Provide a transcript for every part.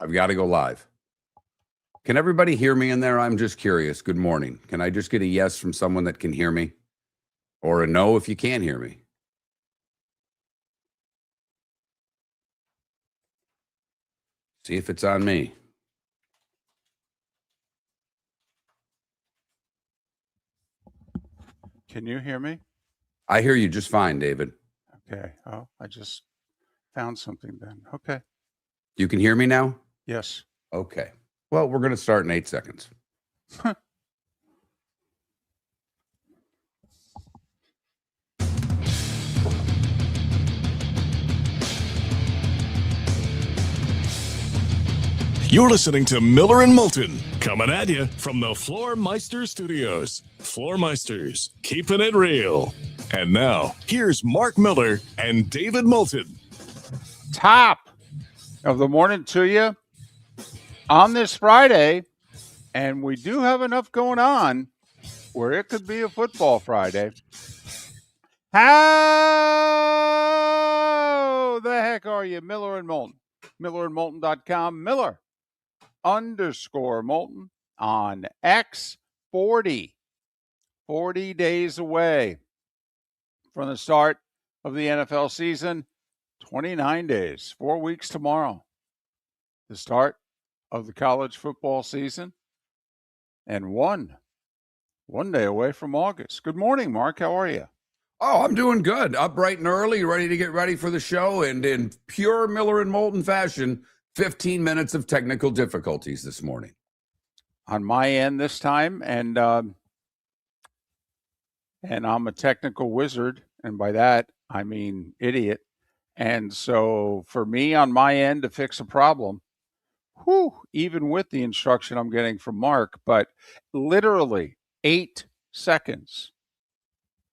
I've got to go live. Can everybody hear me in there? I'm just curious. Good morning. Can I just get a yes from someone that can hear me? Or a no if you can't hear me? See if it's on me. Can you hear me? I hear you just fine, David. Okay. Oh, I just found something then. Okay. You can hear me now? Yes. Okay. Well, we're going to start in 8 seconds. You're listening to Miller and Moulton, coming at you from the Floormeister Studios. Floormeisters, keeping it real. And now, here's Mark Miller and David Moulton. Top of the morning to you on this Friday, and we do have enough going on where it could be a football Friday. How the heck are you, Miller and Moulton? MillerandMoulton.com. Miller_Moulton on X. 40 days away from the start of the NFL season. 29 days, 4 weeks tomorrow. The start of the college football season. And one day away from August. Good morning, Mark. How are you? Oh, I'm doing good. Up bright and early, ready to get ready for the show. And in pure Miller and Moulton fashion, 15 minutes of technical difficulties this morning. On my end this time, and I'm a technical wizard, and by that I mean idiot. And so for me on my end to fix a problem, even with the instruction I'm getting from Mark, but literally 8 seconds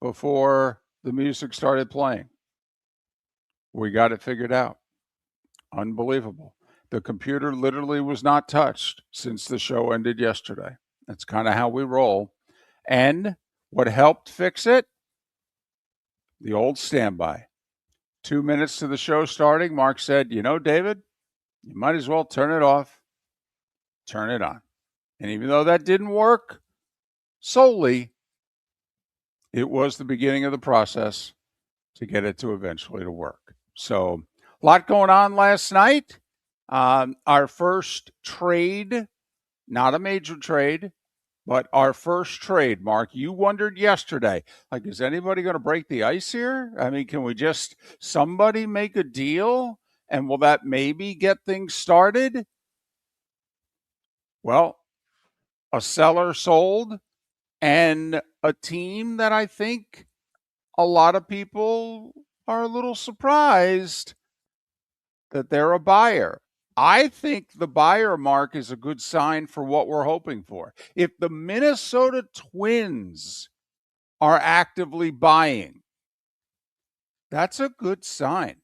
before the music started playing, we got it figured out. Unbelievable. The computer literally was not touched since the show ended yesterday. That's kind of how we roll. And what helped fix it? The old standby. 2 minutes to the show starting, Mark said, you know, David, you might as well turn it off, turn it on. And even though that didn't work solely, it was the beginning of the process to get it to eventually to work. So a lot going on last night. Our first trade, not a major trade, but our first trade, Mark. You wondered yesterday, like, is anybody going to break the ice here? I mean, can we just somebody make a deal? And will that maybe get things started? Well, a seller sold, and a team that I think a lot of people are a little surprised that they're a buyer. I think the buyer mark is a good sign for what we're hoping for. If the Minnesota Twins are actively buying, that's a good sign.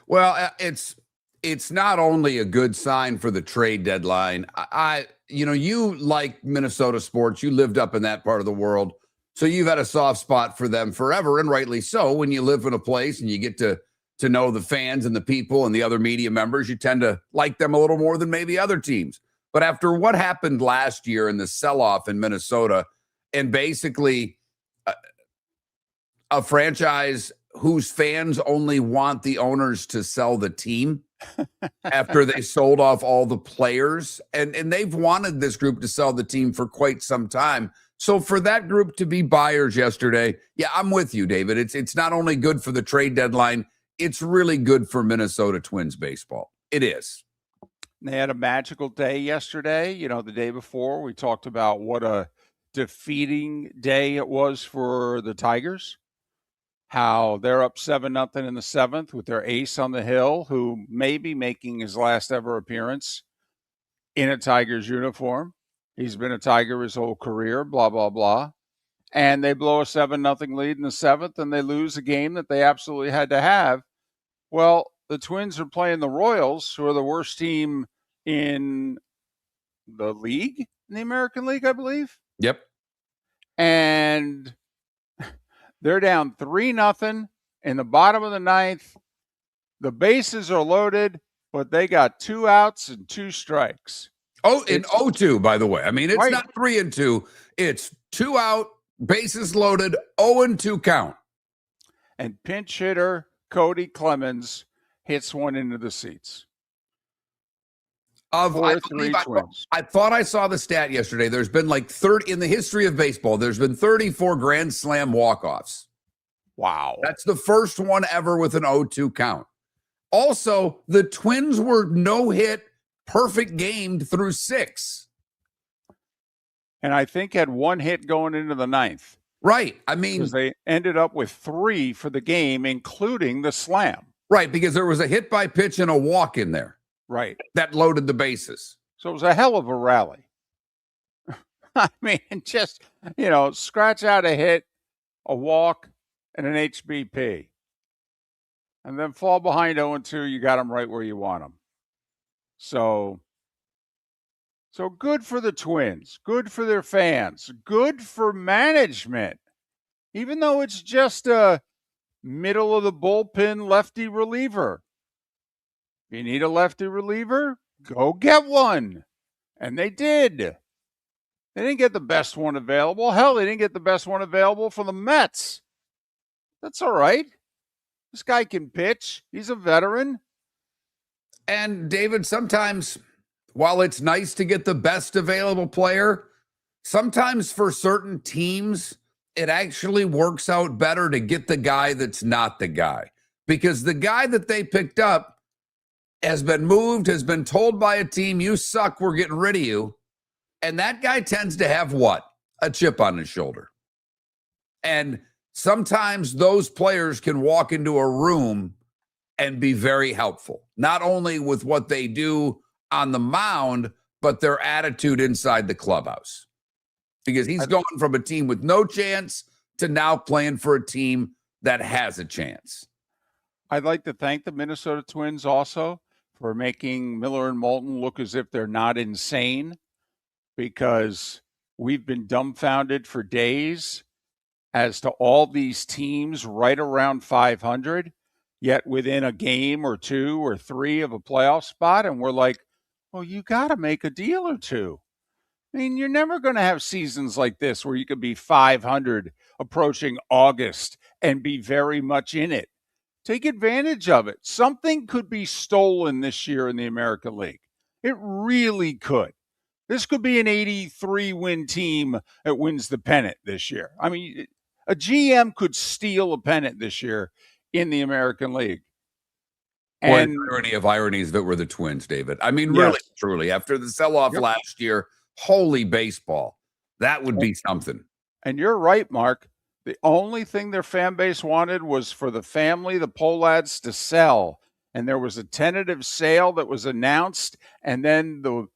Well, it's not only a good sign for the trade deadline. You like Minnesota sports. You lived up in that part of the world. So you've had a soft spot for them forever, and rightly so. When you live in a place and you get to know the fans and the people and the other media members, you tend to like them a little more than maybe other teams. But after what happened last year in the sell-off in Minnesota, and basically a franchise whose fans only want the owners to sell the team after they sold off all the players, and they've wanted this group to sell the team for quite some time. So for that group to be buyers yesterday, yeah, I'm with you, David. It's not only good for the trade deadline, it's really good for Minnesota Twins baseball. It is. They had a magical day yesterday. You know, the day before, we talked about what a defeating day it was for the Tigers, how they're up 7-0 in the 7th with their ace on the hill, who may be making his last ever appearance in a Tigers uniform. He's been a Tiger his whole career, blah, blah, blah. And they blow a 7-0 lead in the 7th, and they lose a game that they absolutely had to have. Well, the Twins are playing the Royals, who are the worst team in the league, in the American League, I believe. Yep. And they're down 3-0 in the bottom of the 9th. The bases are loaded, but they got 2 outs and 2 strikes. Oh, in 0-2, by the way. I mean, it's Right. not 3-2. It's 2 out, bases loaded, 0-2 count. And pinch hitter Cody Clemens hits one into the seats. I 4-3 Twins. I thought I saw the stat yesterday. There's been like 30 in the history of baseball. There's been 34 Grand Slam walk-offs. Wow. That's the first one ever with an 0-2 count. Also, the Twins were no-hit, perfect gamed through 6. And I think had 1 hit going into the 9th. Right. I mean, Because they ended up with 3 for the game, including the slam. right, because there was a hit by pitch and a walk in there Right. that loaded the bases. So it was a hell of a rally. I mean, just, scratch out a hit, a walk, and an HBP. And then fall behind 0-2, you got them right where you want them. So good for the Twins, good for their fans, good for management. Even though it's just a middle of the bullpen lefty reliever. If you need a lefty reliever, go get one. And they did. They didn't get the best one available. Hell, they didn't get the best one available for the Mets. That's all right. This guy can pitch. He's a veteran. And David, sometimes while it's nice to get the best available player, sometimes for certain teams, it actually works out better to get the guy that's not the guy. Because the guy that they picked up has been moved, has been told by a team, you suck, we're getting rid of you. And that guy tends to have what? A chip on his shoulder. And sometimes those players can walk into a room and be very helpful, not only with what they do on the mound, but their attitude inside the clubhouse. Because he's going from a team with no chance to now playing for a team that has a chance. I'd like to thank the Minnesota Twins also for making Miller and Moulton look as if they're not insane, because we've been dumbfounded for days as to all these teams right around 500, yet within a game or 2 or 3 of a playoff spot. And we're like, well, you got to make a deal or two. I mean, you're never going to have seasons like this where you could be 500 approaching August and be very much in it. Take advantage of it. Something could be stolen this year in the American League. It really could. This could be an 83-win team that wins the pennant this year. I mean, a GM could steal a pennant this year in the American League. And irony of ironies that were the Twins, David. I mean, really, truly, after the sell-off last year, holy baseball, that would be something. And you're right, Mark. The only thing their fan base wanted was for the family, the Pohlads, to sell. And there was a tentative sale that was announced, and then the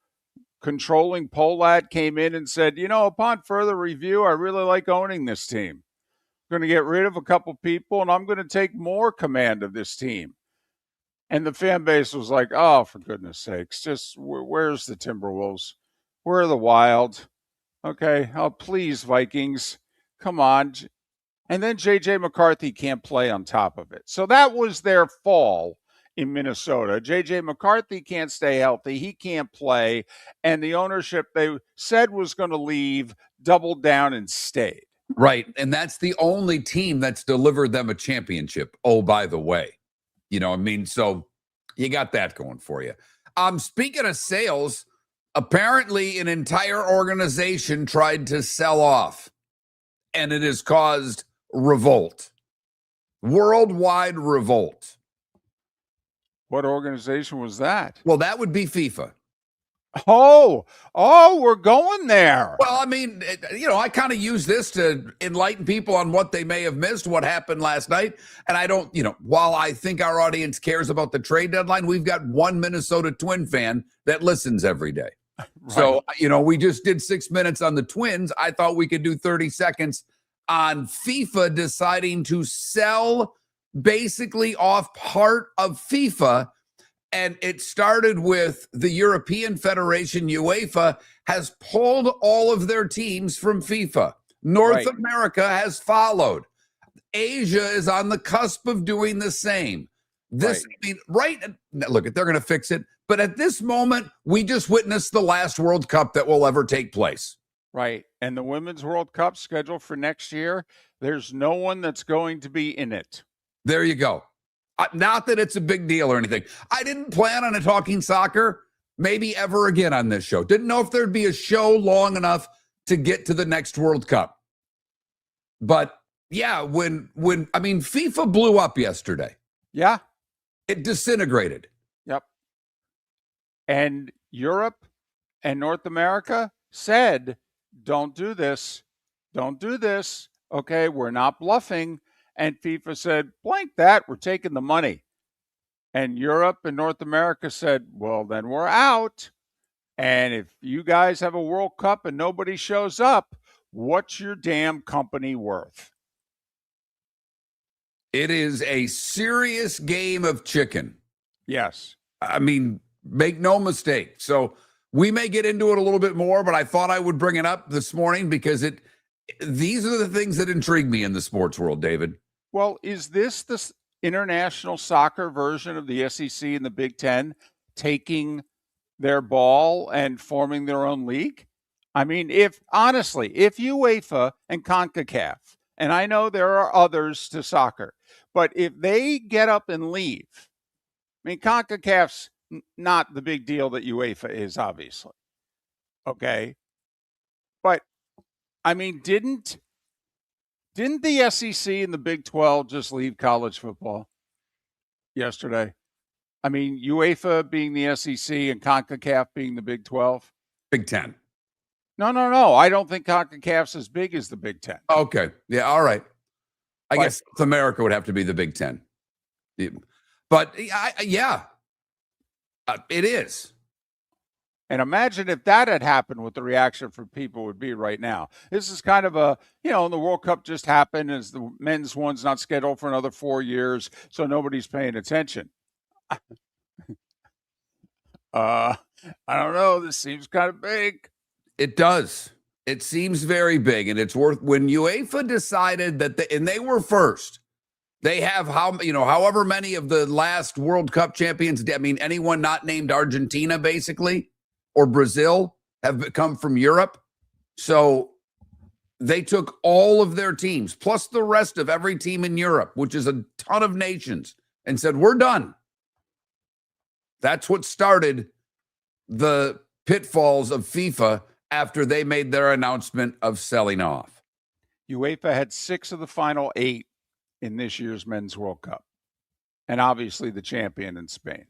controlling Pohlad came in and said, upon further review, I really like owning this team. I'm going to get rid of a couple people, and I'm going to take more command of this team. And the fan base was like, oh, for goodness sakes, just where's the Timberwolves? Where are the Wild? Okay, oh, please, Vikings, come on. And then J.J. McCarthy can't play on top of it. So that was their fall in Minnesota. J.J. McCarthy can't stay healthy. He can't play. And the ownership they said was going to leave doubled down and stayed. Right. And that's the only team that's delivered them a championship. Oh, by the way. So you got that going for you. Speaking of sales, apparently an entire organization tried to sell off, and it has caused revolt. Worldwide revolt. What organization was that? Well, that would be FIFA. Oh, we're going there. Well, I mean, I kind of use this to enlighten people on what they may have missed, what happened last night. And I don't, while I think our audience cares about the trade deadline, we've got one Minnesota Twin fan that listens every day. Right. So, we just did 6 minutes on the Twins. I thought we could do 30 seconds on FIFA deciding to sell basically off part of FIFA. And it started with the European Federation, UEFA, has pulled all of their teams from FIFA. North America has followed. Asia is on the cusp of doing the same. This, I mean, right? Look, they're going to fix it. But at this moment, we just witnessed the last World Cup that will ever take place. Right. And the Women's World Cup scheduled for next year, there's no one that's going to be in it. There you go. Not that it's a big deal or anything. I didn't plan on talking soccer maybe ever again on this show. Didn't know if there'd be a show long enough to get to the next World Cup. But yeah, when I mean, FIFA blew up yesterday. Yeah. It disintegrated. Yep. And Europe and North America said, don't do this. Don't do this. Okay, we're not bluffing. And FIFA said, blank that, we're taking the money. And Europe and North America said, well, then we're out. And if you guys have a World Cup and nobody shows up, what's your damn company worth? It is a serious game of chicken. Yes. I mean, make no mistake. So we may get into it a little bit more, but I thought I would bring it up this morning because these are the things that intrigue me in the sports world, David. Well, is this the international soccer version of the SEC and the Big Ten taking their ball and forming their own league? I mean, if UEFA and CONCACAF, and I know there are others to soccer, but if they get up and leave, I mean, CONCACAF's not the big deal that UEFA is, obviously. Okay. But, I mean, didn't the SEC and the Big 12 just leave college football yesterday? I mean, UEFA being the SEC and CONCACAF being the Big 12? Big 10. No. I don't think CONCACAF's as big as the Big 10. Okay. Yeah, all right. I guess South America would have to be the Big 10. But, yeah, it is. And imagine if that had happened, what the reaction from people would be right now. This is kind of a, the World Cup just happened, as the men's one's not scheduled for another 4 years, so nobody's paying attention. I don't know. This seems kind of big. It does. It seems very big, and it's worth, when UEFA decided that, and they were first. They have however many of the last World Cup champions, I mean, anyone not named Argentina, basically, or Brazil, have come from Europe. So they took all of their teams, plus the rest of every team in Europe, which is a ton of nations, and said, we're done. That's what started the pitfalls of FIFA after they made their announcement of selling off. UEFA had 6 of the final 8 in this year's Men's World Cup, and obviously the champion in Spain.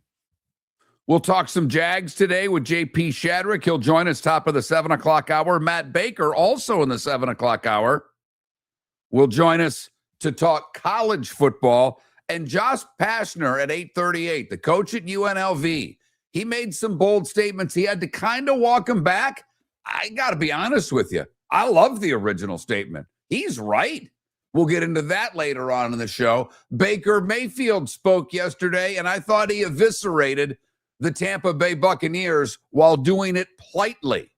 We'll talk some Jags today with JP Shadrick. He'll join us top of the 7 o'clock hour. Matt Baker, also in the 7 o'clock hour, will join us to talk college football. And Josh Pastner at 8:38, the coach at UNLV. He made some bold statements. He had to kind of walk him back. I got to be honest with you. I love the original statement. He's right. We'll get into that later on in the show. Baker Mayfield spoke yesterday, and I thought he eviscerated the Tampa Bay Buccaneers while doing it politely.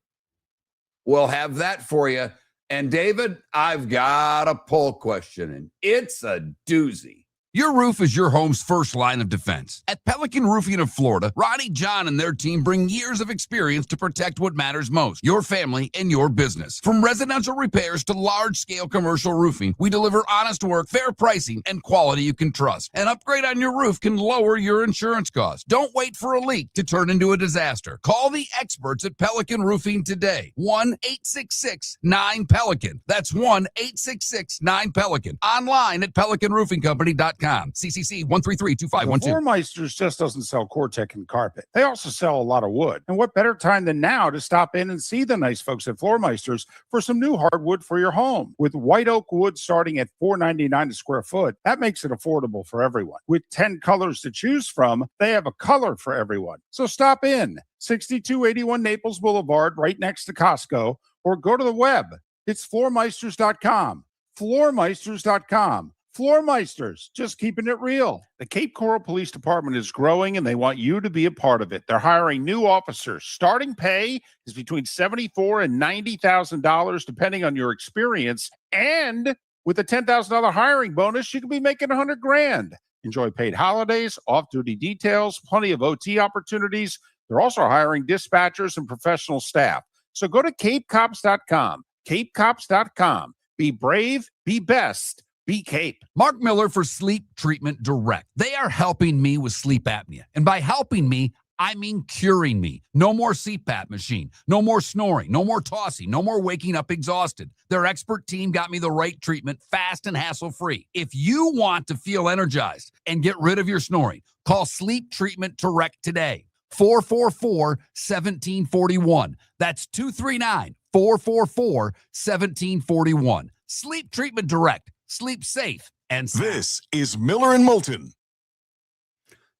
We'll have that for you. And David, I've got a poll question, and it's a doozy. Your roof is your home's first line of defense. At Pelican Roofing of Florida, Ronnie John and their team bring years of experience to protect what matters most, your family and your business. From residential repairs to large-scale commercial roofing, we deliver honest work, fair pricing, and quality you can trust. An upgrade on your roof can lower your insurance costs. Don't wait for a leak to turn into a disaster. Call the experts at Pelican Roofing today. 1-866-9-PELICAN. That's 1-866-9-PELICAN. Online at pelicanroofingcompany.com. CCC 1332512. Floor Meisters just doesn't sell Cortec and carpet. They also sell a lot of wood. And what better time than now to stop in and see the nice folks at Floor Meisters for some new hardwood for your home. With white oak wood starting at $4.99 a square foot, that makes it affordable for everyone. With 10 colors to choose from, they have a color for everyone. So stop in. 6281 Naples Boulevard, right next to Costco, or go to the web. It's floormeisters.com. Floormeisters.com. Floor Meisters, just keeping it real. The Cape Coral Police Department is growing, and they want you to be a part of it. They're hiring new officers. Starting pay is between $74,000 and $90,000, depending on your experience. And with a $10,000 hiring bonus, you could be making $100,000. Enjoy paid holidays, off-duty details, plenty of OT opportunities. They're also hiring dispatchers and professional staff. So go to capecops.com, capecops.com. Be brave, be best, be Cape. Mark Miller for Sleep Treatment Direct. They are helping me with sleep apnea. And by helping me, I mean curing me. No more CPAP machine. No more snoring. No more tossing. No more waking up exhausted. Their expert team got me the right treatment, fast and hassle-free. If you want to feel energized and get rid of your snoring, call Sleep Treatment Direct today. 444-1741. That's 239-444-1741. Sleep Treatment Direct. Sleep safe and sound. This is Miller and Moulton.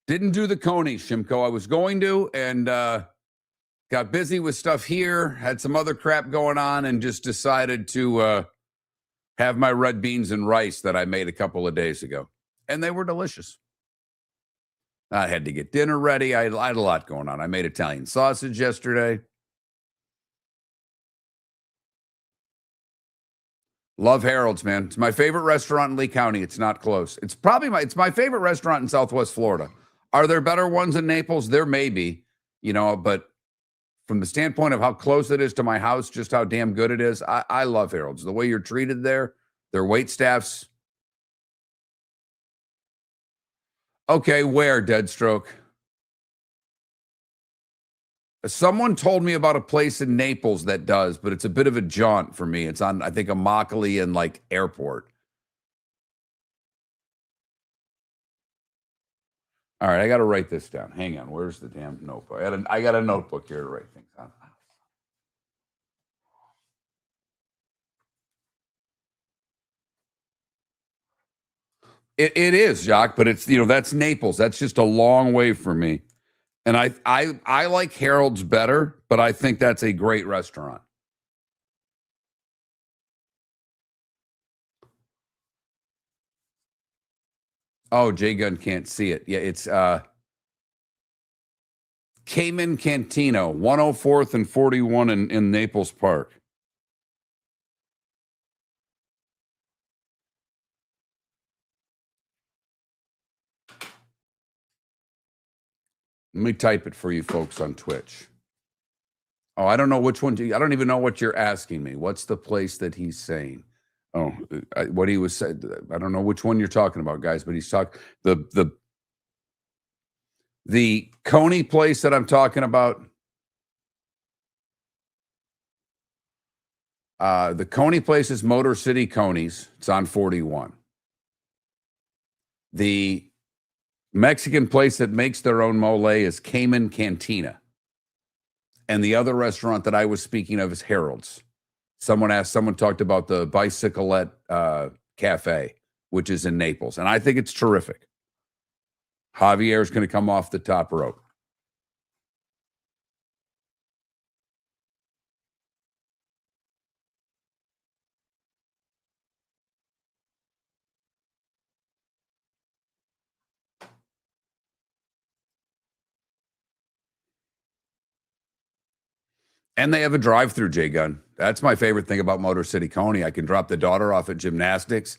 Didn't do the Coney, Shimko. I was going to, and got busy with stuff here, had some other crap going on, and just decided to have my red beans and rice that I made a couple of days ago. And they were delicious. I had to get dinner ready. I had a lot going on. I made Italian sausage yesterday. Love Harold's, man. It's my favorite restaurant in Lee County. It's not close. It's my favorite restaurant in Southwest Florida. Are there better ones in Naples? There may be, but from the standpoint of how close it is to my house, just how damn good it is, I love Harold's. The way you're treated there, their wait staffs. Okay, where, Deadstroke? Someone told me about a place in Naples that does, but it's a bit of a jaunt for me. It's on, I think, Immokalee and Airport. All right, I got to write this down. Hang on, where's the damn notebook? I got a notebook here to write things on. It is, Jacques, but it's that's Naples. That's just a long way for me. And I like Harold's better, but I think that's a great restaurant. Oh, J Gun can't see it. Yeah, it's Cayman Cantina, 104th and 41 in Naples Park. Let me type it for you folks on Twitch. Oh, I don't know which one. I don't even know what you're asking me. What's the place that he's saying? Oh, what he was saying. I don't know which one you're talking about, guys. But he's talking the Coney place that I'm talking about. The Coney place is Motor City Coney's. It's on 41. The Mexican place that makes their own mole is Cayman Cantina. And the other restaurant that I was speaking of is Harold's. Someone talked about the Bicyclette Cafe, which is in Naples. And I think it's terrific. Javier's going to come off the top rope. And they have a drive-through, J-Gun. That's my favorite thing about Motor City Coney. I can drop the daughter off at gymnastics,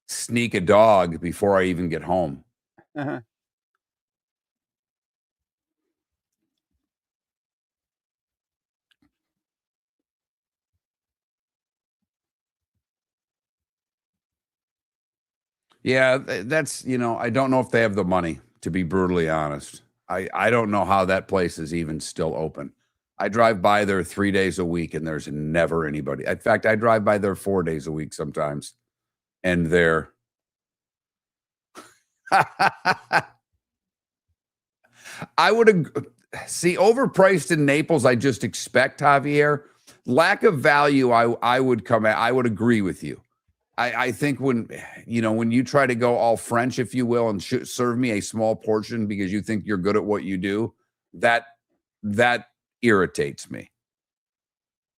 sneak a dog before I even get home. Uh-huh. Yeah, that's, I don't know if they have the money, to be brutally honest. I don't know how that place is even still open. I drive by there 3 days a week and there's never anybody. In fact, I drive by there 4 days a week sometimes. And they're I would see overpriced in Naples. I just expect, Javier. Lack of value. I would agree with you. I think when you try to go all French, if you will, and serve me a small portion because you think you're good at what you do, that irritates me.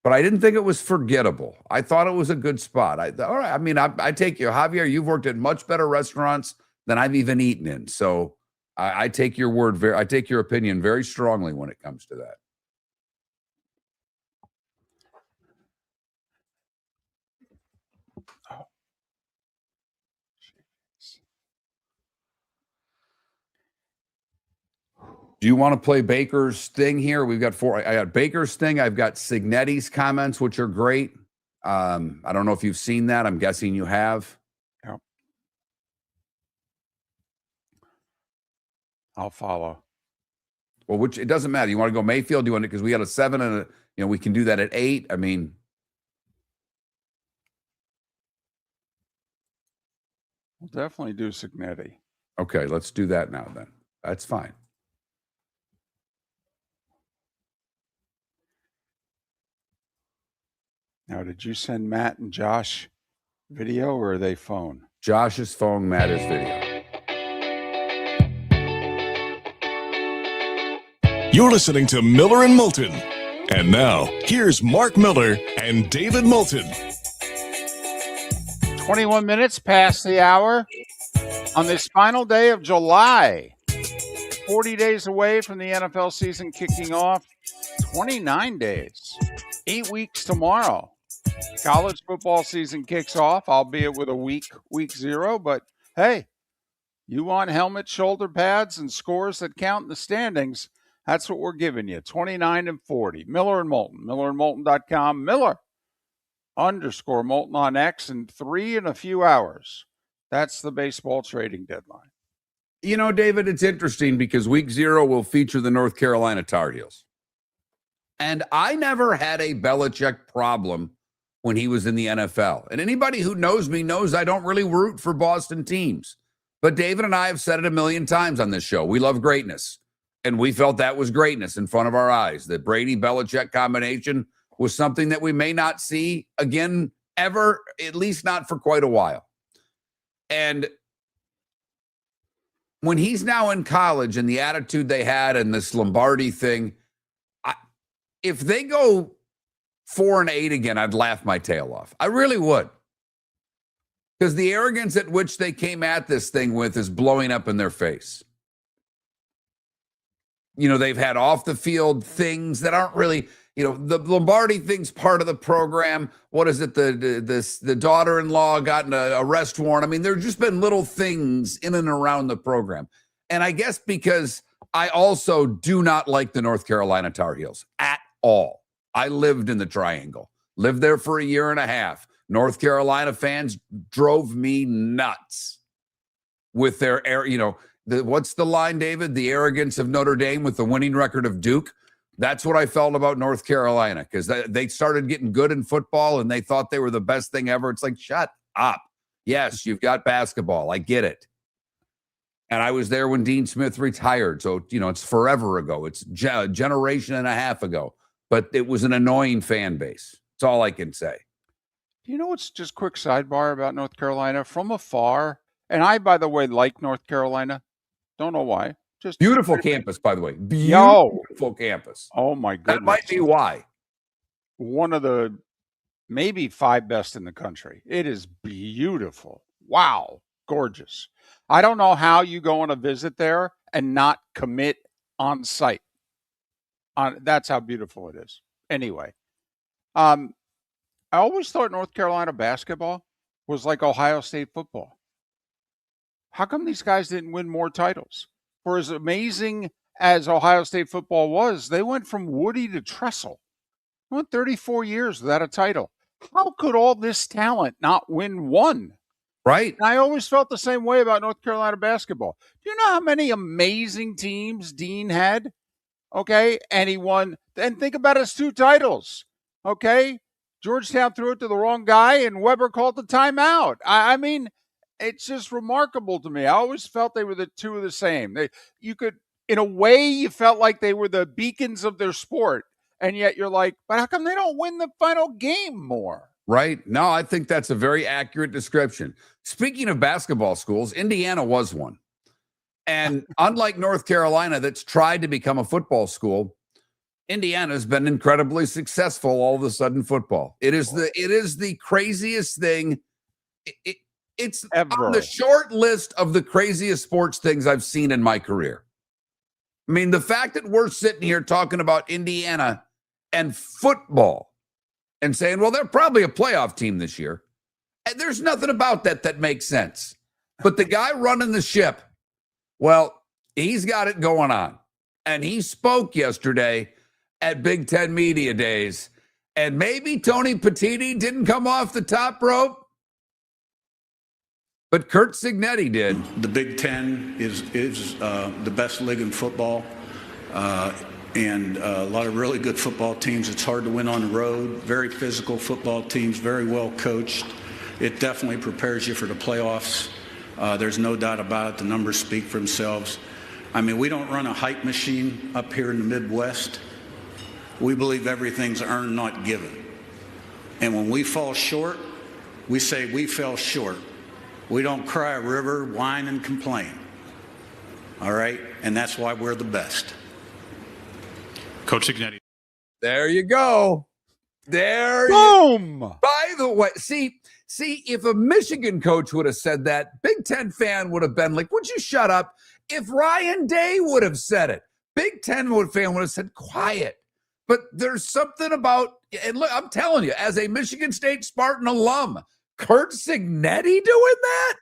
But I didn't think it was forgettable. I thought it was a good spot. All right. I mean, I take you, Javier. You've worked at much better restaurants than I've even eaten in. So I take your word I take your opinion very strongly when it comes to that. Do you want to play Baker's thing here? We've got 4. I got Baker's thing. I've got Signetti's comments, which are great. I don't know if you've seen that. I'm guessing you have. Yep. I'll follow. Well, which it doesn't matter. You want to go Mayfield? Do you want to, because we got a 7 and we can do that at 8. I mean, we'll definitely do Signetti. okay, let's do that now then. That's fine. Now, did you send Matt and Josh video or are they phone? Josh's phone, Matt's video. You're listening to Miller and Moulton. And now, here's Mark Miller and David Moulton. 21 minutes past the hour on this final day of July. 40 days away from the NFL season kicking off. 29 days. 8 weeks tomorrow. College football season kicks off, albeit with a week 0. But hey, you want helmets, shoulder pads, and scores that count in the standings. That's what we're giving you. 29 and 40. Miller and Moulton. MillerandMoulton.com. Miller_Moulton on X in 3 in a few hours. That's the baseball trading deadline. You know, David, it's interesting because week 0 will feature the North Carolina Tar Heels. And I never had a Belichick problem when he was in the NFL. And anybody who knows me knows I don't really root for Boston teams. But David and I have said it a million times on this show. We love greatness. And we felt that was greatness in front of our eyes. The Brady-Belichick combination was something that we may not see again ever, at least not for quite a while. And when he's now in college and the attitude they had and this Lombardi thing, if they go 4 and 8 again, I'd laugh my tail off. I really would. Because the arrogance at which they came at this thing with is blowing up in their face. You know, they've had off the field things that aren't really, the Lombardi thing's part of the program. What is it? The daughter-in-law got an arrest warrant. I mean, there's just been little things in and around the program. And I guess because I also do not like the North Carolina Tar Heels at all. I lived in the Triangle, lived there for a year and a half. North Carolina fans drove me nuts with their, what's the line, David? The arrogance of Notre Dame with the winning record of Duke. That's what I felt about North Carolina, because they started getting good in football and they thought they were the best thing ever. It's like, shut up. Yes, you've got basketball. I get it. And I was there when Dean Smith retired. So, it's forever ago. It's a generation and a half ago. But it was an annoying fan base. That's all I can say. You know what's just quick sidebar about North Carolina? From afar, and I, by the way, like North Carolina. Don't know why. Just beautiful campus, by the way. Beautiful campus. Oh, my goodness. That might be why. One of the maybe 5 best in the country. It is beautiful. Wow. Gorgeous. I don't know how you go on a visit there and not commit on site. That's how beautiful it is. Anyway, I always thought North Carolina basketball was like Ohio State football. How come these guys didn't win more titles? For as amazing as Ohio State football was, they went from Woody to Tressel. They went 34 years without a title. How could all this talent not win one? Right. And I always felt the same way about North Carolina basketball. Do you know how many amazing teams Dean had? Okay, and he won. And think about his 2 titles. Okay, Georgetown threw it to the wrong guy, and Weber called the timeout. I mean, it's just remarkable to me. I always felt they were the 2 of the same. You could, in a way, you felt like they were the beacons of their sport, and yet you're like, but how come they don't win the final game more? Right. No, I think that's a very accurate description. Speaking of basketball schools, Indiana was one. And unlike North Carolina, that's tried to become a football school, Indiana's been incredibly successful all of a sudden football. It is the craziest thing. It's Ever. On the short list of the craziest sports things I've seen in my career. I mean, the fact that we're sitting here talking about Indiana and football and saying, well, they're probably a playoff team this year. And there's nothing about that makes sense. But the guy running the ship, well, he's got it going on. And he spoke yesterday at Big Ten Media Days. And maybe Tony Petitti didn't come off the top rope, but Curt Cignetti did. The Big Ten is the best league in football, and a lot of really good football teams. It's hard to win on the road. Very physical football teams, very well coached. It definitely prepares you for the playoffs. There's no doubt about it. The numbers speak for themselves. I mean, we don't run a hype machine up here in the Midwest. We believe everything's earned, not given. And when we fall short, we say we fell short. We don't cry a river, whine, and complain. All right? And that's why we're the best. Coach Cignetti. There you go. Boom! By the way, see, if a Michigan coach would have said that, Big Ten fan would have been like, would you shut up? If Ryan Day would have said it, Big Ten fan would have said, quiet. But there's something about, and look, I'm telling you, as a Michigan State Spartan alum, Curt Cignetti doing that?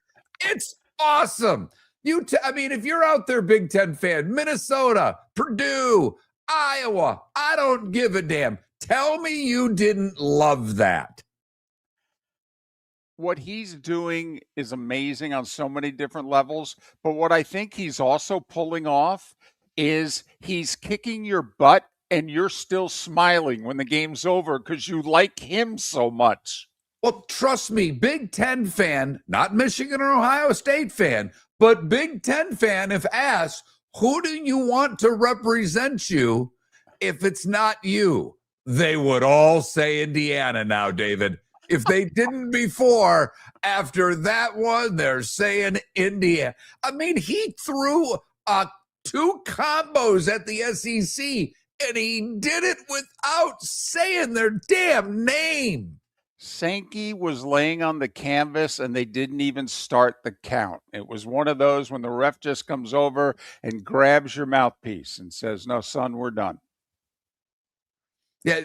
It's awesome. I mean, if you're out there, Big Ten fan, Minnesota, Purdue, Iowa, I don't give a damn. Tell me you didn't love that. What he's doing is amazing on so many different levels. But what I think he's also pulling off is he's kicking your butt and you're still smiling when the game's over because you like him so much. Well, trust me, Big Ten fan, not Michigan or Ohio State fan, but Big Ten fan, if asked, who do you want to represent you if it's not you? They would all say Indiana now, David. If they didn't before, after that one, they're saying Indiana. I mean, he threw 2 combos at the SEC, and he did it without saying their damn name. Sankey was laying on the canvas and they didn't even start the count. It was one of those when the ref just comes over and grabs your mouthpiece and says, no, son, we're done. Yeah.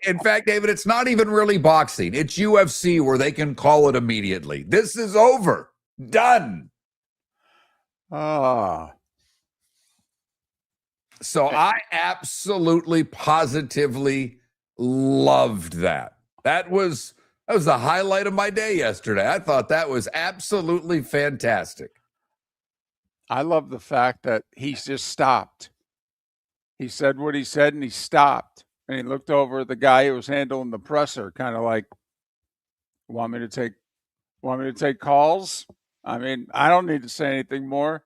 In fact, David, it's not even really boxing. It's UFC where they can call it immediately. This is over. Done. So I absolutely, positively loved that. That was the highlight of my day yesterday. I thought that was absolutely fantastic. I love the fact that he's just stopped. He said what he said and he stopped. And he looked over at the guy who was handling the presser, kind of like, want me to take calls? I mean, I don't need to say anything more.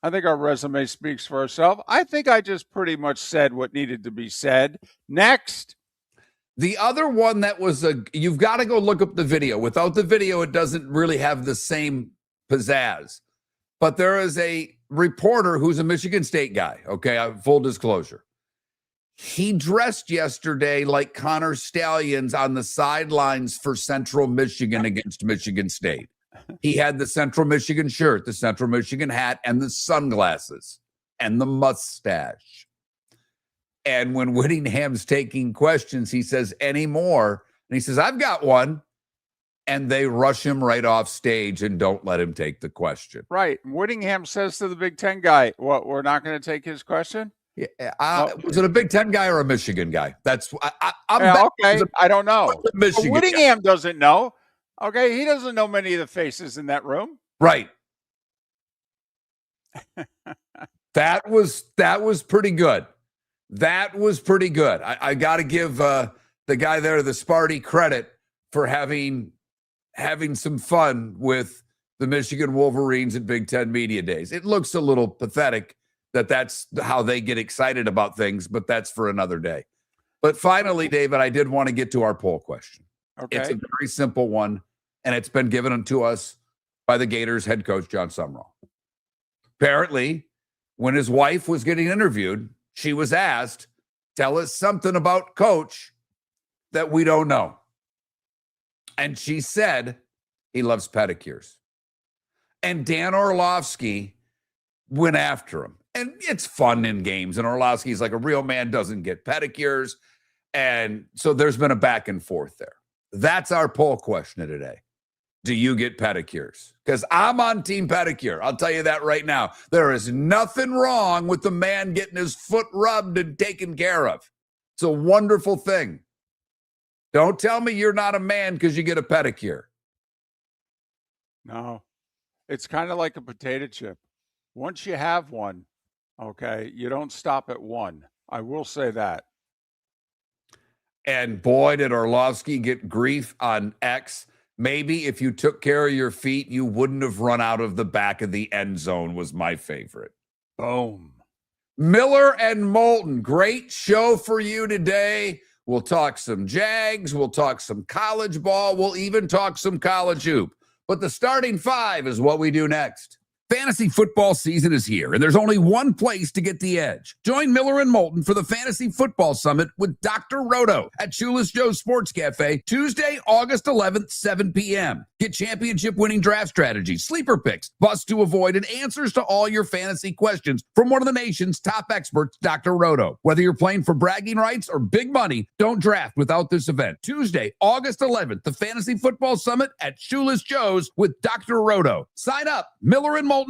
I think our resume speaks for itself. I think I just pretty much said what needed to be said. Next. The other one that was you've got to go look up the video. Without the video, it doesn't really have the same pizzazz. But there is a reporter who's a Michigan State guy. Okay, full disclosure. He dressed yesterday like Connor Stallions on the sidelines for Central Michigan against Michigan State. He had the Central Michigan shirt, the Central Michigan hat, and the sunglasses and the mustache. And when Whittingham's taking questions, he says, any more? And he says, I've got one. And they rush him right off stage and don't let him take the question. Right. Whittingham says to the Big Ten guy, what, we're not going to take his question? Yeah, was it a Big Ten guy or a Michigan guy? That's okay. I don't know. Whittingham guy doesn't know. Okay, he doesn't know many of the faces in that room. Right. That was pretty good. That was pretty good. I got to give the guy there, the Sparty, credit for having some fun with the Michigan Wolverines at Big Ten Media Days. It looks a little pathetic that's how they get excited about things, but that's for another day. But finally, David, I did want to get to our poll question. Okay. It's a very simple one, and it's been given to us by the Gators head coach, John Sumrall. Apparently, when his wife was getting interviewed, she was asked, tell us something about Coach that we don't know. And she said he loves pedicures. And Dan Orlovsky went after him. And it's fun in games. And Orlovsky's like, a real man doesn't get pedicures. And so there's been a back and forth there. That's our poll question of today. do you get pedicures? Because I'm on team pedicure. I'll tell you that right now. There is nothing wrong with the man getting his foot rubbed and taken care of. It's a wonderful thing. Don't tell me you're not a man because you get a pedicure. No, it's kind of like a potato chip. Once you have one, okay, you don't stop at one. I will say that. And boy, did Orlovsky get grief on X. Maybe if you took care of your feet, you wouldn't have run out of the back of the end zone, was my favorite. Boom. Miller and Moulton, great show for you today. We'll talk some Jags. We'll talk some college ball. We'll even talk some college hoop. But the starting five is what we do next. Fantasy football season is here, and there's only one place to get the edge. Join Miller and Moulton for the Fantasy Football Summit with Dr. Roto at Shoeless Joe's Sports Cafe, Tuesday, August 11th, 7 p.m. Get championship-winning draft strategies, sleeper picks, busts to avoid, and answers to all your fantasy questions from one of the nation's top experts, Dr. Roto. Whether you're playing for bragging rights or big money, don't draft without this event. Tuesday, August 11th, the Fantasy Football Summit at Shoeless Joe's with Dr. Roto. Sign up, Miller and Moulton.com.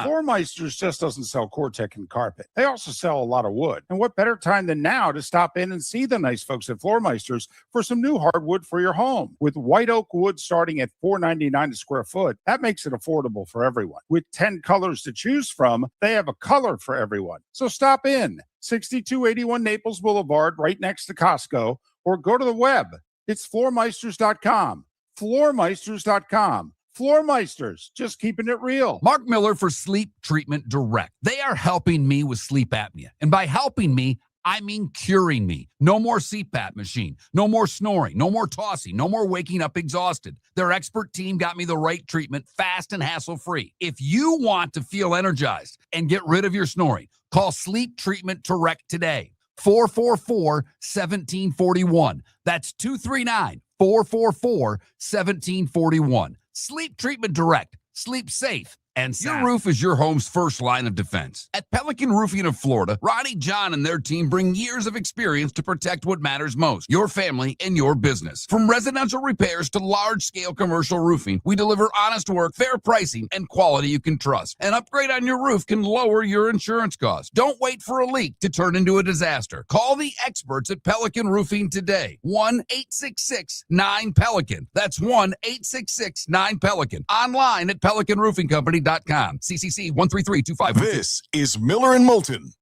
Floormeisters just doesn't sell Cortec and carpet. They also sell a lot of wood. And what better time than now to stop in and see the nice folks at Floormeisters for some new hardwood for your home. With white oak wood starting at $4.99 a square foot, that makes it affordable for everyone. With 10 colors to choose from, they have a color for everyone. So stop in. 6281 Naples Boulevard, right next to Costco, or go to the web. It's floormeisters.com. Floormeisters.com. Floormeisters, just keeping it real. Mark Miller for Sleep Treatment Direct. They are helping me with sleep apnea. And by helping me, I mean curing me. No more CPAP machine. No more snoring. No more tossing. No more waking up exhausted. Their expert team got me the right treatment, fast and hassle-free. If you want to feel energized and get rid of your snoring, call Sleep Treatment Direct today. 444-1741. That's 239-444-1741. Sleep Treatment Direct. Sleep safe and sound. Your roof is your home's first line of defense. At Pelican Roofing of Florida, Ronnie John and their team bring years of experience to protect what matters most, your family and your business. From residential repairs to large-scale commercial roofing, we deliver honest work, fair pricing, and quality you can trust. An upgrade on your roof can lower your insurance costs. Don't wait for a leak to turn into a disaster. Call the experts at Pelican Roofing today. 1-866-9-PELICAN. That's 1-866-9-PELICAN. Online at PelicanRoofingCompany.com. CCC 13325. This is Miller and Moulton.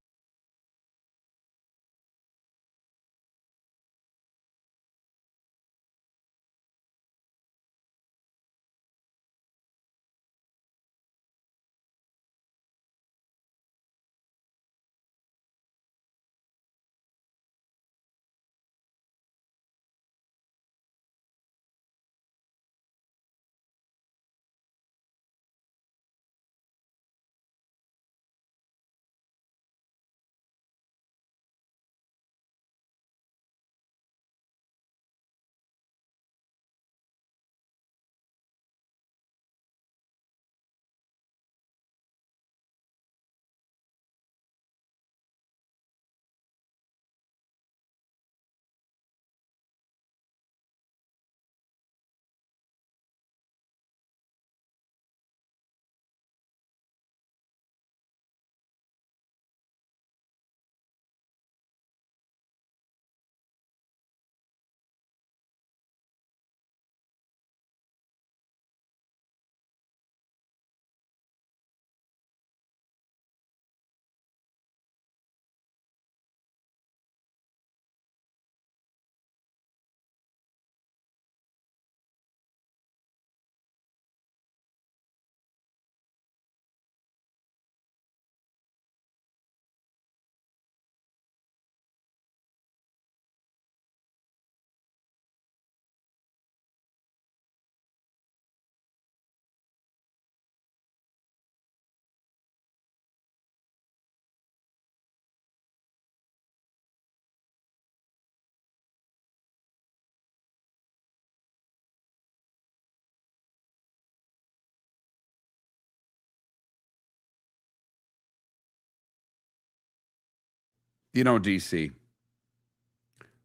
You know, DC,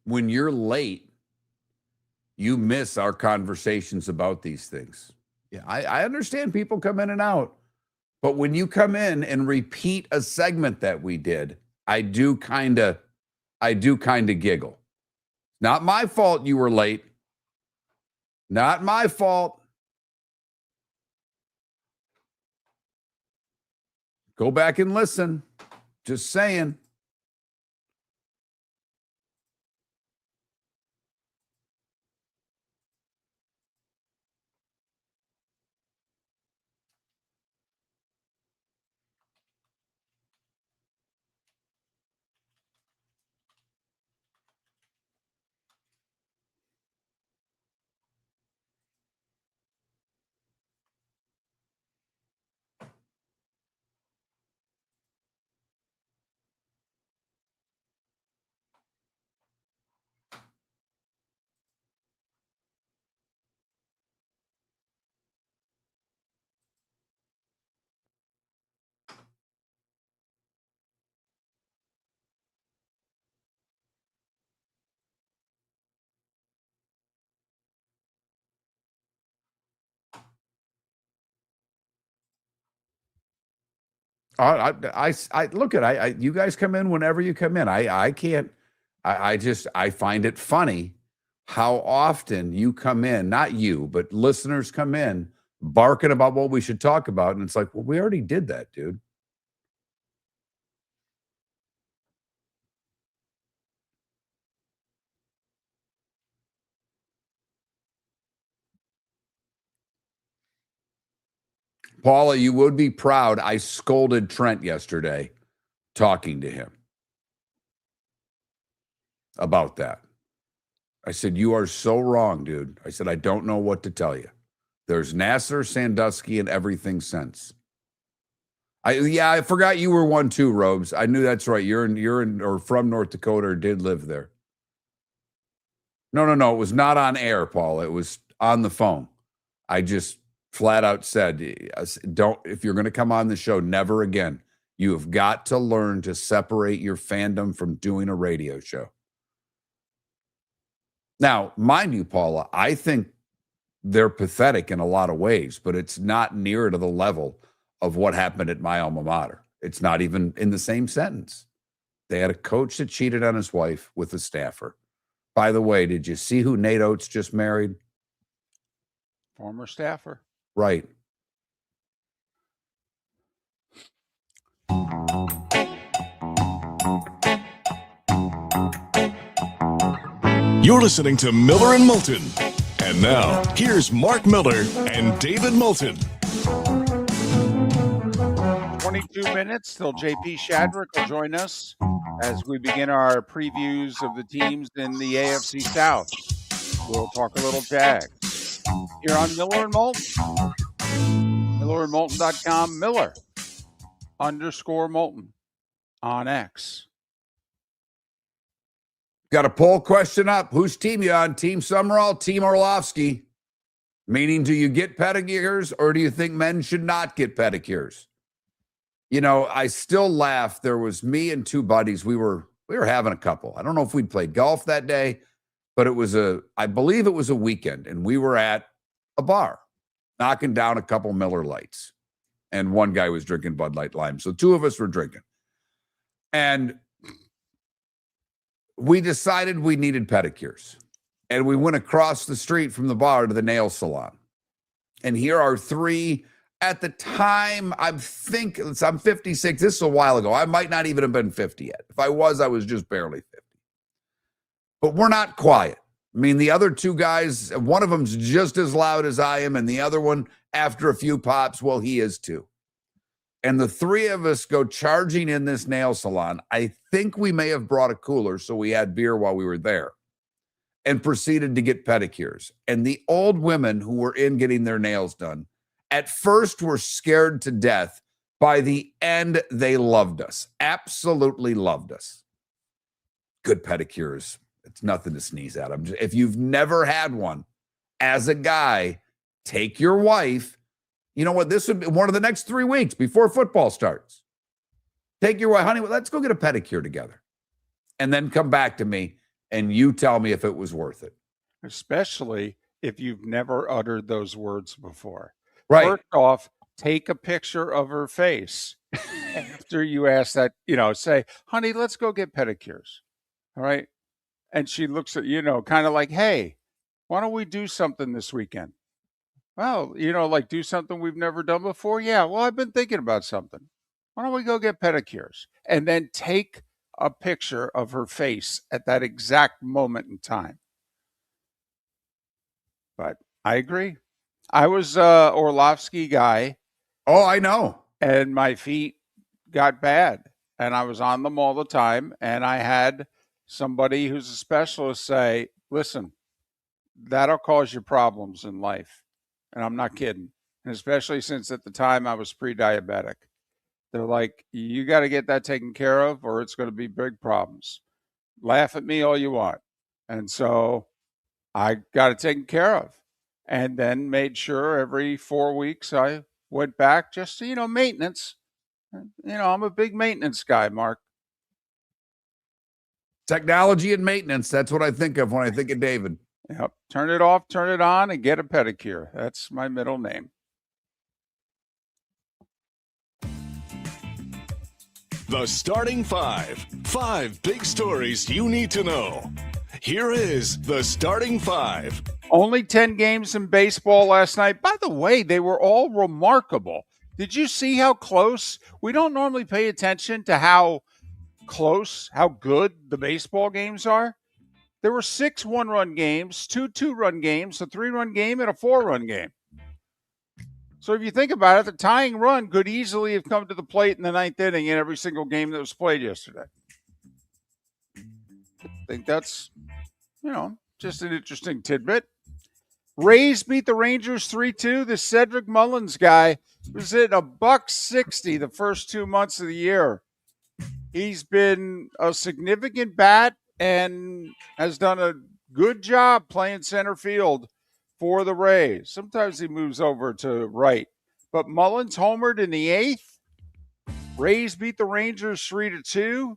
when you're late, you miss our conversations about these things. Yeah, I understand people come in and out, but when you come in and repeat a segment that we did, I do kind of giggle. Not my fault you were late. Not my fault. Go back and listen. Just saying. I look at you guys come in whenever you come in. I can't. I find it funny how often you come in. Not you, but listeners come in barking about what we should talk about, and it's like, well, we already did that, dude. Paula, you would be proud. I scolded Trent yesterday talking to him about that. I said, you are so wrong, dude. I said, I don't know what to tell you. There's Nasser, Sandusky, and everything since. I forgot you were one too, Robes. I knew that's right. You're in or from North Dakota or did live there. No. It was not on air, Paula. It was on the phone. I just flat out said, don't, if you're going to come on the show, never again. You have got to learn to separate your fandom from doing a radio show. Now, mind you, Paula, I think they're pathetic in a lot of ways, but it's not near to the level of what happened at my alma mater. It's not even in the same sentence. They had a coach that cheated on his wife with a staffer. By the way, did you see who Nate Oates just married? Former staffer. Right. You're listening to Miller and Moulton. And now, here's Mark Miller and David Moulton. 22 minutes till JP Shadrick will join us as we begin our previews of the teams in the AFC South. We'll talk a little Jags here on Miller and Moulton. MillerandMoulton.com, Miller_Moulton on X. Got a poll question up. Whose team you on? Team Summerall, Team Orlovsky? Meaning, do you get pedicures or do you think men should not get pedicures? You know, I still laugh. There was me and two buddies. We were having a couple. I don't know if we'd played golf that day, but I believe it was a weekend, and we were at a bar knocking down a couple Miller Lights, and one guy was drinking Bud Light Lime. So two of us were drinking, and we decided we needed pedicures, and we went across the street from the bar to the nail salon. And here are three. At the time, I'm 56. This is a while ago. I might not even have been 50 yet. If I was just barely 50. But we're not quiet. I mean, the other two guys, one of them's just as loud as I am, and the other one, after a few pops, well, he is too. And the three of us go charging in this nail salon. I think we may have brought a cooler, so we had beer while we were there, and proceeded to get pedicures. And the old women who were in getting their nails done, at first were scared to death. By the end, they loved us. Absolutely loved us. Good pedicures. It's nothing to sneeze at. If you've never had one, as a guy, take your wife. You know what? This would be one of the next 3 weeks before football starts. Take your wife, honey, let's go get a pedicure together. And then come back to me and you tell me if it was worth it. Especially if you've never uttered those words before. Right. First off, take a picture of her face after you ask that, say, honey, let's go get pedicures. All right. And she looks at, kind of like, hey, why don't we do something this weekend? Well, like do something we've never done before. Yeah. Well, I've been thinking about something. Why don't we go get pedicures? And then take a picture of her face at that exact moment in time. But I agree. I was Orlovsky guy. Oh, I know. And my feet got bad. And I was on them all the time. And I had somebody who's a specialist say, listen, that'll cause you problems in life. And I'm not kidding. And especially since at the time I was pre-diabetic. They're like, you got to get that taken care of or it's going to be big problems. Laugh at me all you want. And so I got it taken care of and then made sure every 4 weeks I went back just to, maintenance. I'm a big maintenance guy, Mark. Technology and maintenance. That's what I think of when I think of David. Yep. Turn it off, turn it on, and get a pedicure. That's my middle name. The starting five. 5 big stories you need to know. Here is the starting five. Only 10 games in baseball last night. By the way, they were all remarkable. Did you see how close? We don't normally pay attention to how close, how good the baseball games are. There were 6 one-run games, 2 two-run games, a 3-run game, and a 4-run game. So if you think about it, the tying run could easily have come to the plate in the 9th inning in every single game that was played yesterday. I think that's, just an interesting tidbit. Rays beat the Rangers 3-2. The Cedric Mullins guy was at $160 the first 2 months of the year. He's been a significant bat and has done a good job playing center field for the Rays. Sometimes he moves over to right. But Mullins homered in the 8th. Rays beat the Rangers 3-2.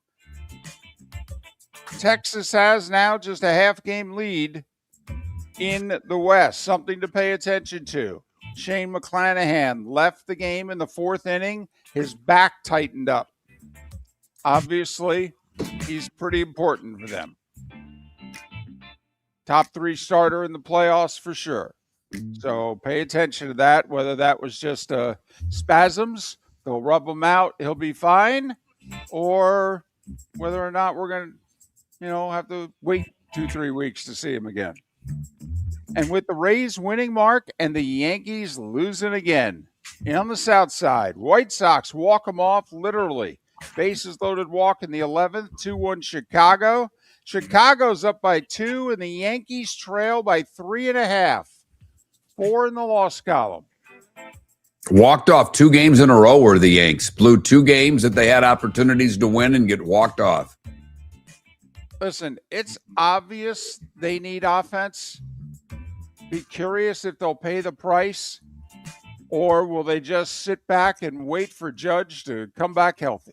Texas has now just a half-game lead in the West. Something to pay attention to. Shane McClanahan left the game in the 4th inning. His back tightened up. Obviously, he's pretty important for them. Top 3 starter in the playoffs for sure. So pay attention to that, whether that was just spasms, they'll rub him out, he'll be fine, or whether or not we're going to, have to wait 2-3 weeks to see him again. And with the Rays winning, Mark, and the Yankees losing again on the South Side, White Sox walk them off literally. Bases loaded walk in the 11th, 2-1 Chicago. Chicago's up by 2, and the Yankees trail by 3.5. 4 in the loss column. Walked off 2 games in a row were the Yanks. Blew 2 games that they had opportunities to win and get walked off. Listen, it's obvious they need offense. Be curious if they'll pay the price, or will they just sit back and wait for Judge to come back healthy?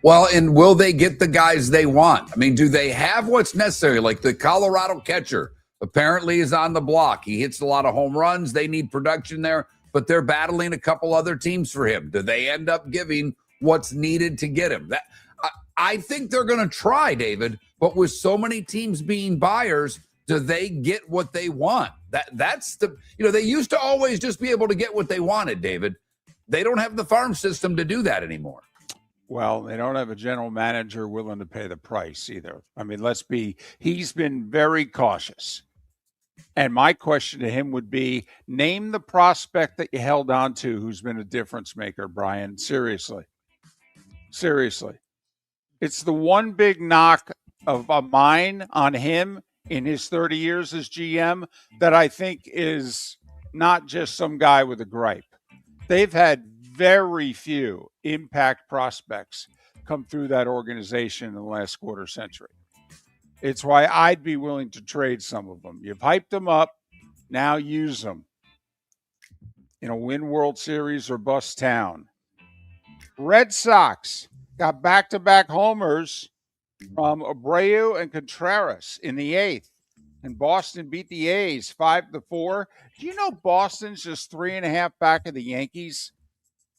Well, and will they get the guys they want? I mean, do they have what's necessary? Like the Colorado catcher apparently is on the block. He hits a lot of home runs. They need production there, but they're battling a couple other teams for him. Do they end up giving what's needed to get him? I think they're going to try, David, but with so many teams being buyers, do they get what they want? That's the, they used to always just be able to get what they wanted, David. They don't have the farm system to do that anymore. Well, they don't have a general manager willing to pay the price either. I mean, he's been very cautious. And my question to him would be, name the prospect that you held on to who's been a difference maker, Brian. Seriously. It's the one big knock of mine on him in his 30 years as GM that I think is not just some guy with a gripe. They've had very few impact prospects come through that organization in the last quarter century. It's why I'd be willing to trade some of them. You've hyped them up. Now use them. Win World Series or bust town. Red Sox got back-to-back homers from Abreu and Contreras in the 8th. And Boston beat the A's 5-4. Do you know Boston's just 3.5 back of the Yankees?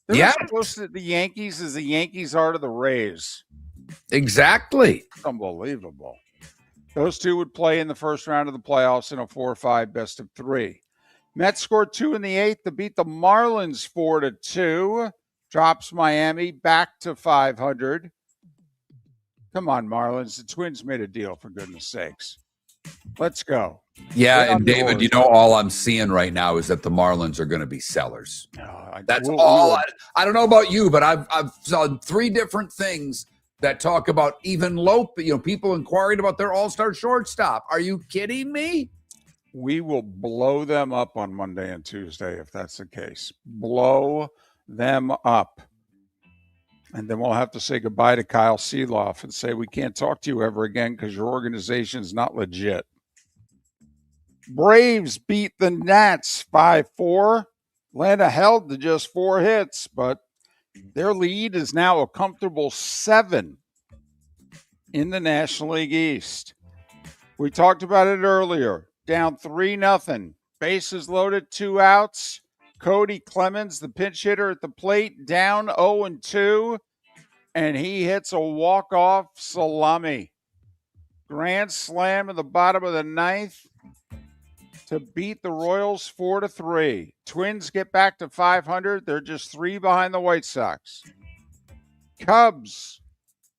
They're Yeah. as close to the Yankees as the Yankees are to the Rays. Exactly. Unbelievable. Those two would play in the first round of the playoffs in a 4-5 best of 3. Mets scored 2 in the 8th to beat the Marlins 4-2. Drops Miami back to 500. Come on, Marlins. The Twins made a deal, for goodness sakes. Let's go. Yeah, Get on and the David, horse. you know, all I'm seeing right now is that the Marlins are going to be sellers. That's We'll- all. we'll- I don't know about you, but I've saw 3 different things that talk about even people inquiring about their all-star shortstop. Are you kidding me? We will blow them up on Monday and Tuesday if that's the case. Blow them up. And then we'll have to say goodbye to Kyle Seeloff and say we can't talk to you ever again because your organization is not legit. Braves beat the Nats 5-4. Atlanta held to just 4 hits, but their lead is now a comfortable 7 in the National League East. We talked about it earlier. Down 3-0. Bases loaded, 2 outs. Cody Clemens, the pinch hitter at the plate, down 0-2. And he hits a walk-off salami. Grand slam in the bottom of the 9th to beat the Royals 4-3. Twins get back to 500. They're just 3 behind the White Sox. Cubs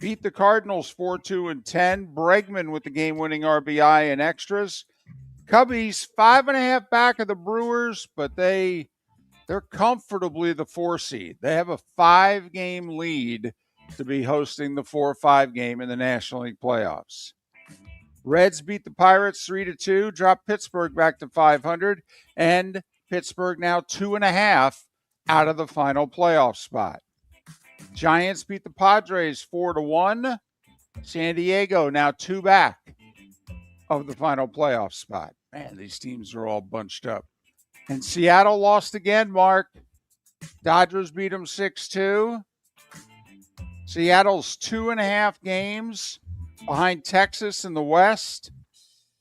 beat the Cardinals 4-2-10. Bregman with the game-winning RBI and extras. Cubbies 5.5 back of the Brewers, but they're comfortably the 4 seed. They have a 5-game lead to be hosting the 4-5 game in the National League playoffs. Reds beat the Pirates 3-2, dropped Pittsburgh back to 500, and Pittsburgh now 2.5 out of the final playoff spot. Giants beat the Padres 4-1. San Diego now 2 back of the final playoff spot. Man, these teams are all bunched up. And Seattle lost again, Mark. Dodgers beat them 6-2. Seattle's 2.5 games behind Texas in the West.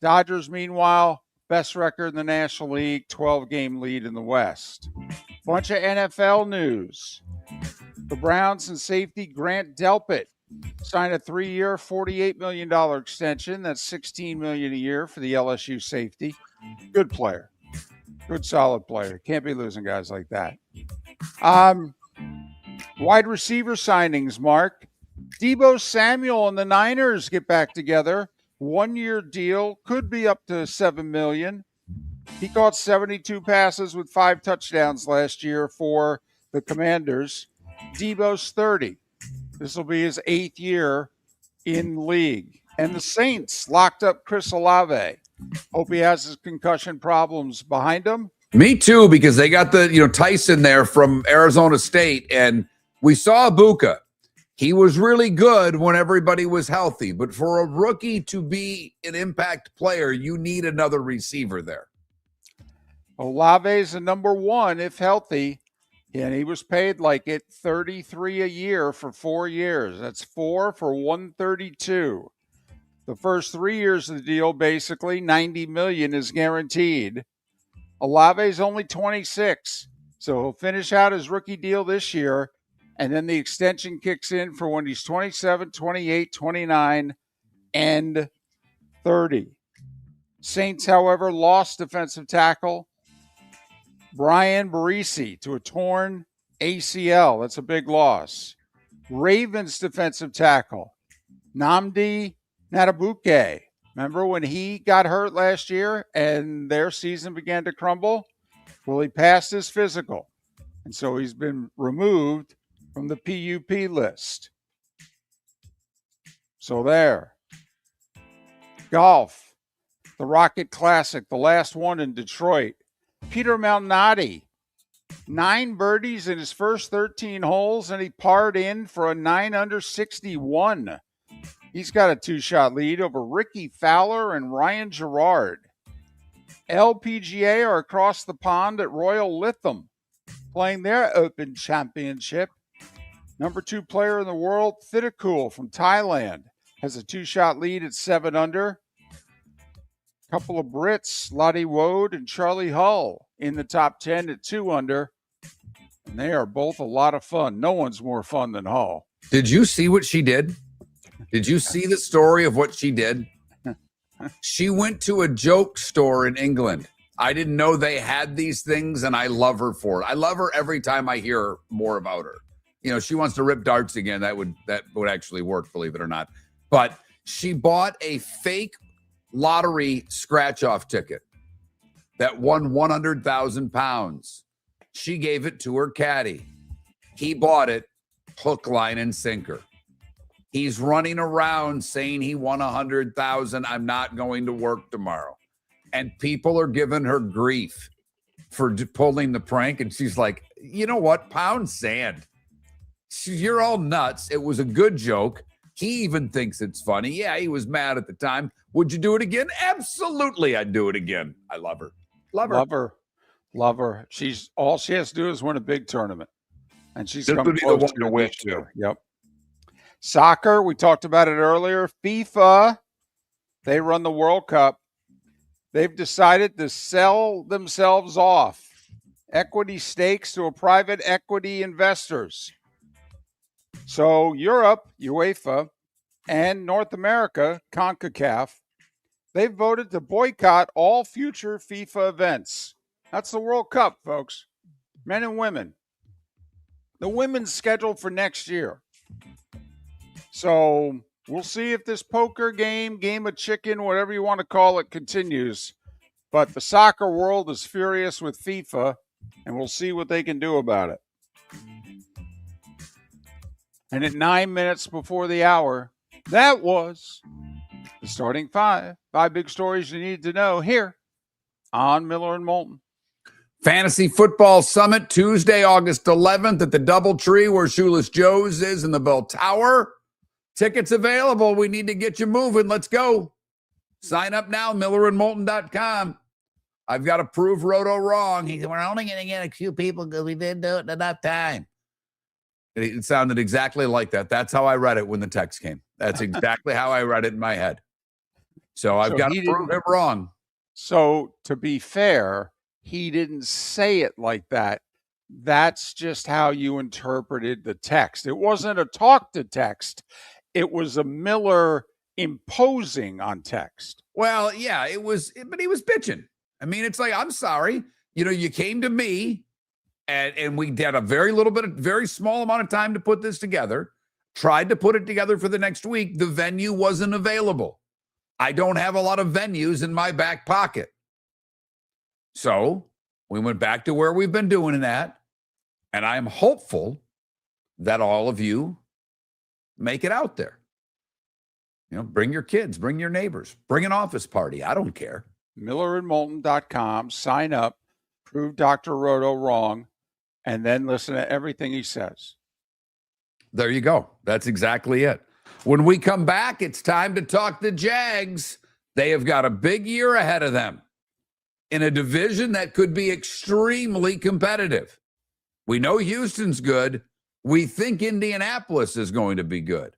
Dodgers, meanwhile, best record in the National League, 12-game lead in the West. Bunch of NFL news. The Browns and safety Grant Delpit signed a 3-year, $48 million extension. That's $16 million a year for the LSU safety. Good player. Good, solid player. Can't be losing guys like that. Wide receiver signings, Mark. Deebo Samuel and the Niners get back together. 1-year deal, could be up to $7 million. He caught 72 passes with 5 touchdowns last year for the Commanders. Deebo's 30. This will be his 8th year in league. And the Saints locked up Chris Olave. Hope he has his concussion problems behind him. Me too, because they got the Tyson there from Arizona State, and we saw Ibuka. He was really good when everybody was healthy, but for a rookie to be an impact player, you need another receiver there. Olave's the number 1 if healthy, and he was paid like it, $33 a year for 4 years. That's 4 for $132. The first 3 years of the deal, basically $90 million is guaranteed. Olave's only 26, so he'll finish out his rookie deal this year, and then the extension kicks in for when he's 27, 28, 29, and 30. Saints, however, lost defensive tackle Brian Barisi to a torn ACL. That's a big loss. Ravens defensive tackle Nnamdi Natabuke. Remember when he got hurt last year and their season began to crumble? Well, he passed his physical, and so he's been removed from the PUP list. So there. Golf, the Rocket Classic, the last one in Detroit. Peter Malnati, 9 birdies in his first 13 holes, and he parred in for a 9-under 61. He's got a 2-shot lead over Ricky Fowler and Ryan Gerard. LPGA are across the pond at Royal Lytham, playing their Open Championship. Number 2 player in the world, Thittakul from Thailand, has a 2-shot lead at 7 under. Couple of Brits, Lottie Woad and Charlie Hull, in the top 10 at 2 under. And they are both a lot of fun. No one's more fun than Hull. Did you see what she did? Did you see the story of what she did? She went to a joke store in England. I didn't know they had these things, and I love her for it. I love her every time I hear more about her. You know, she wants to rip darts again. That would actually work, believe it or not. But she bought a fake lottery scratch-off ticket that won 100,000 pounds. She gave it to her caddy. He bought it hook, line, and sinker. He's running around saying he won 100,000. I'm not going to work tomorrow. And people are giving her grief for pulling the prank. And she's like, you know what? Pound sand. You're all nuts. It was a good joke. He even thinks it's funny. Yeah, he was mad at the time. Would you do it again? Absolutely, I'd do it again. I love her. Love her. She's all she has to do is win a big tournament. And she's This come would be the close one to win, this year. too. Yep. Soccer, we talked about it earlier. FIFA, they run the World Cup. They've decided to sell themselves off. Equity stakes to a private equity investors. So Europe, UEFA, and North America, CONCACAF, they've voted to boycott all future FIFA events. That's the World Cup, folks. Men and women. The women's scheduled for next year. So we'll see if this poker game of chicken, whatever you want to call it, continues. But the soccer world is furious with FIFA, and we'll see what they can do about it. And at 9 minutes before the hour, that was the starting five. 5 big stories you need to know here on Miller and Moulton. Fantasy Football Summit, Tuesday, August 11th at the Doubletree where Shoeless Joe's is in the Bell Tower. Tickets available. We need to get you moving. Let's go. Sign up now, millerandmoulton.com. I've got to prove Roto wrong. He said, we're only going to get a few people because we didn't do it in enough time. It sounded exactly like that. That's how I read it when the text came. That's exactly how I read it in my head. So I've got to prove him wrong. So to be fair, he didn't say it like that. That's just how you interpreted the text. It wasn't a talk to text. It was a Miller imposing on text. Well, yeah, it was, but he was bitching. I mean, it's like, I'm sorry. You know, you came to me and we had a very small amount of time to put this together, tried to put it together for the next week. The venue wasn't available. I don't have a lot of venues in my back pocket. So we went back to where we've been doing it at. And I'm hopeful that all of you make it out there. You know, bring your kids, bring your neighbors, bring an office party. I don't care. millerandmoulton.com, sign up, prove Dr. Roto wrong, and then listen to everything he says. There you go. That's exactly it. When we come back, it's time to talk the Jags. They have got a big year ahead of them in a division that could be extremely competitive. We know Houston's good. We think Indianapolis is going to be good.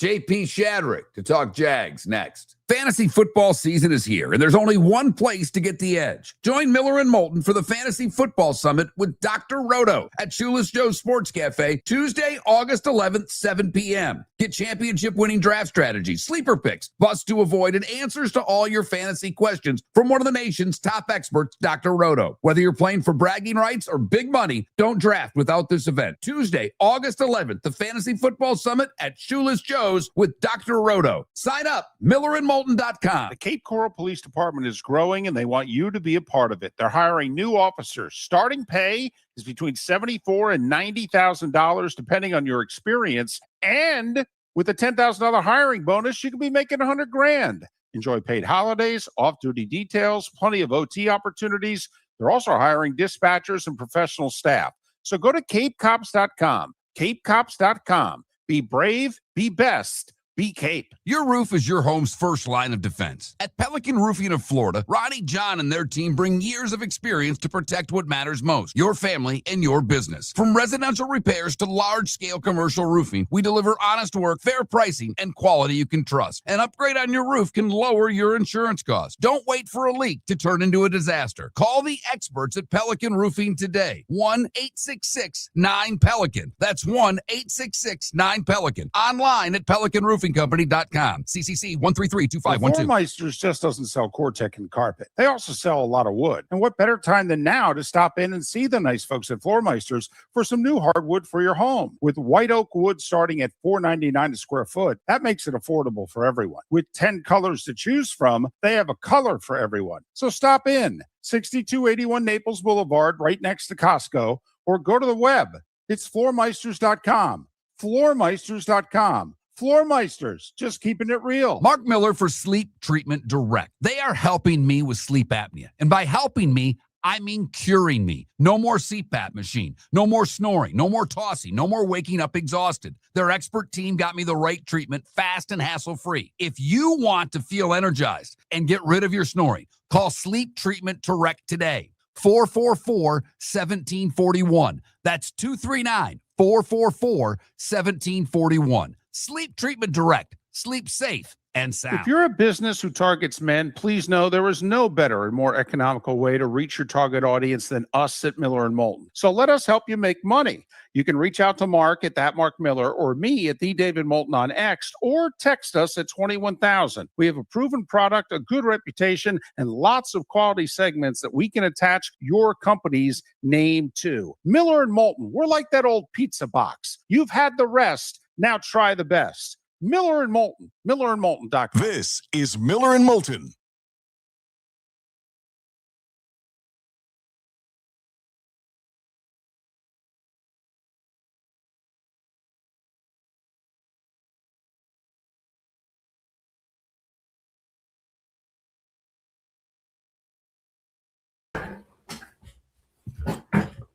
JP Shadrick to talk Jags next. Fantasy football season is here, and there's only one place to get the edge. Join Miller and Moulton for the Fantasy Football Summit with Dr. Roto at Shoeless Joe's Sports Cafe, Tuesday, August 11th, 7 p.m. Get championship-winning draft strategies, sleeper picks, busts to avoid, and answers to all your fantasy questions from one of the nation's top experts, Dr. Roto. Whether you're playing for bragging rights or big money, don't draft without this event. Tuesday, August 11th, the Fantasy Football Summit at Shoeless Joe's with Dr. Roto. Sign up, millerandmoulton.com. The Cape Coral Police Department is growing, and they want you to be a part of it. They're hiring new officers. Starting pay is between $74,000 and $90,000, depending on your experience. And with a $10,000 hiring bonus, you could be making $100,000. Enjoy paid holidays, off-duty details, plenty of OT opportunities. They're also hiring dispatchers and professional staff. So go to CapeCops.com. CapeCops.com. Be brave, be best, Be Cape. Your roof is your home's first line of defense. At Pelican Roofing of Florida, Ronnie, John, and their team bring years of experience to protect what matters most, your family and your business. From residential repairs to large-scale commercial roofing, we deliver honest work, fair pricing, and quality you can trust. An upgrade on your roof can lower your insurance costs. Don't wait for a leak to turn into a disaster. Call the experts at Pelican Roofing today. 1-866-9-PELICAN. That's 1-866-9-PELICAN. Online at pelicanroofingcompany.com. CCC 1332512. Floormeisters just doesn't sell Cortec and carpet. They also sell a lot of wood. And what better time than now to stop in and see the nice folks at Floormeisters for some new hardwood for your home. With white oak wood starting at $4.99 a square foot, that makes it affordable for everyone. With 10 colors to choose from, they have a color for everyone. So stop in, 6281 Naples Boulevard, right next to Costco, or go to the web. It's floormeisters.com. Floormeisters.com. Floormeisters, just keeping it real. Mark Miller for Sleep Treatment Direct. They are helping me with sleep apnea. And by helping me, I mean curing me. No more CPAP machine. No more snoring. No more tossing. No more waking up exhausted. Their expert team got me the right treatment, fast and hassle-free. If you want to feel energized and get rid of your snoring, call Sleep Treatment Direct today. 444-1741. That's 239-444-1741. Sleep Treatment Direct. Sleep safe and sound. If you're a business who targets men, please know there is no better and more economical way to reach your target audience than us at Miller and Moulton. So let us help you make money. You can reach out to Mark at that Mark Miller or me at the David Moulton on X, or text us at 21,000. We have a proven product, a good reputation, and lots of quality segments that we can attach your company's name to. Miller and Moulton, we're like that old pizza box. You've had the rest. Now try the best. Miller and Moulton, millerandmoulton.com. This is Miller and Moulton.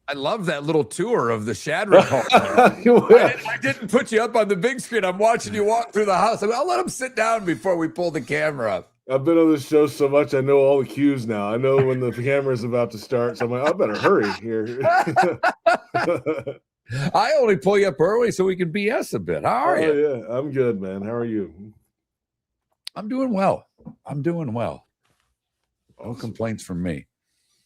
I love that little tour of the Shadrick home. I didn't put you up on the big screen. I'm watching you walk through the house. I'll let him sit down before we pull the camera up. I've been on this show so much, I know all the cues now. I know when the camera's about to start, so I'm like, I better hurry here. I only pull you up early so we can BS a bit. How are you? Yeah, I'm good, man. How are you? I'm doing well. No Awesome. complaints from me.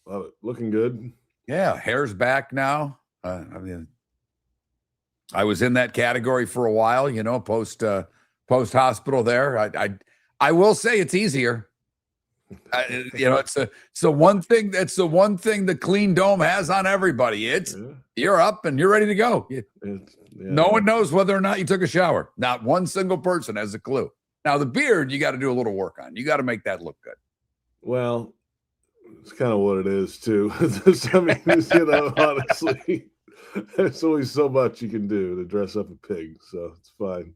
Love it. Looking good. Yeah, hair's back now. I was in that category for a while, post hospital there. I will say it's easier. It's the one thing the Clean Dome has on everybody. You're up and you're ready to go. No one knows whether or not you took a shower. Not one single person has a clue. Now the beard, you got to do a little work on. You got to make that look good. Well, it's kind of what it is too. I mean, honestly, there's only so much you can do to dress up a pig, so it's fine.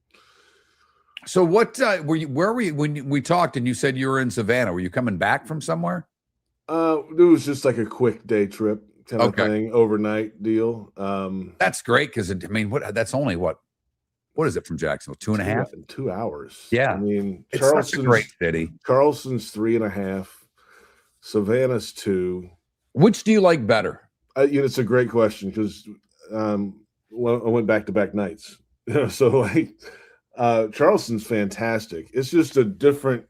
So what where were you when we talked and you said you were in Savannah? Were you coming back from somewhere? It was just like a quick day trip kind of thing, overnight deal. That's great because that's only what is it from Jacksonville? 2.5? 2 hours. Yeah. I mean, it's such a great city. Charleston's 3.5. Savannah's 2. Which do you like better? It's a great question because I went back-to-back nights. So Charleston's fantastic. It's just a different.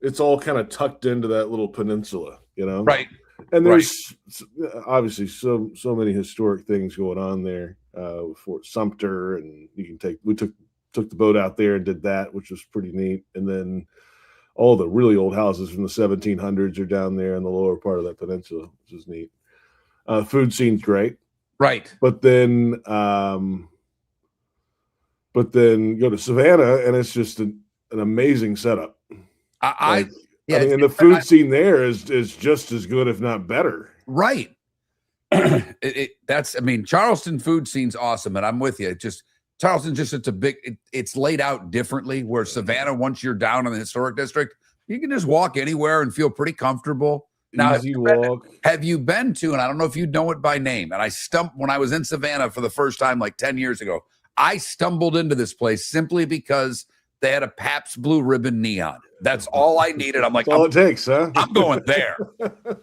It's all kind of tucked into that little peninsula, Right. And there's obviously so many historic things going on there. Fort Sumter, and we took the boat out there and did that, which was pretty neat. And then all the really old houses from the 1700s are down there in the lower part of that peninsula, which is neat. Food scene's great. Right. But then go to Savannah and it's just an amazing setup. And the food scene there is just as good, if not better. Right. Charleston food scene's awesome. And I'm with you. Charleston it's laid out differently, where Savannah, once you're down in the historic district, you can just walk anywhere and feel pretty comfortable. Now, Easy walk. Have you been to, and I don't know if you know it by name, and I stumped when I was in Savannah for the first time like 10 years ago, I stumbled into this place simply because they had a Pabst Blue Ribbon neon. That's all I needed. I'm like, That's all it takes, huh? I'm going there.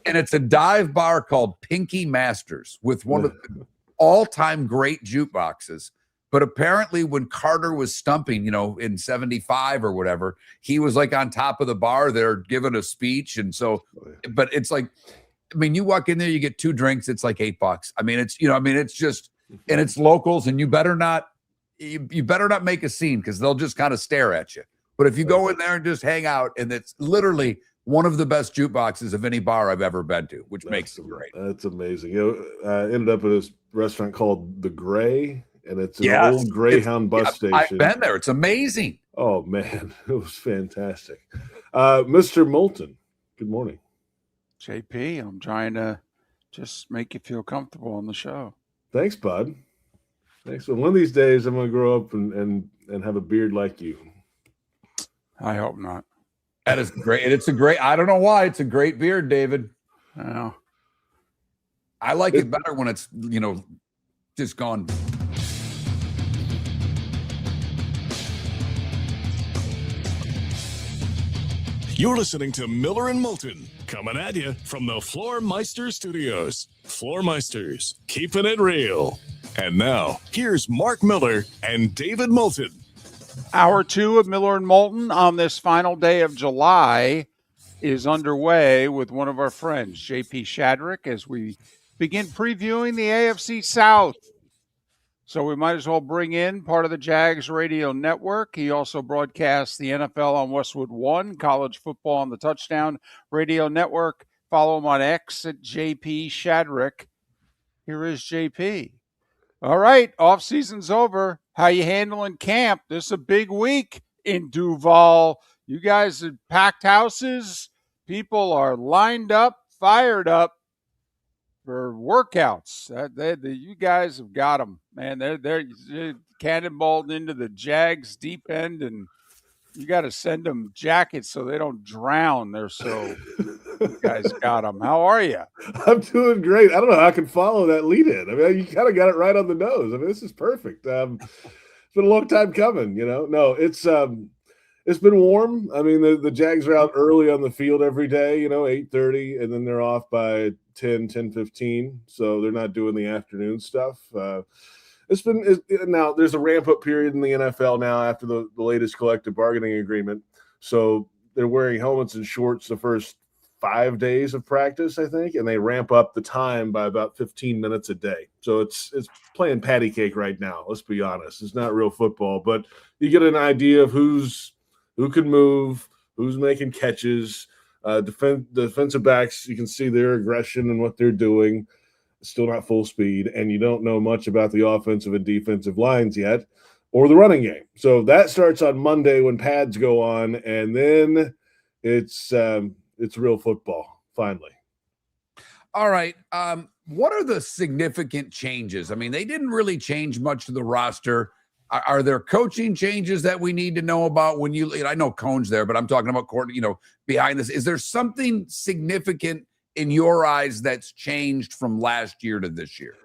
And it's a dive bar called Pinky Masters with one of the all-time great jukeboxes. But apparently when Carter was stumping, in 75 or whatever, he was like on top of the bar there giving a speech. And so, but it's like, you walk in there, you get 2 drinks. It's like $8. It's just, and it's locals, and you better not make a scene because they'll just kind of stare at you. But if you go in there and just hang out, and it's literally one of the best jukeboxes of any bar I've ever been to, which makes it great. That's amazing. I ended up at a restaurant called The Gray, and it's an old Greyhound bus station. I've been there. It's amazing. Oh, man. It was fantastic. Mr. Moulton, good morning. JP, I'm trying to just make you feel comfortable on the show. Thanks, bud. Thanks. Well, one of these days I'm going to grow up and have a beard like you. I hope not. That is great. I don't know why. It's a great beard, David. Yeah. I like it better when it's, just gone. You're listening to Miller and Moulton, coming at you from the Floor Meister Studios. Floor Meisters, keeping it real. And now, here's Mark Miller and David Moulton. Hour 2 of Miller and Moulton on this final day of July is underway with one of our friends, JP Shadrick, as we begin previewing the AFC South. So we might as well bring in part of the Jags radio network. He also broadcasts the NFL on Westwood One, college football on the Touchdown radio network. Follow him on X at JP Shadrick. Here is JP. All right, off season's over. How you handling camp? This is a big week in Duval. You guys have packed houses. People are lined up, fired up for workouts. You guys have got them, man. They're cannonballed into the Jags deep end, and you got to send them jackets so they don't drown. You guys got them. How are you? I'm doing great. I don't know how I can follow that lead in. You kind of got it right on the nose. this is perfect. It's been a long time coming, No, it's been warm. The Jags are out early on the field every day, 8:30, and then they're off by 10:15. So they're not doing the afternoon stuff. Now there's a ramp up period in the NFL now after the latest collective bargaining agreement. So they're wearing helmets and shorts the first 5 days of practice, I think, and they ramp up the time by about 15 minutes a day. So it's playing patty cake right now. Let's be honest. It's not real football, but you get an idea of who can move, who's making catches, defensive backs. You can see their aggression and what they're doing. Still not full speed, and you don't know much about the offensive and defensive lines yet, or the running game. So that starts on Monday when pads go on, and then it's real football finally. All right. What are the significant changes? They didn't really change much of the roster. Are there coaching changes that we need to know about when I know Cohn's there, but I'm talking about behind this. Is there something significant in your eyes that's changed from last year to this year?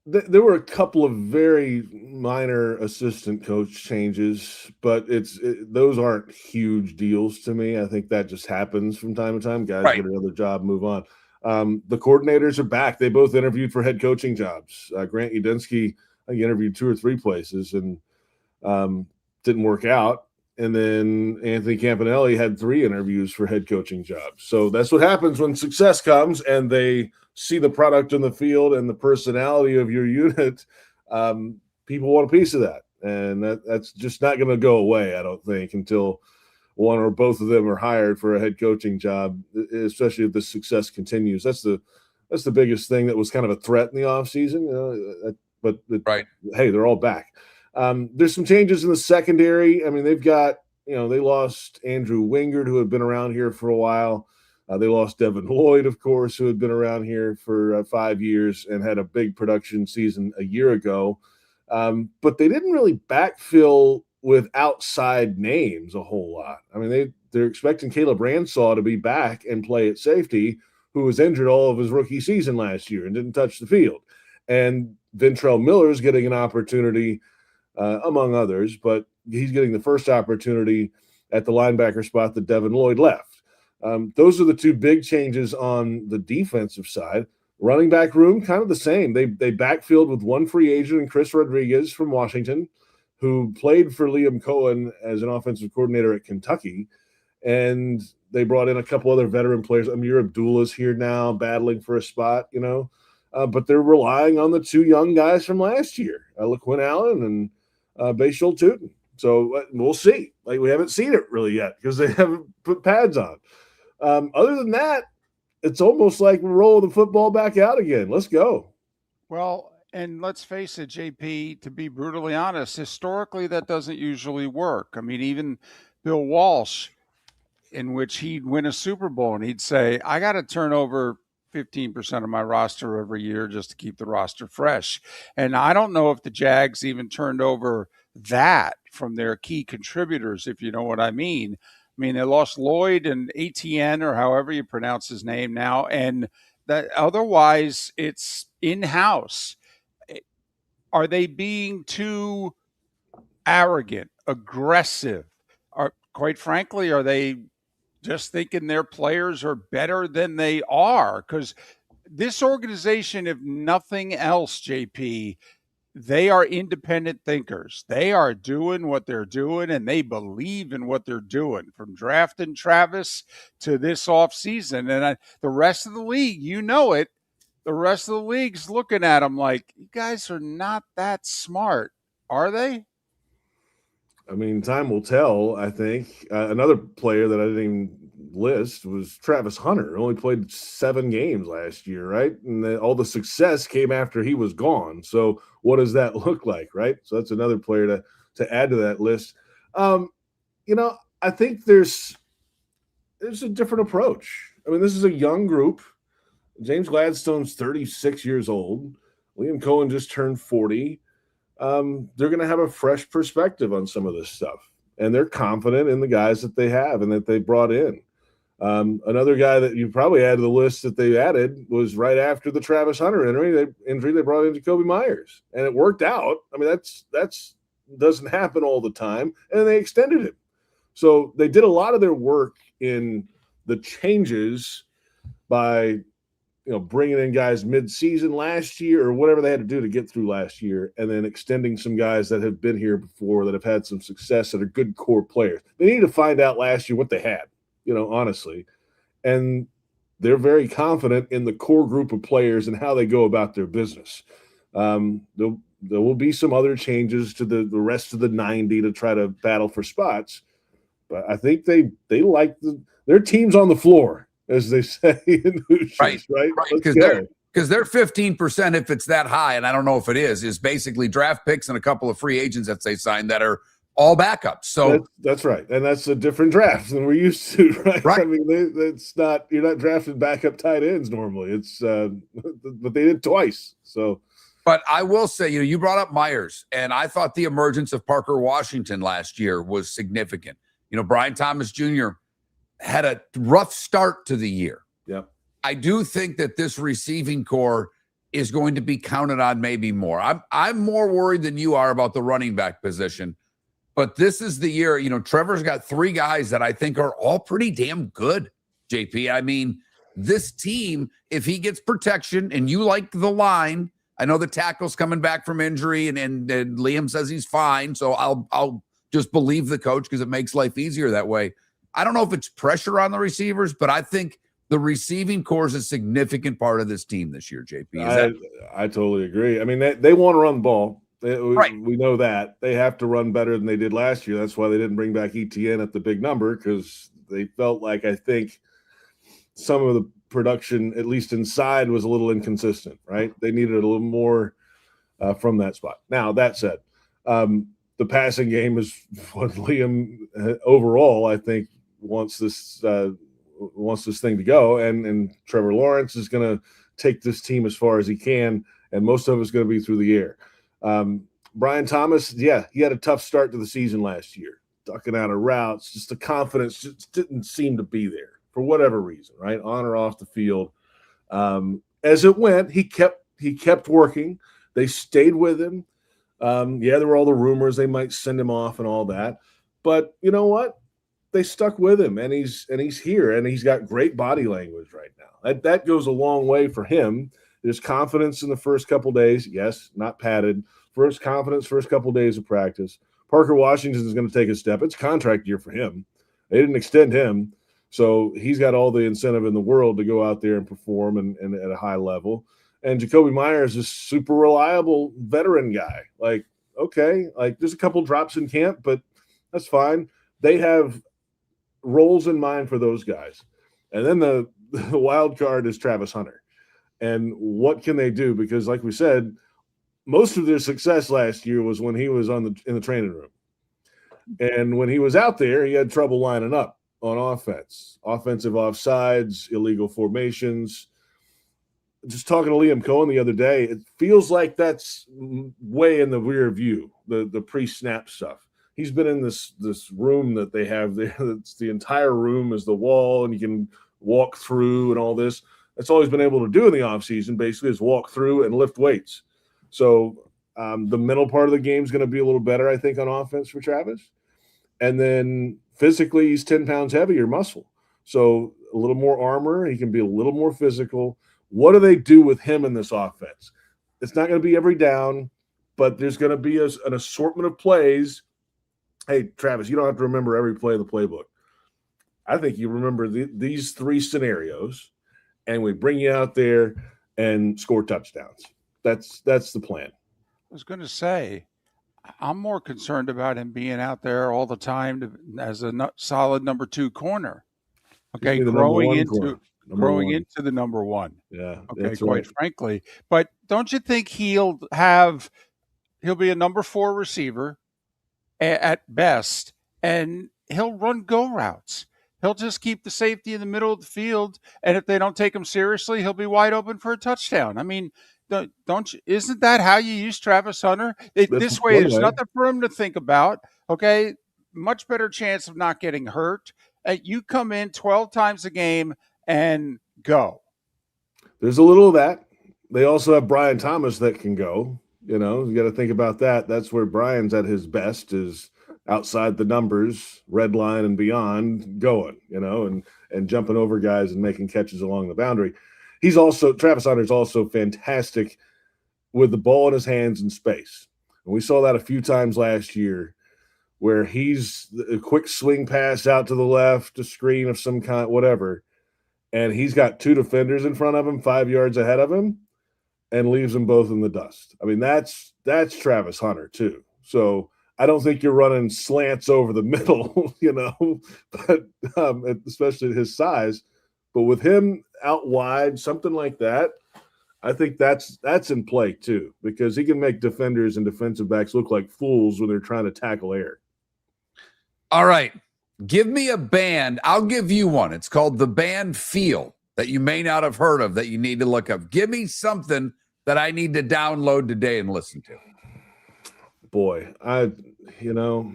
There were a couple of very minor assistant coach changes, but those aren't huge deals to me. I think that just happens from time to time. Guys get another job, move on. The coordinators are back. They both interviewed for head coaching jobs. Grant Udinski, I interviewed 2 or 3 places and didn't work out. And then Anthony Campanelli had 3 interviews for head coaching jobs. So that's what happens when success comes and they see the product in the field and the personality of your unit. People want a piece of that. And that's just not going to go away, I don't think, until one or both of them are hired for a head coaching job, especially if the success continues. That's the biggest thing that was kind of a threat in the offseason. Hey, they're all back. There's some changes in the secondary. They've got, they lost Andrew Wingard, who had been around here for a while. They lost Devin Lloyd, of course, who had been around here for 5 years and had a big production season a year ago. But they didn't really backfill with outside names a whole lot. They're expecting Caleb Ransaw to be back and play at safety, who was injured all of his rookie season last year and didn't touch the field. And Ventrell Miller's getting an opportunity among others, but he's getting the first opportunity at the linebacker spot that Devin Lloyd left. Those are the two big changes on the defensive side. Running back room, kind of the same. They backfilled with one free agent and Chris Rodriguez from Washington, who played for Liam Cohen as an offensive coordinator at Kentucky. And they brought in a couple other veteran players. Amir Abdullah's here now battling for a spot, but they're relying on the two young guys from last year, LaQuinn Allen and Bashul Tootin. So we'll see. Like, we haven't seen it really yet because they haven't put pads on. Other than that, it's almost like we're rolling the football back out again. Let's go. Well, and let's face it, JP, to be brutally honest, historically that doesn't usually work. I mean, even Bill Walsh, in which he'd win a Super Bowl and he'd say, I got to turn over 15% of my roster every year just to keep the roster fresh. And I don't know if the Jags even turned over that from their key contributors, if you know what I mean. I mean, they lost Lloyd and ATN, or however you pronounce his name now, and that otherwise it's in-house. Are they being too arrogant, aggressive? Quite frankly, are they just thinking their players are better than they are? Because this organization, if nothing else, JP, they are independent thinkers. They are doing what they're doing, and they believe in what they're doing, from drafting Travis to this offseason. And the rest of the league, the rest of the league's looking at them like, you guys are not that smart, are they? I mean, time will tell, I think. Another player that I didn't even list was Travis Hunter. Only played 7 games last year, right? And all the success came after he was gone. So what does that look like, right? So that's another player to add to that list. I think there's a different approach. I mean, this is a young group. James Gladstone's 36 years old. Liam Cohen just turned 40. They're going to have a fresh perspective on some of this stuff. And they're confident in the guys that they have and that they brought in. Another guy that you probably add to the list that they added was right after the Travis Hunter injury, they brought in Jacoby Myers. And it worked out. I mean, that's doesn't happen all the time. And they extended him. So they did a lot of their work in the changes by bringing in guys mid-season last year or whatever they had to do to get through last year, and then extending some guys that have been here before that have had some success that are good core players. They need to find out last year what they had, honestly. And they're very confident in the core group of players and how they go about their business. There will be some other changes to the rest of the 90 to try to battle for spots. But I think they like their team's on the floor, as they say in Hoosiers, right? Because they're 15%, if it's that high, and I don't know if it is basically draft picks and a couple of free agents that they signed that are all backups. So that's right, and that's a different draft than we're used to, right? I mean, you're not drafting backup tight ends normally. It's but they did twice. So, but I will say, you brought up Myers, and I thought the emergence of Parker Washington last year was significant. Brian Thomas Jr. had a rough start to the year. Yep. I do think that this receiving core is going to be counted on maybe more. I'm more worried than you are about the running back position, but this is the year. Trevor's got 3 guys that I think are all pretty damn good, JP. I mean, this team, if he gets protection and you like the line, I know the tackle's coming back from injury and Liam says he's fine. So I'll just believe the coach because it makes life easier that way. I don't know if it's pressure on the receivers, but I think the receiving core is a significant part of this team this year, JP. I totally agree. I mean, they want to run the ball. Right. We know that. They have to run better than they did last year. That's why they didn't bring back ETN at the big number, because they felt like, I think, some of the production, at least inside, was a little inconsistent, right? They needed a little more from that spot. Now, that said, the passing game is what Liam overall, I think, wants this thing to go, and Trevor Lawrence is going to take this team as far as he can, and most of it's going to be through the air. Brian Thomas, he had a tough start to the season last year, ducking out of routes. Just the confidence just didn't seem to be there for whatever reason, right, on or off the field. As it went, he kept working. They stayed with him. Yeah, there were all the rumors they might send him off and all that, but you know what? They stuck with him, and he's here, and he's got great body language right now. That goes a long way for him. There's confidence in the first couple days. Yes, not padded. First couple days of practice. Parker Washington is going to take a step. It's a contract year for him. They didn't extend him, so he's got all the incentive in the world to go out there and perform and at a high level. And Jacoby Myers is a super reliable veteran guy. Like, okay, like there's a couple drops in camp, but that's fine. They have roles in mind for those guys. And then the wild card is Travis Hunter. And what can they do? Because like we said, most of their success last year was when he was in the training room. And when he was out there, he had trouble lining up on offense, offensive offsides, illegal formations. Just talking to Liam Cohen the other day, it feels like that's way in the rear view, the pre-snap stuff. He's been in this room that they have there. It's the entire room is the wall, and you can walk through and all this. That's all he's been able to do in the offseason, basically, is walk through and lift weights. So the mental part of the game is going to be a little better, I think, on offense for Travis. And then physically, he's 10 pounds heavier muscle. So a little more armor. He can be a little more physical. What do they do with him in this offense? It's not going to be every down, but there's going to be an assortment of plays. Hey, Travis, you don't have to remember every play of the playbook. I think you remember these three scenarios, and we bring you out there and score touchdowns. That's the plan. I was going to say, I'm more concerned about him being out there all the time as a solid number 2 corner. Okay, growing into the number 1. Yeah, okay, quite frankly. But don't you think he'll be a number 4 receiver at best, and he'll run go routes. He'll just keep the safety in the middle of the field, and if they don't take him seriously, he'll be wide open for a touchdown. I mean, isn't that how you use Travis Hunter? This way, there's nothing for him to think about. Okay, much better chance of not getting hurt. You come in 12 times a game and go. There's a little of that. They also have Brian Thomas that can go. You know, you got to think about that. That's where Brian's at his best, is outside the numbers, red line and beyond, going, you know, and jumping over guys and making catches along the boundary. Travis Hunter's also fantastic with the ball in his hands in space. And we saw that a few times last year, where he's a quick swing pass out to the left, a screen of some kind, whatever, and he's got 2 defenders in front of him, 5 yards ahead of him, and leaves them both in the dust. I mean, that's Travis Hunter too. So I don't think you're running slants over the middle, you know, but especially at his size. But with him out wide, something like that, I think that's in play too, because he can make defenders and defensive backs look like fools when they're trying to tackle air. All right. Give me a band. I'll give you one. It's called the band Feel, that you may not have heard of, that you need to look up. Give me something that I need to download today and listen to. Boy, I know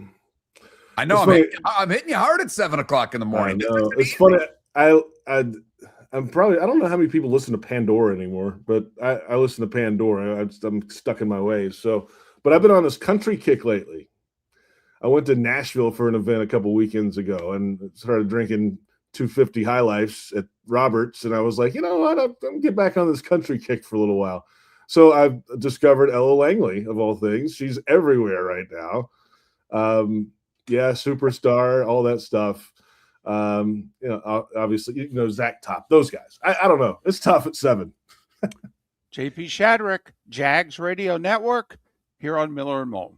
I'm hitting you hard at 7 o'clock in the morning. It's funny. I'm probably, I don't know how many people listen to Pandora anymore, but I listen to Pandora. I'm stuck in my ways. But I've been on this country kick lately. I went to Nashville for an event a couple weekends ago and started drinking 250 High Lifes at Roberts. And I was like, you know what? I'm going to get back on this country kick for a little while. So I've discovered Ella Langley, of all things. She's everywhere right now. Superstar, all that stuff. Obviously, Zach Top, those guys. I don't know. It's tough at 7. JP Shadrick, Jags Radio Network, here on Miller and Moulton.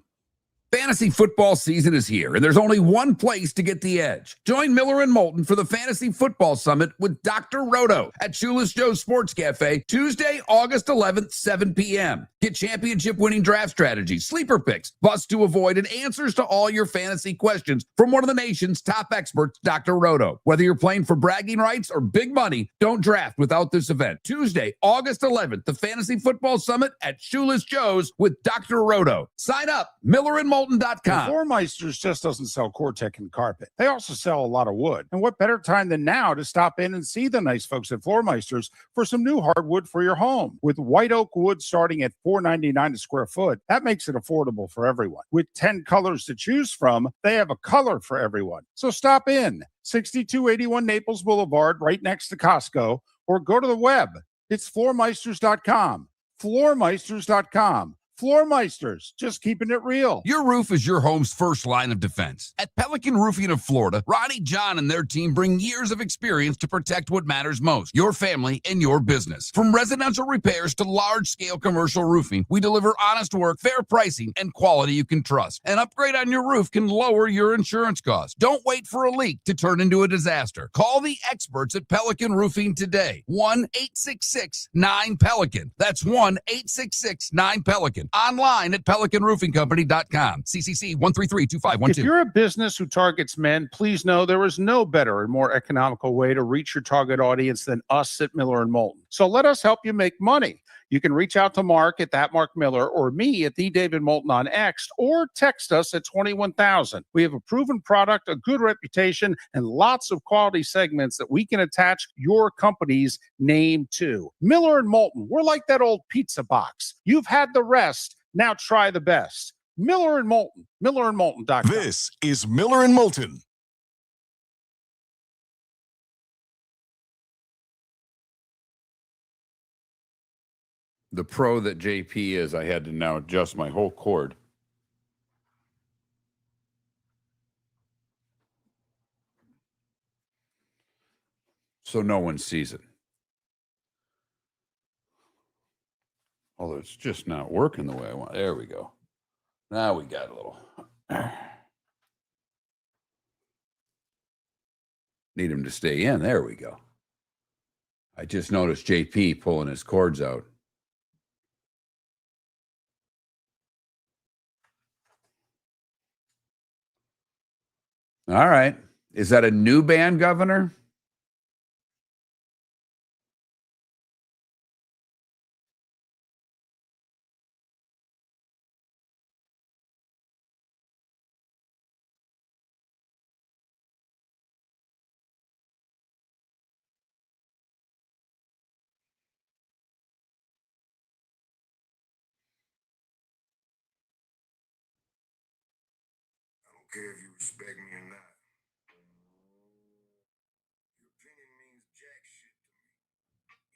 Fantasy football season is here, and there's only one place to get the edge. Join Miller and Moulton for the Fantasy Football Summit with Dr. Roto at Shoeless Joe's Sports Cafe, Tuesday, August 11th, 7 p.m. Get championship-winning draft strategies, sleeper picks, busts to avoid, and answers to all your fantasy questions from one of the nation's top experts, Dr. Roto. Whether you're playing for bragging rights or big money, don't draft without this event. Tuesday, August 11th, the Fantasy Football Summit at Shoeless Joe's with Dr. Roto. Sign up, Miller and Moulton PellekinRoofingAndMoulton.com. Floor Meisters just doesn't sell Cortec and carpet. They also sell a lot of wood. And what better time than now to stop in and see the nice folks at Floor Meisters for some new hardwood for your home. With white oak wood starting at $4.99 a square foot, that makes it affordable for everyone. With 10 colors to choose from, they have a color for everyone. So stop in, 6281 Naples Boulevard, right next to Costco, or go to the web. It's floormeisters.com. Floormeisters.com. Floor Meisters, just keeping it real. Your roof is your home's first line of defense. At Pelican Roofing of Florida, Ronnie John and their team bring years of experience to protect what matters most, your family and your business. From residential repairs to large-scale commercial roofing, we deliver honest work, fair pricing, and quality you can trust. An upgrade on your roof can lower your insurance costs. Don't wait for a leak to turn into a disaster. Call the experts at Pelican Roofing today. 1-866-9-PELICAN. That's 1-866-9-PELICAN. Online at PelicanRoofingCompany.com. CCC 1332512. If you're a business who targets men, please know there is no better and more economical way to reach your target audience than us at Miller & Moulton. So let us help you make money. You can reach out to Mark at that Mark Miller or me at the David Moulton on X, or text us at 21,000. We have a proven product, a good reputation, and lots of quality segments that we can attach your company's name to. Miller & Moulton, we're like that old pizza box. You've had the rest, now try the best. Miller & Moulton, MillerandMoulton.com. This is Miller and Moulton. The pro that JP is, I had to now adjust my whole cord. So no one sees it. Although it's just not working the way I want. There we go. Now we got a little. Need him to stay in. There we go. I just noticed JP pulling his cords out. All right. Is that a new band, Governor? Care if you respect me or not. Your opinion means jack shit to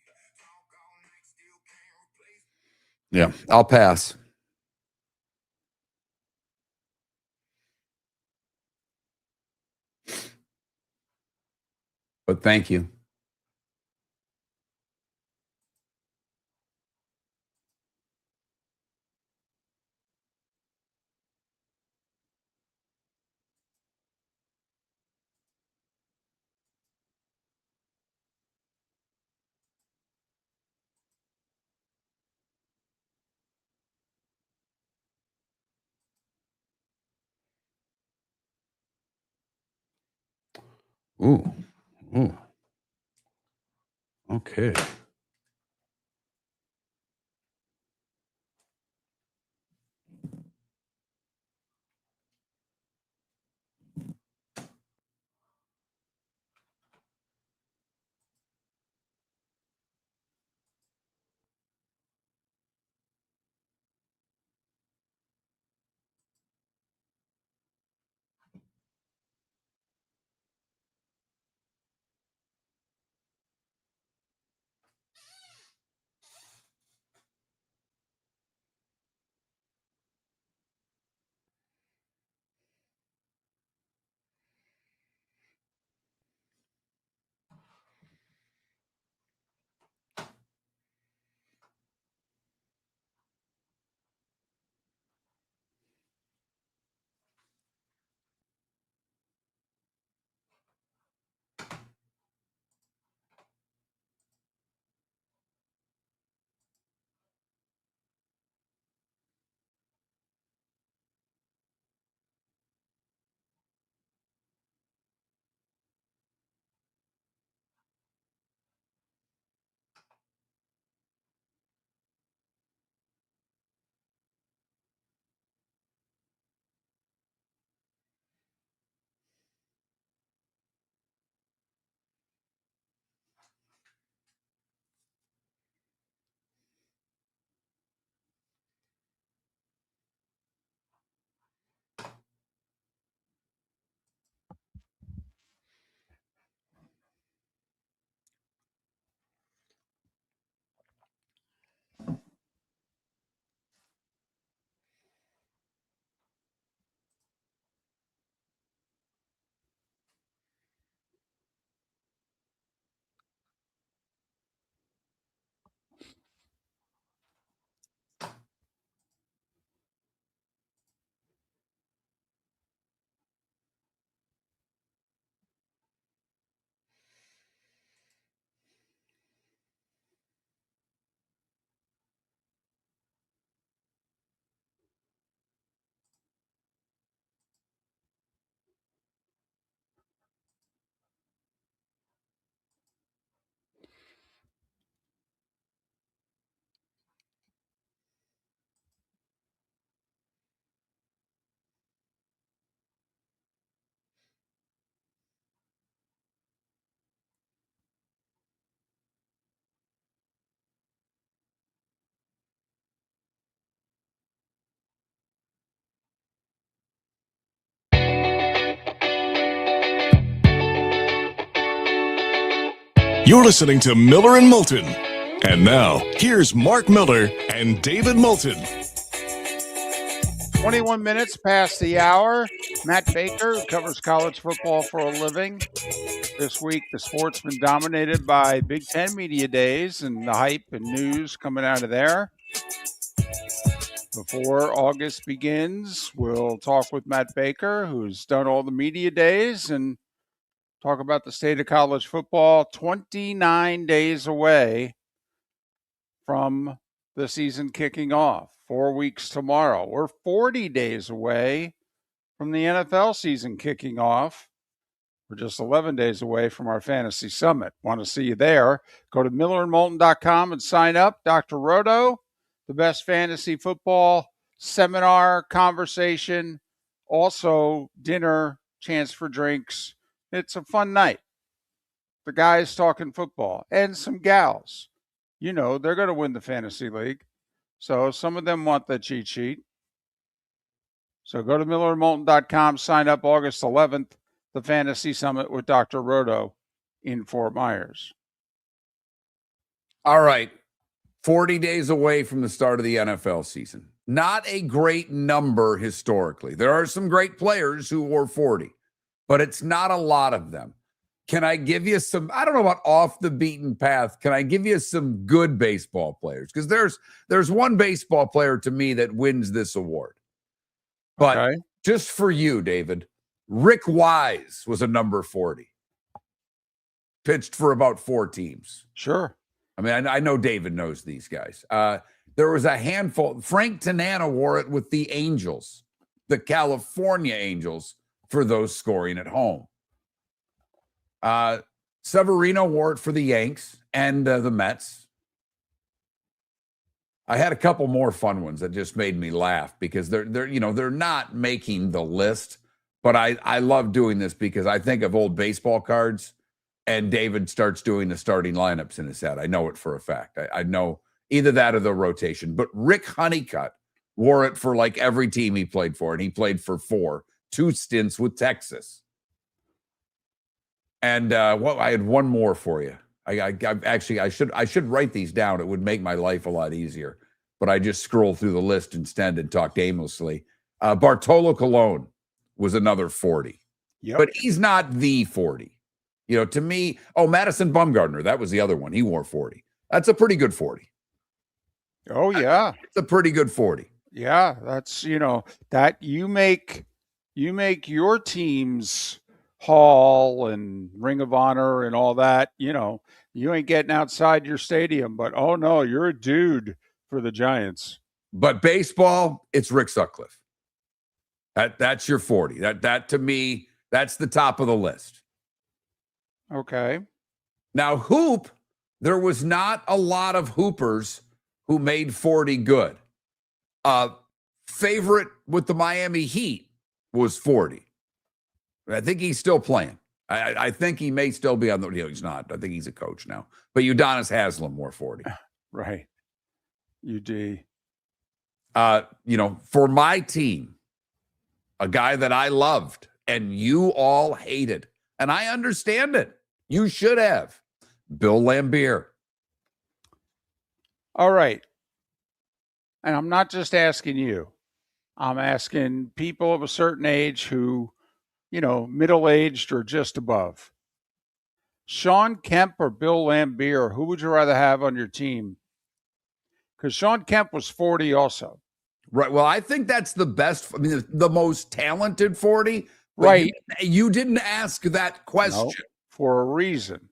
me. Talk all night, still can't replace. Yeah, I'll pass. But thank you. Ooh. Ooh. Okay. You're listening to Miller and Moulton. And now, here's Mark Miller and David Moulton. 21 minutes past the hour. Matt Baker, who covers college football for a living. This week, the sport's been dominated by Big Ten Media Days and the hype and news coming out of there. Before August begins, we'll talk with Matt Baker, who's done all the media days, and talk about the state of college football 29 days away from the season kicking off. 4 weeks tomorrow. We're 40 days away from the NFL season kicking off. We're just 11 days away from our fantasy summit. Want to see you there? Go to millerandmoulton.com and sign up. Dr. Roto, the best fantasy football seminar, conversation, also dinner, chance for drinks. It's a fun night. The guys talking football and some gals. You know, they're going to win the fantasy league. So some of them want the cheat sheet. So go to millerandmoulton.com, sign up August 11th, the Fantasy Summit with Dr. Roto in Fort Myers. All right. 40 days away from the start of the NFL season. Not a great number historically. There are some great players who wore 40, but it's not a lot of them. Can I give you some, I don't know about off the beaten path. Can I give you some good baseball players? Because there's one baseball player to me that wins this award. But just for you, David, Rick Wise was a number 40. Pitched for about 4 teams. Sure. I mean, I know David knows these guys. There was a handful. Frank Tanana wore it with the Angels, the California Angels, for those scoring at home. Severino wore it for the Yanks and the Mets. I had a couple more fun ones that just made me laugh because they're not making the list, but I love doing this because I think of old baseball cards and David starts doing the starting lineups in his head. I know it for a fact. I know either that or the rotation, but Rick Honeycutt wore it for like every team he played for, and he played for 2 stints with Texas. And I had one more for you. I should write these down. It would make my life a lot easier. But I just scroll through the list instead and talked aimlessly. Bartolo Colon was another 40. Yep. But he's not the 40. You know, to me, Madison Bumgarner, that was the other one. He wore 40. That's a pretty good 40. Oh, yeah. It's a pretty good 40. Yeah, that's, that you make your team's Hall and Ring of Honor and all that, you ain't getting outside your stadium, but oh no, you're a dude for the Giants. But baseball, it's Rick Sutcliffe. That's your 40. That to me, that's the top of the list. Okay. Now, hoop, there was not a lot of hoopers who made 40 good. Favorite with the Miami Heat was 40. I think he's still playing. I think he may still be on the. He's not. I think he's a coach now. But Udonis Haslem wore 40. Right. UD. For my team, a guy that I loved and you all hated, and I understand it. You should have. Bill Lambier. All right. And I'm not just asking you. I'm asking people of a certain age who, middle-aged or just above. Sean Kemp or Bill Lambier, who would you rather have on your team? Because Sean Kemp was 40 also. Right. Well, I think that's the best. I mean, the most talented 40. Right. You didn't ask that question. No, for a reason.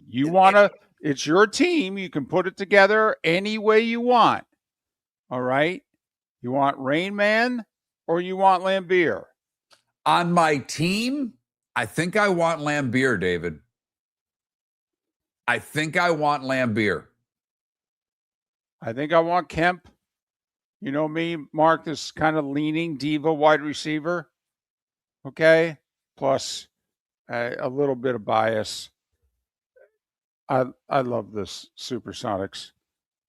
You want to, it's your team. You can put it together any way you want. All right. You want Rain Man or you want Lambier? On my team, I think I want Lambier, David. I think I want Lambier. I think I want Kemp. You know me, Mark, this kind of leaning diva wide receiver. Okay. Plus a little bit of bias. I love this Supersonics.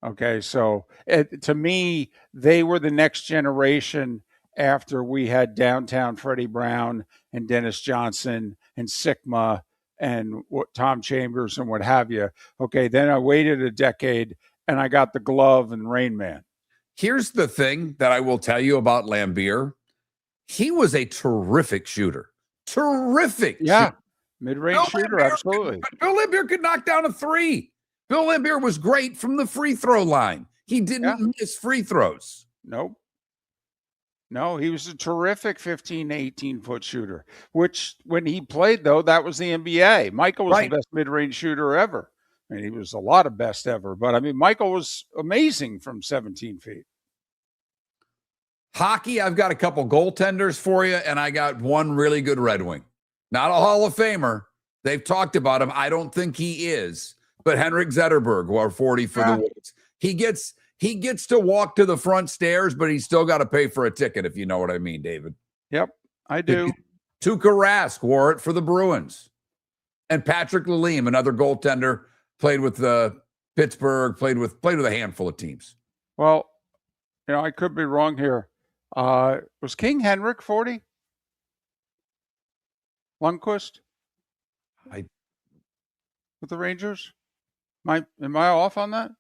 Okay. So to me, they were the next generation after we had downtown Freddie Brown and Dennis Johnson and Sigma and what Tom Chambers and what have you. Okay, then I waited a decade and I got the glove and Rain Man. Here's the thing that I will tell you about Lambeer. He was a terrific shooter. Terrific. Yeah, shooter. mid-range shooter, absolutely. Bill Lambeer could knock down a three. Bill Lambeer was great from the free throw line. He didn't miss free throws. Nope. No, he was a terrific 15 to 18-foot shooter, which when he played, though, that was the NBA. Michael was the best mid-range shooter ever. I mean, he was a lot of best ever. But, I mean, Michael was amazing from 17 feet. Hockey, I've got a couple goaltenders for you, and I got one really good Red Wing. Not a Hall of Famer. They've talked about him. I don't think he is. But Henrik Zetterberg, who are 40 for the Woods. He gets to walk to the front stairs, but he's still got to pay for a ticket, if you know what I mean, David. Yep, I do. Tuukka Rask wore it for the Bruins. And Patrick Lalime, another goaltender, played with Pittsburgh, played with a handful of teams. Well, I could be wrong here. Was King Henrik 40? Lundqvist? With the Rangers? Am I off on that?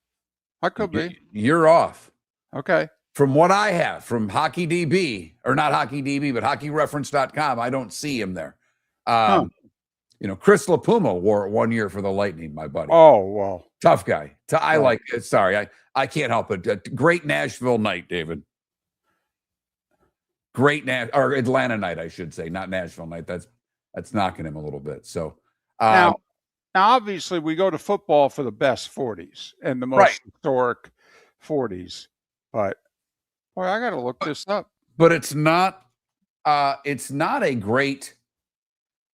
I could be. You're off. Okay. From what I have from Hockey DB, or not Hockey DB, but hockeyreference.com, I don't see him there. Chris LaPuma wore it 1 year for the Lightning, my buddy. Oh, well. Tough guy. I like it. Sorry, I can't help it. Great Nashville night, David. Great or Atlanta night, I should say, not Nashville night. That's knocking him a little bit. So now obviously we go to football for the best 40s and the most historic 40s. But boy, I got to look this up. But it's not a great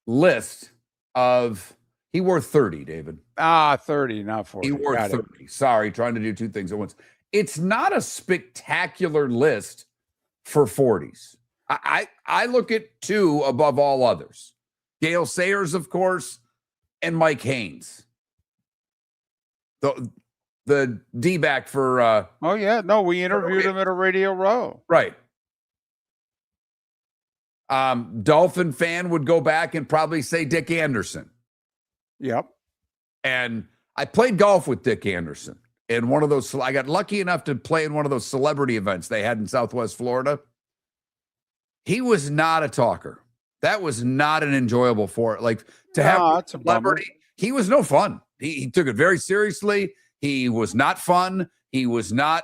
list of. He wore 30, David. 30, not 40. He wore 30. Sorry, trying to do two things at once. It's not a spectacular list for 40s. I look at two above all others. Gale Sayers, of course, and Mike Haynes. The D-back for we interviewed him at a Radio Row. Right. Dolphin fan would go back and probably say Dick Anderson. Yep. And I played golf with Dick Anderson in one of those. I got lucky enough to play in one of those celebrity events they had in Southwest Florida. He was not a talker. That was not an enjoyable have a celebrity. He was no fun. He took it very seriously. He was not fun. He was not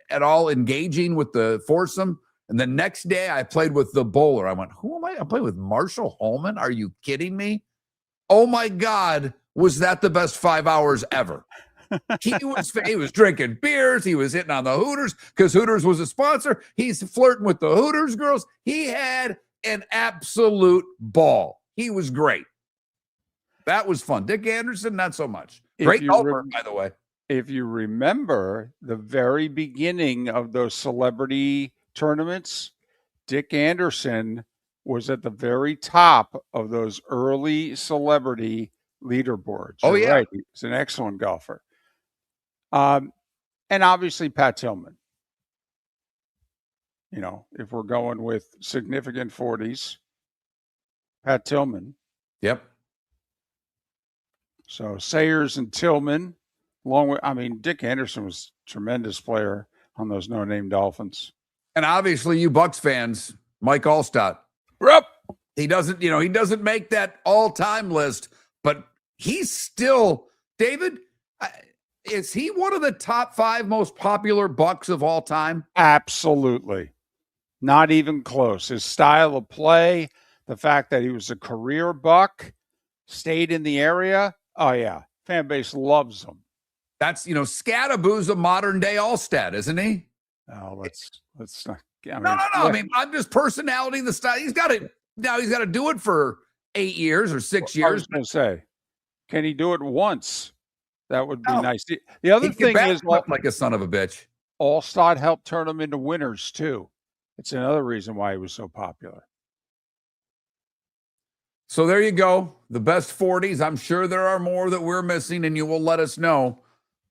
at all engaging with the foursome. And the next day I played with the bowler. I went, who am I? I played with Marshall Holman. Are you kidding me? Oh my God. Was that the best 5 hours ever? He was drinking beers. He was hitting on the Hooters because Hooters was a sponsor. He's flirting with the Hooters girls. He had an absolute ball. He was great. That was fun. Dick Anderson, not so much. Great golfer, by the way. If you remember the very beginning of those celebrity tournaments, Dick Anderson was at the very top of those early celebrity leaderboards. You're right. He's an excellent golfer. And obviously Pat Tillman. If we're going with significant 40s, Pat Tillman. Yep. So Sayers and Tillman, along with, Dick Anderson was a tremendous player on those no-name Dolphins. And obviously you Bucks fans, Mike Allstott. Yep. He doesn't make that all-time list, but he's still, David, is he one of the top 5 most popular Bucks of all time? Absolutely. Not even close. His style of play, the fact that he was a career Buck, stayed in the area. Oh, yeah. Fan base loves him. That's, Scadaboo's a modern-day Allstat, isn't he? Oh, let's not. No. I'm just personality, the style. He's got to do it for 8 years or 6 years. I was going to say, can he do it once? That would be nice. The other thing is, like a son of a bitch. Allstott helped turn him into winners too. It's another reason why he was so popular. So there you go. The best 40s. I'm sure there are more that we're missing, and you will let us know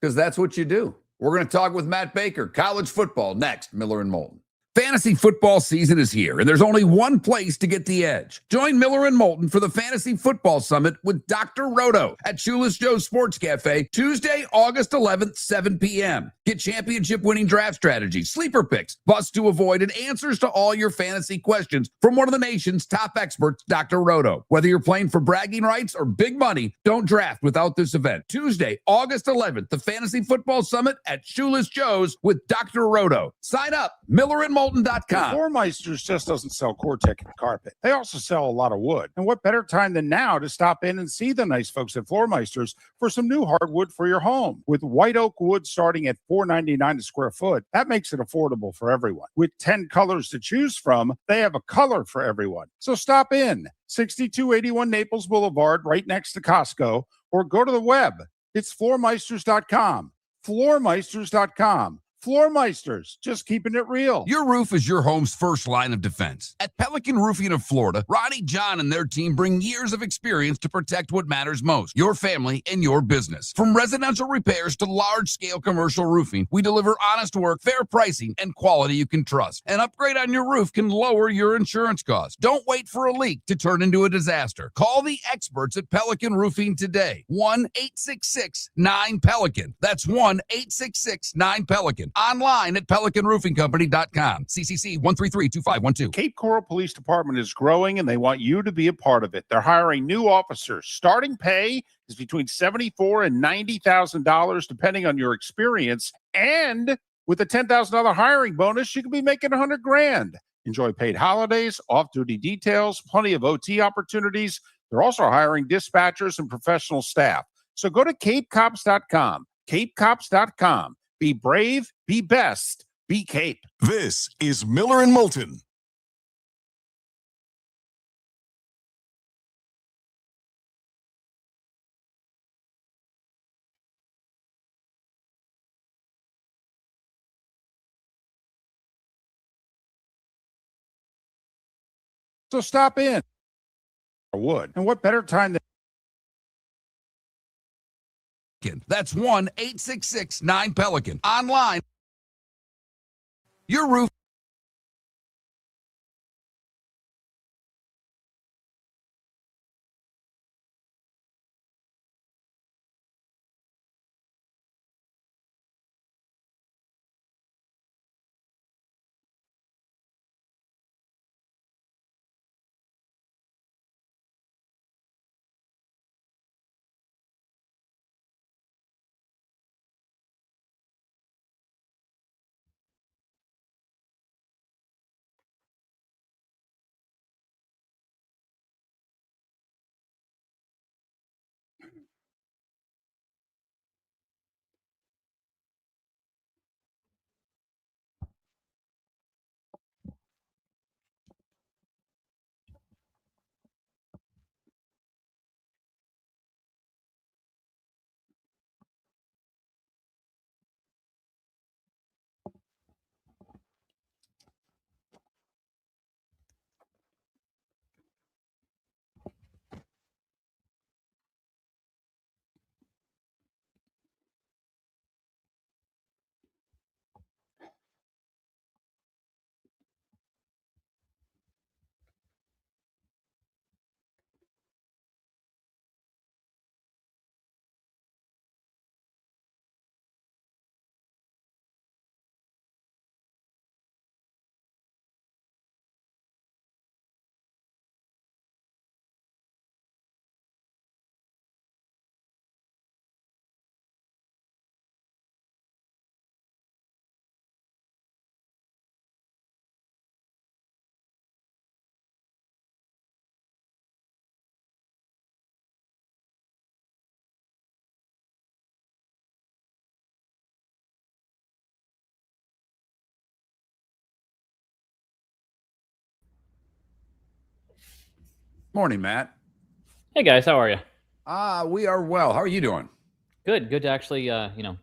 because that's what you do. We're going to talk with Matt Baker, college football, next. Miller and Moulton. Fantasy football season is here, and there's only one place to get the edge. Join Miller and Moulton for the Fantasy Football Summit with Dr. Roto at Shoeless Joe's Sports Cafe, Tuesday, August 11th, 7 p.m. Get championship-winning draft strategies, sleeper picks, busts to avoid, and answers to all your fantasy questions from one of the nation's top experts, Dr. Roto. Whether you're playing for bragging rights or big money, don't draft without this event. Tuesday, August 11th, the Fantasy Football Summit at Shoeless Joe's with Dr. Roto. Sign up, millerandmoulton.com. Floormeisters just doesn't sell Cortec and carpet. They also sell a lot of wood. And what better time than now to stop in and see the nice folks at Floormeisters for some new hardwood for your home. With white oak wood starting at $4.99 a square foot, that makes it affordable for everyone. With 10 colors to choose from, they have a color for everyone. So stop in, 6281 Naples Boulevard, right next to Costco, or go to the web. It's floormeisters.com. Floormeisters.com. Floormeisters, just keeping it real. Your roof is your home's first line of defense. At Pelican Roofing of Florida, Ronnie John and their team bring years of experience to protect what matters most, your family and your business. From residential repairs to large-scale commercial roofing, we deliver honest work, fair pricing, and quality you can trust. An upgrade on your roof can lower your insurance costs. Don't wait for a leak to turn into a disaster. Call the experts at Pelican Roofing today. 1-866-9-PELICAN. That's 1-866-9-PELICAN. Online at pelicanroofingcompany.com. CCC 1332512. Cape Coral Police Department is growing and they want you to be a part of it. They're hiring new officers. Starting pay is between $74,000 and $90,000 depending on your experience. And with a $10,000 hiring bonus, you could be making $100,000. Enjoy paid holidays, off-duty details, plenty of OT opportunities. They're also hiring dispatchers and professional staff. So go to capecops.com. capecops.com. Be brave, be best, be Cape. This is Miller and Moulton. So stop in. Wood. And what better time than That's 1-866-9-PELICAN. Online. Your roof. Morning, Matt. Hey guys, how are you? We are well. How are you doing? Good to actually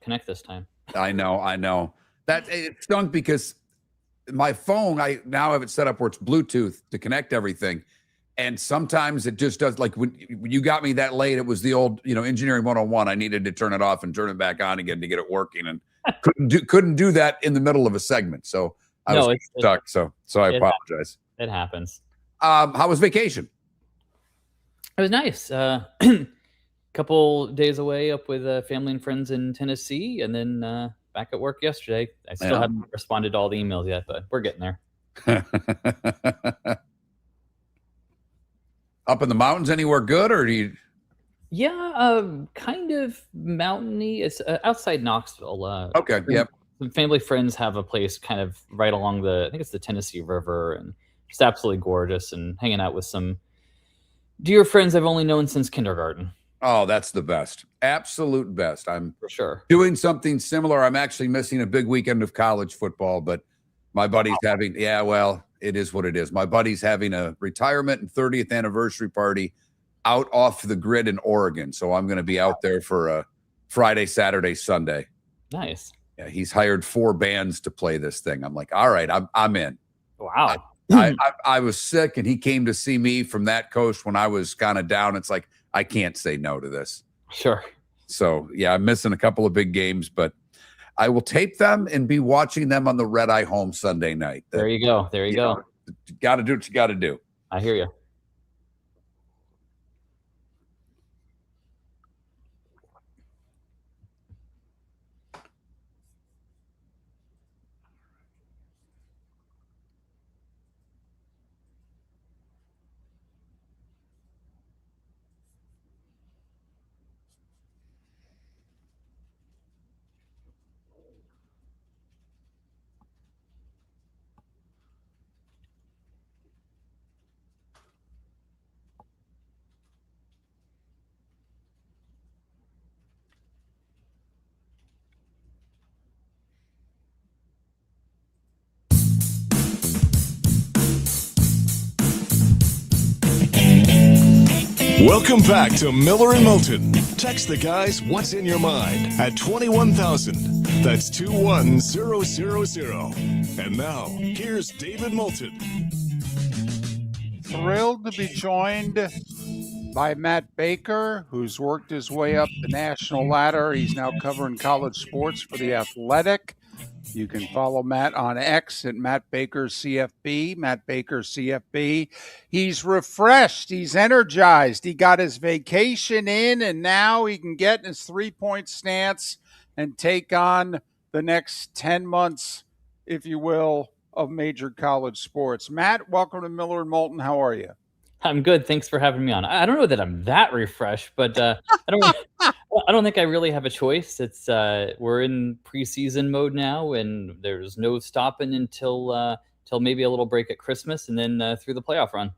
connect this time. I know. That it stunk because my phone, I now have it set up where it's Bluetooth to connect everything. And sometimes it just does, like when you got me that late, it was the old, engineering 101. I needed to turn it off and turn it back on again to get it working, and couldn't do that in the middle of a segment. So I was stuck, so I apologize. It happens. How was vacation? It was nice. Couple days away up with family and friends in Tennessee, and then back at work yesterday. I still haven't responded to all the emails yet, but we're getting there. Up in the mountains, anywhere good, or do you? Yeah, kind of mountainy. It's outside Knoxville. Okay, yep. Some family friends have a place kind of right along I think it's the Tennessee River, and just absolutely gorgeous, and hanging out with some dear friends I've only known since kindergarten. Oh, that's the best. Absolute best. I'm for sure doing something similar. I'm actually missing a big weekend of college football, but my buddy's having, well, it is what it is. My buddy's having a retirement and 30th anniversary party out off the grid in Oregon. So I'm going to be out there for a Friday, Saturday, Sunday. Nice. Yeah, he's hired 4 bands to play this thing. I'm like, all right, I'm in. Wow. I was sick, and he came to see me from that coast when I was kind of down. It's like, I can't say no to this. Sure. So, yeah, I'm missing a couple of big games, but I will tape them and be watching them on the Red Eye home Sunday night. There you go. There you go. Got to do what you got to do. I hear you. Welcome back to Miller and Moulton. Text the guys what's in your mind at 21,000. That's 21000. And now, here's David Moulton. Thrilled to be joined by Matt Baker, who's worked his way up the national ladder. He's now covering college sports for The Athletic. You can follow Matt on X at Matt Baker CFB, Matt Baker CFB. He's refreshed. He's energized. He got his vacation in, and now he can get in his three-point stance and take on the next 10 months, if you will, of major college sports. Matt, welcome to Miller and Moulton. How are you? I'm good. Thanks for having me on. I don't know that I'm that refreshed, but I don't think I really have a choice. It's we're in preseason mode now, and there's no stopping until maybe a little break at Christmas, and then through the playoff run.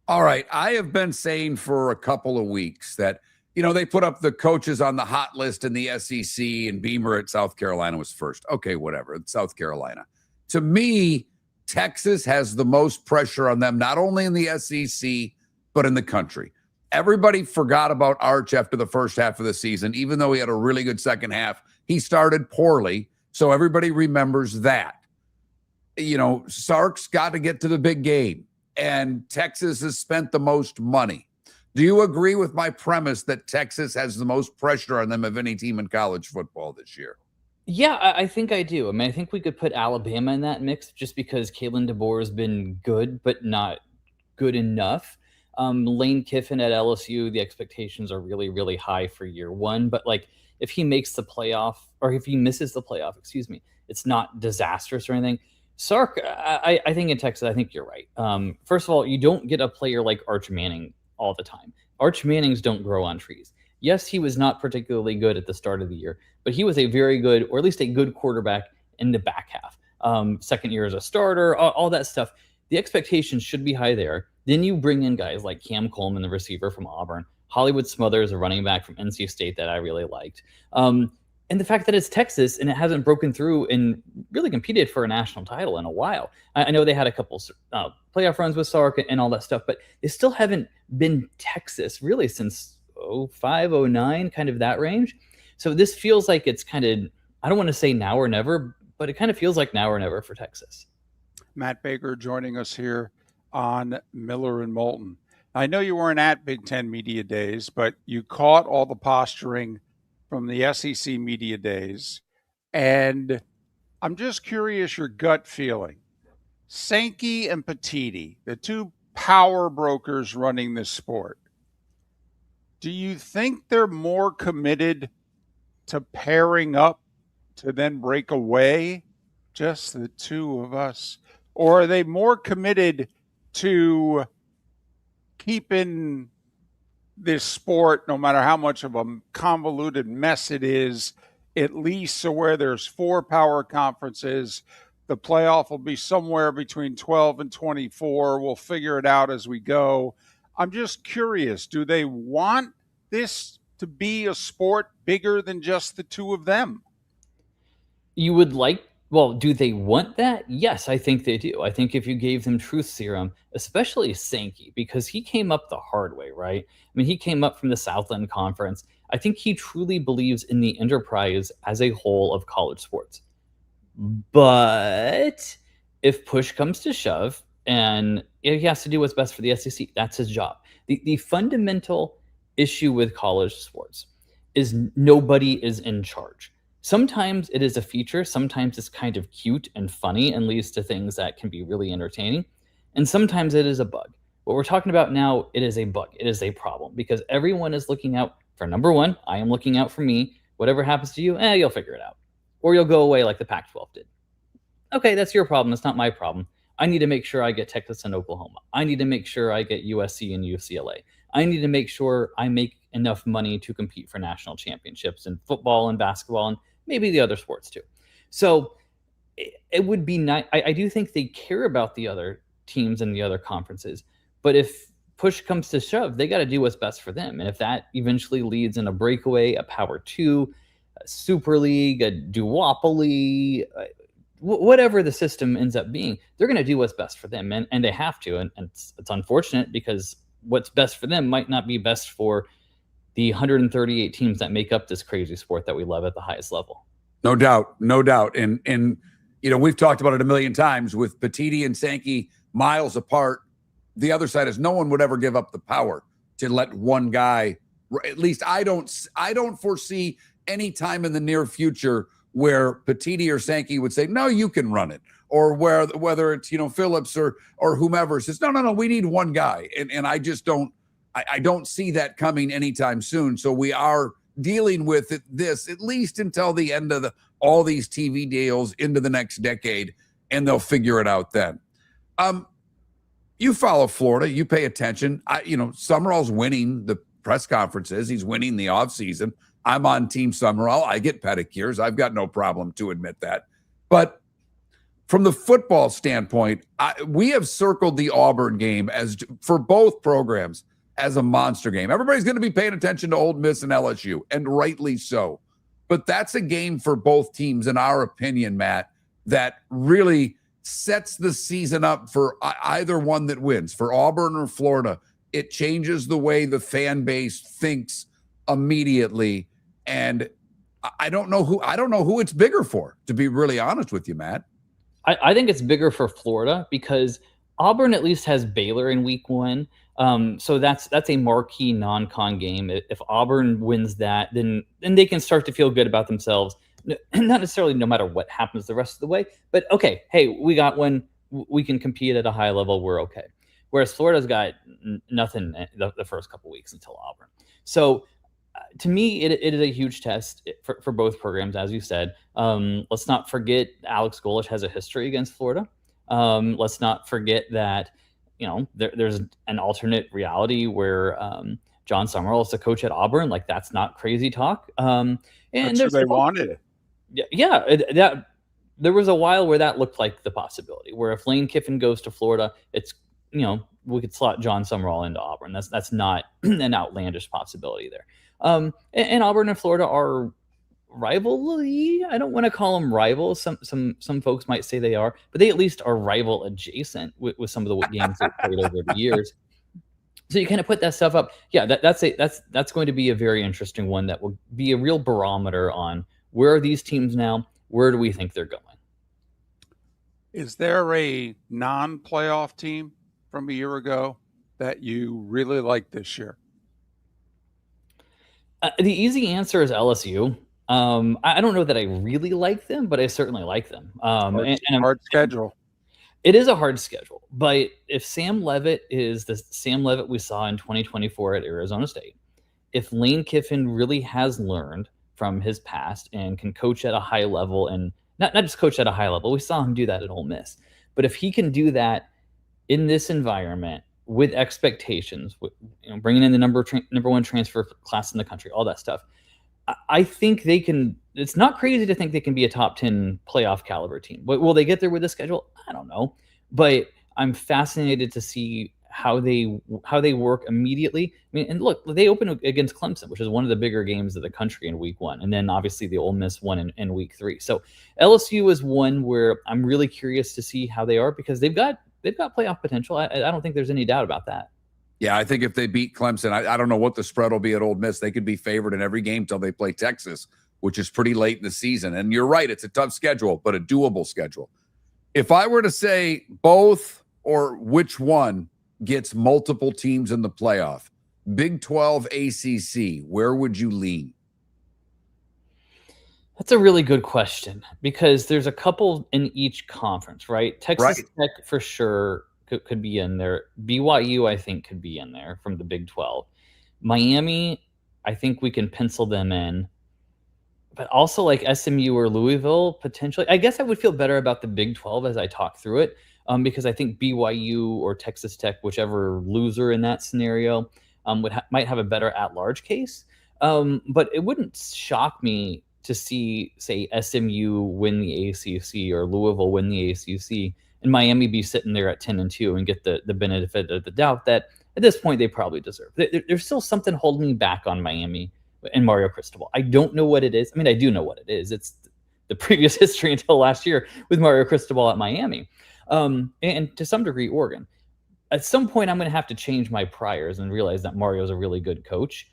All right. I have been saying for a couple of weeks that, they put up the coaches on the hot list in the SEC, and Beamer at South Carolina was first. Okay, whatever. It's South Carolina. To me, Texas has the most pressure on them, not only in the SEC, but in the country. Everybody forgot about Arch after the first half of the season, even though he had a really good second half. He started poorly, so everybody remembers that. Sark's got to get to the big game, and Texas has spent the most money. Do you agree with my premise that Texas has the most pressure on them of any team in college football this year? Yeah, I think I do. I mean, I think we could put Alabama in that mix just because Kalen DeBoer has been good, but not good enough. Lane Kiffin at LSU, the expectations are really, really high for year one. But if he makes the playoff, or if he misses the playoff, it's not disastrous or anything. Sark, I think in Texas, I think you're right. First of all, you don't get a player like Arch Manning all the time. Arch Mannings don't grow on trees. Yes, he was not particularly good at the start of the year, but he was a very good, or at least a good quarterback in the back half. Second year as a starter, all that stuff. The expectations should be high there. Then you bring in guys like Cam Coleman, the receiver from Auburn, Hollywood Smothers, a running back from NC State that I really liked. And the fact that it's Texas and it hasn't broken through and really competed for a national title in a while. I know they had a couple playoff runs with Sark and all that stuff, but they still haven't been Texas really since 05, 09, kind of that range. So this feels like it's kind of, I don't want to say now or never, but it kind of feels like now or never for Texas. Matt Baker joining us here on Miller and Moulton. I know you weren't at Big Ten Media Days, but you caught all the posturing from the SEC Media Days. And I'm just curious your gut feeling. Sankey and Petiti, the two power brokers running this sport, do you think they're more committed to pairing up to then break away, just the two of us? Or are they more committed to keeping this sport, no matter how much of a convoluted mess it is, at least so where there's 4 power conferences, the playoff will be somewhere between 12 and 24. We'll figure it out as we go. I'm just curious, do they want this to be a sport bigger than just the two of them? You would like, well, do they want that? Yes, I think they do. I think if you gave them truth serum, especially Sankey, because he came up the hard way, right? I mean, he came up from the Southland Conference. I think he truly believes in the enterprise as a whole of college sports. But if push comes to shove and he has to do what's best for the SEC, that's his job. The fundamental issue with college sports is nobody is in charge. Sometimes it is a feature, sometimes it's kind of cute and funny and leads to things that can be really entertaining, and sometimes it is a bug. What we're talking about now, it is a bug. It is a problem because everyone is looking out for number one. I am looking out for me. Whatever happens to you, you'll figure it out. Or you'll go away like the Pac-12 did. Okay, that's your problem. It's not my problem. I need to make sure I get Texas and Oklahoma. I need to make sure I get USC and UCLA. I need to make sure I make enough money to compete for national championships in football and basketball and maybe the other sports too. So it would be nice. I do think they care about the other teams and the other conferences. But if push comes to shove, they got to do what's best for them. And if that eventually leads in a breakaway, a Power 2, a Super League, a duopoly, whatever the system ends up being, they're going to do what's best for them. And they have to. And it's unfortunate because what's best for them might not be best for the 138 teams that make up this crazy sport that we love at the highest level. No doubt. No doubt. And you know, we've talked about it a million times with Petiti and Sankey miles apart. The other side is no one would ever give up the power to let one guy, at least I don't foresee any time in the near future where Petiti or Sankey would say, no, you can run it. Or whether it's, you know, Phillips or whomever says, no, we need one guy. And I just don't see that coming anytime soon. So we are dealing with this at least until the end of all these TV deals into the next decade, and they'll figure it out then. You follow Florida, you pay attention. Summerall's winning the press conferences. He's winning the offseason. I'm on Team Summerall. I get pedicures. I've got no problem to admit that. But from the football standpoint, we have circled the Auburn game as for both programs as a monster game. Everybody's going to be paying attention to Ole Miss and LSU, and rightly so. But that's a game for both teams, in our opinion, Matt, that really sets the season up for either one that wins, for Auburn or Florida. It changes the way the fan base thinks immediately. And I don't know who it's bigger for, to be really honest with you, Matt. I think it's bigger for Florida because Auburn at least has Baylor in week 1. So that's a marquee non-con game. If Auburn wins that, then they can start to feel good about themselves. Not necessarily no matter what happens the rest of the way, but okay, hey, we got one. We can compete at a high level. We're okay. Whereas Florida's got nothing the first couple weeks until Auburn. So to me, it is a huge test for both programs, as you said. Let's not forget Alex Golesh has a history against Florida. Let's not forget that there's an alternate reality where John Summerall is the coach at Auburn. Like, that's not crazy talk. And that's who they wanted. Yeah, there was a while where that looked like the possibility. Where if Lane Kiffin goes to Florida, it's we could slot John Summerall into Auburn. That's not an outlandish possibility there. And Auburn and Florida are rivalry. I don't want to call them rivals. Some folks might say they are, but they at least are rival adjacent with some of the games they've played over the years. So you kind of put that stuff up. Yeah, that's going to be a very interesting one that will be a real barometer on where are these teams now? Where do we think they're going? Is there a non-playoff team from a year ago that you really like this year? The easy answer is LSU. I don't know that I really like them, but I certainly like them. Hard schedule. It is a hard schedule, but if Sam Levitt is the Sam Levitt we saw in 2024 at Arizona State, if Lane Kiffin really has learned from his past and can coach at a high level, and not just coach at a high level, we saw him do that at Ole Miss, but if he can do that in this environment with expectations, with, bringing in the number one transfer class in the country, all that stuff, I think they can. It's not crazy to think they can be a top 10 playoff caliber team. But will they get there with the schedule? I don't know. But I'm fascinated to see how they work immediately. I mean, and look, they open against Clemson, which is one of the bigger games of the country in week 1. And then obviously the Ole Miss one in week 3. So LSU is one where I'm really curious to see how they are, because they've got playoff potential. I don't think there's any doubt about that. Yeah, I think if they beat Clemson, I don't know what the spread will be at Ole Miss. They could be favored in every game till they play Texas, which is pretty late in the season. And you're right, it's a tough schedule, but a doable schedule. If I were to say both or which one gets multiple teams in the playoff, Big 12, ACC, where would you lean? That's a really good question, because there's a couple in each conference, right? Texas Tech for sure could be in there. BYU, I think, could be in there from the Big 12. Miami, I think we can pencil them in. But also like SMU or Louisville, potentially. I guess I would feel better about the Big 12 as I talk through it, because I think BYU or Texas Tech, whichever loser in that scenario, might have a better at-large case. But it wouldn't shock me to see, say, SMU win the ACC or Louisville win the ACC, and Miami be sitting there at 10-2 and get the benefit of the doubt that at this point they probably deserve. There's still something holding me back on Miami and Mario Cristobal. I don't know what it is. I mean, I do know what it is. It's the previous history until last year with Mario Cristobal at Miami, and to some degree Oregon. At some point, I'm going to have to change my priors and realize that Mario's a really good coach.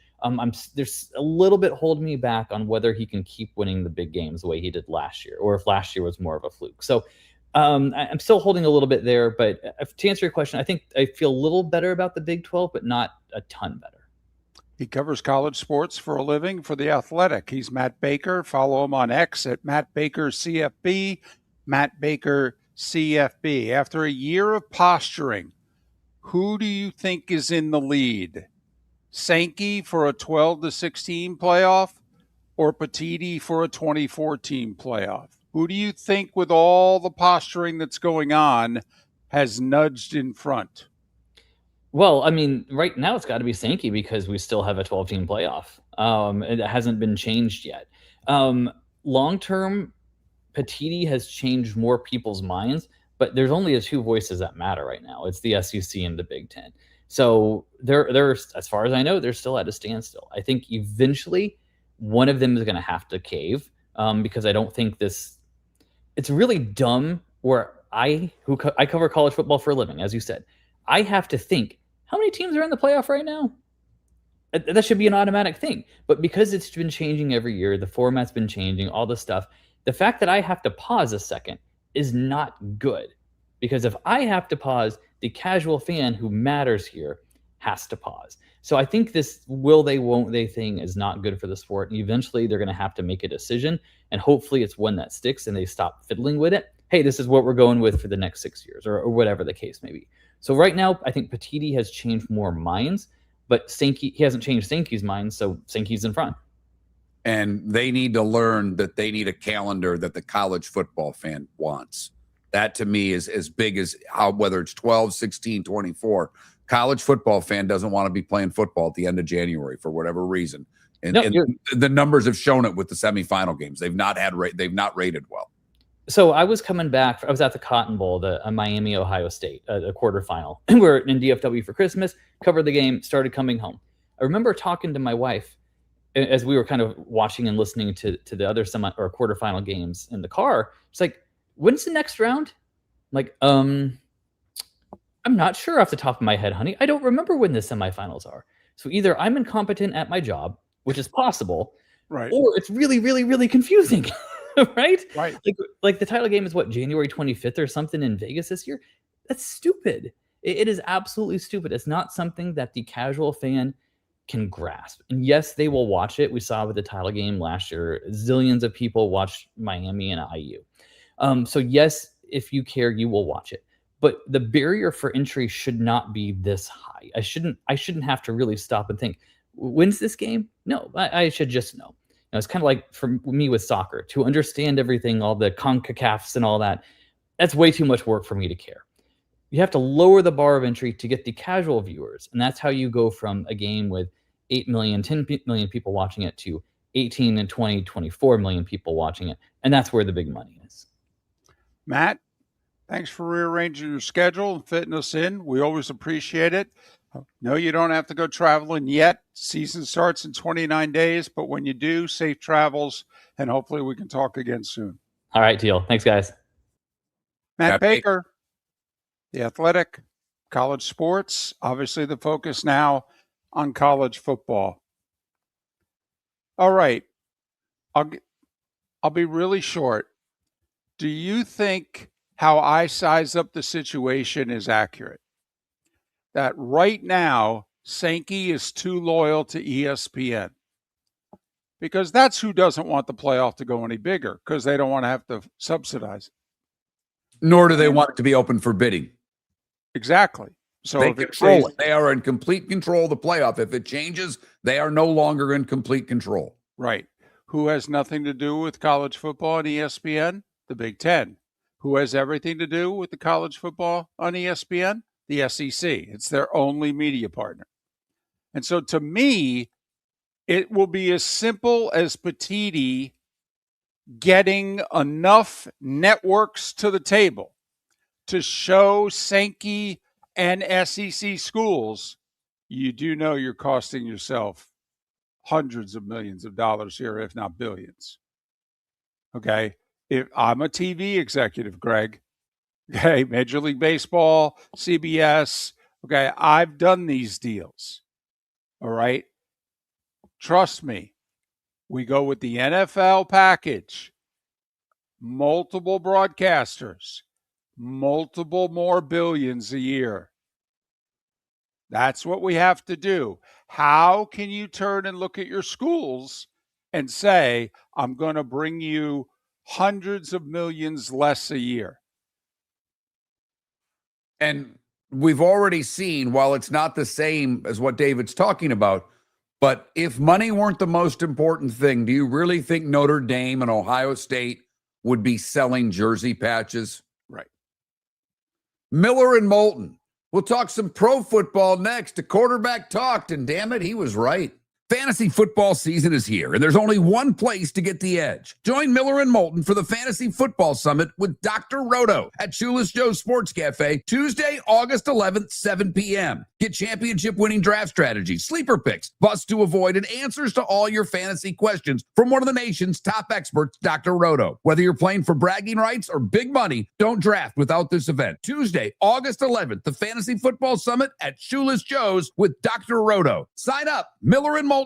There's a little bit holding me back on whether he can keep winning the big games the way he did last year, or if last year was more of a fluke. So I'm still holding a little bit there. But to answer your question, I think I feel a little better about the Big 12, but not a ton better. He covers college sports for a living for The Athletic. He's Matt Baker. Follow him on X at Matt Baker CFB, Matt Baker CFB. After a year of posturing, who do you think is in the lead? Sankey for a 12-16 playoff, or Petiti for a 24-team playoff? Who do you think, with all the posturing that's going on, has nudged in front? Well, I mean, right now it's got to be Sankey, because we still have a 12-team playoff. It hasn't been changed yet. Long-term, Petiti has changed more people's minds, but there's only the two voices that matter right now. It's the SEC and the Big Ten. So they're, as far as I know, they're still at a standstill. I think eventually one of them is going to have to cave, because I don't think it's really dumb where I cover college football for a living, as you said. I have to think, how many teams are in the playoff right now? That should be an automatic thing. But because it's been changing every year, the format's been changing, all this stuff, the fact that I have to pause a second is not good. Because if I have to pause, the casual fan who matters here has to pause. So I think this will they, won't they thing is not good for the sport. And eventually they're going to have to make a decision. And hopefully it's one that sticks and they stop fiddling with it. Hey, this is what we're going with for the next 6 years, or whatever the case may be. So right now, I think Petiti has changed more minds, but Sankey, he hasn't changed Sankey's mind, so Sankey's in front. And they need to learn that they need a calendar that the college football fan wants. That, to me, is as big as whether it's 12, 16, 24. College football fan doesn't want to be playing football at the end of January for whatever reason. And, and the numbers have shown it with the semifinal games. They've not rated well. So I was coming back. I was at the Cotton Bowl, the Miami, Ohio State, a quarterfinal. We were in DFW for Christmas, covered the game, started coming home. I remember talking to my wife as we were kind of watching and listening to the other quarterfinal games in the car. It's like, when's the next round? I'm like, I'm not sure off the top of my head, honey. I don't remember when the semifinals are. So either I'm incompetent at my job, which is possible, right, or it's really, really, really confusing. Right? Right. Like the title game is what, January 25th or something in Vegas this year? That's stupid. It is absolutely stupid. It's not something that the casual fan can grasp. And yes, they will watch it. We saw with the title game last year, zillions of people watched Miami and IU. So yes, if you care, you will watch it. But the barrier for entry should not be this high. I shouldn't have to really stop and think, when's this game? No, I should just know. It's kind of like for me with soccer, to understand everything, all the CONCACAFs and all that. That's way too much work for me to care. You have to lower the bar of entry to get the casual viewers. And that's how you go from a game with 8 million, 10 million people watching it to 18 and 20, 24 million people watching it. And that's where the big money is. Matt, thanks for rearranging your schedule and fitting us in. We always appreciate it. No, you don't have to go traveling yet. Season starts in 29 days, but when you do, safe travels, and hopefully we can talk again soon. All right, Teal. Thanks, guys. Matt Baker, The Athletic, college sports, obviously the focus now on college football. All right, I'll be really short. Do you think how I size up the situation is accurate? That right now, Sankey is too loyal to ESPN. Because that's who doesn't want the playoff to go any bigger, because they don't want to have to subsidize it. Nor do they want it to be open for bidding. Exactly. So they if it control stays, it. They are in complete control of the playoff. If it changes, they are no longer in complete control. right. Who has nothing to do with college football on ESPN? The Big Ten. Who has everything to do with the college football on ESPN? The SEC. It's their only media partner. And so to me, it will be as simple as Petiti getting enough networks to the table to show Sankey and SEC schools, you do know you're costing yourself hundreds of millions of dollars here, if not billions. Okay? If I'm a TV executive, Greg, okay, Major League Baseball, CBS, okay, I've done these deals. All right? Trust me. We go with the NFL package, multiple broadcasters, multiple more billions a year. That's what we have to do. How can you turn and look at your schools and say, I'm going to bring you hundreds of millions less a year? And we've already seen, while it's not the same as what David's talking about, but if money weren't the most important thing, do you really think Notre Dame and Ohio State would be selling jersey patches? Right. Miller and Moulton. We'll talk some pro football next. A quarterback talked, and damn it, he was right. Fantasy football season is here, and there's only one place to get the edge. Join Miller and Moulton for the Fantasy Football Summit with Dr. Roto at Shoeless Joe's Sports Cafe, Tuesday, August 11th, 7 p.m. Get championship-winning draft strategies, sleeper picks, busts to avoid, and answers to all your fantasy questions from one of the nation's top experts, Dr. Roto. Whether you're playing for bragging rights or big money, don't draft without this event. Tuesday, August 11th, the Fantasy Football Summit at Shoeless Joe's with Dr. Roto. Sign up, Miller and Moulton.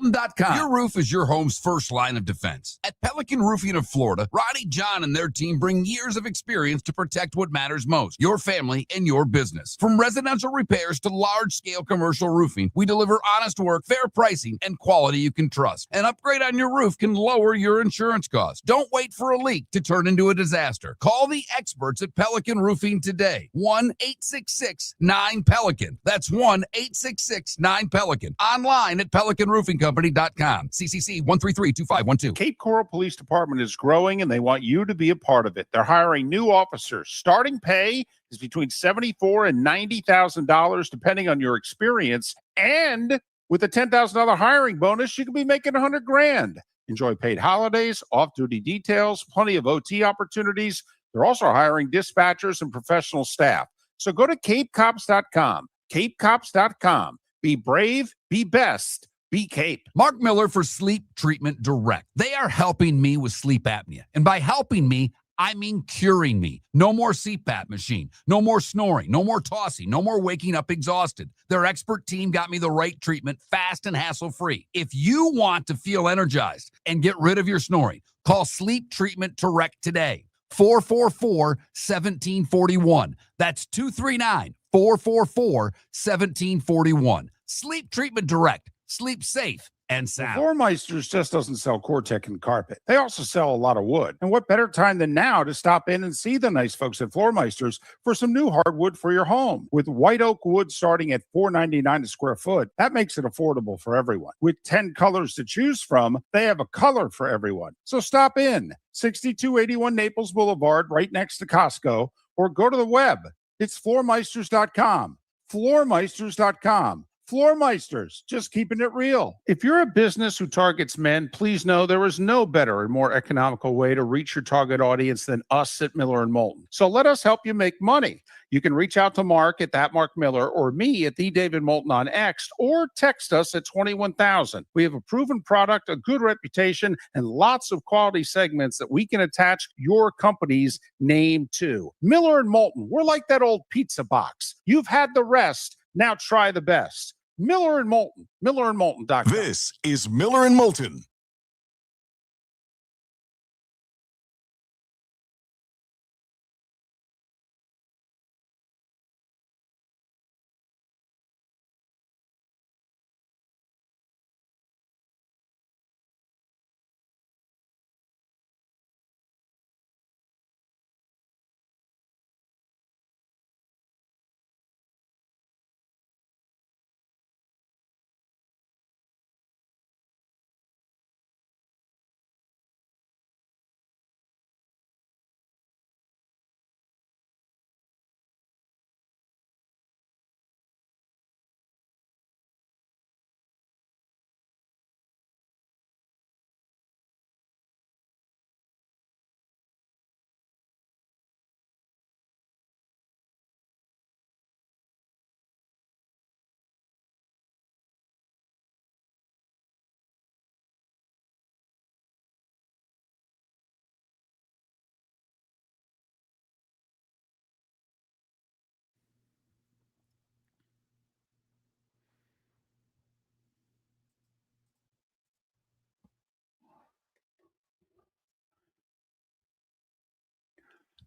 Your roof is your home's first line of defense. At Pelican Roofing of Florida, Ronnie John and their team bring years of experience to protect what matters most, your family and your business. From residential repairs to large-scale commercial roofing, we deliver honest work, fair pricing, and quality you can trust. An upgrade on your roof can lower your insurance costs. Don't wait for a leak to turn into a disaster. Call the experts at Pelican Roofing today. 1-866-9-PELICAN. That's 1-866-9-PELICAN. Online at pelicanroofingcompany.com. CCC 1332512. Cape Coral Police Department is growing and they want you to be a part of it. They're hiring new officers. Starting pay is between $74,000 and $90,000 depending on your experience. And with a $10,000 hiring bonus, you can be making $100,000. Enjoy paid holidays, off-duty details, plenty of OT opportunities. They're also hiring dispatchers and professional staff. So go to capecops.com. capecops.com. Be brave, be best. Be Cape. Mark Miller for Sleep Treatment Direct. They are helping me with sleep apnea. And by helping me, I mean curing me. No more CPAP machine. No more snoring. No more tossing. No more waking up exhausted. Their expert team got me the right treatment, fast and hassle-free. If you want to feel energized and get rid of your snoring, call Sleep Treatment Direct today. 444-1741. That's 239-444-1741. Sleep Treatment Direct. Sleep safe and The sound. Floormeisters just doesn't sell Cortec and carpet. They also sell a lot of wood. And what better time than now to stop in and see the nice folks at Floormeisters for some new hardwood for your home. With white oak wood starting at $4.99 a square foot, that makes it affordable for everyone. With 10 colors to choose from, they have a color for everyone. So stop in, 6281 Naples Boulevard, right next to Costco, or go to the web. It's floormeisters.com. Floormeisters.com. Floormeisters, just keeping it real. If you're a business who targets men, please know there is no better and more economical way to reach your target audience than us at Miller and Moulton. So let us help you make money. You can reach out to Mark at that Mark Miller or me at the David Moulton on X, or text us at 21,000. We have a proven product, a good reputation, and lots of quality segments that we can attach your company's name to. Miller and Moulton, we're like that old pizza box. You've had the rest. Now try the best. Miller and Moulton, millerandmoulton.com. This is Miller and Moulton.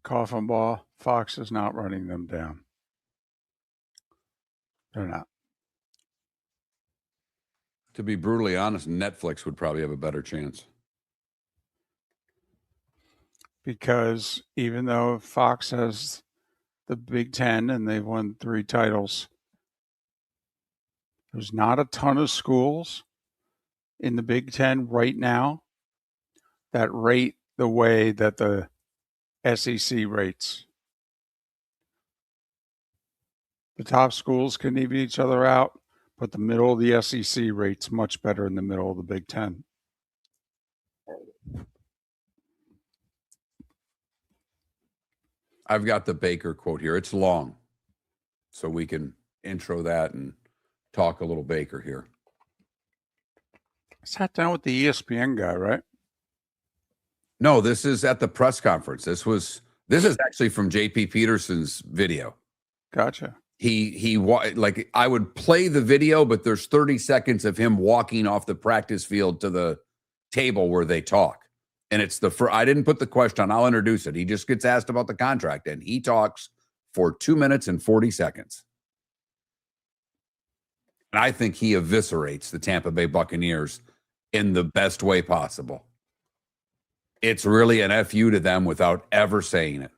Coffin ball. Fox is not running them down. They're not. To be brutally honest, Netflix would probably have a better chance. Because even though Fox has the Big Ten and they've won 3 titles, there's not a ton of schools in the Big Ten right now that rate the way that the SEC rates. The top schools can even each other out, but the middle of the SEC rates much better in the middle of the Big Ten. I've got the Baker quote here. It's long, so we can intro that and talk a little Baker here. I sat down with the ESPN guy, right? No, this is at the press conference. This is actually from JP Peterson's video. Gotcha. Like, I would play the video, but there's 30 seconds of him walking off the practice field to the table where they talk. And it's I didn't put the question on. I'll introduce it. He just gets asked about the contract, and he talks for 2 minutes and 40 seconds. And I think he eviscerates the Tampa Bay Buccaneers in the best way possible. It's really an FU to them without ever saying it.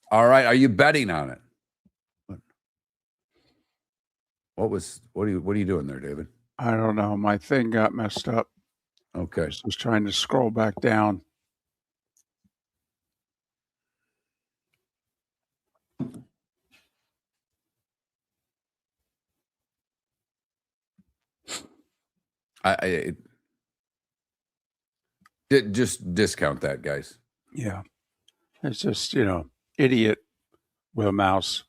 All right, are you betting on it? What are you doing there, David? I don't know. My thing got messed up. Okay. I was trying to scroll back down. Just discount that, guys. Yeah. It's just, idiot with a mouse.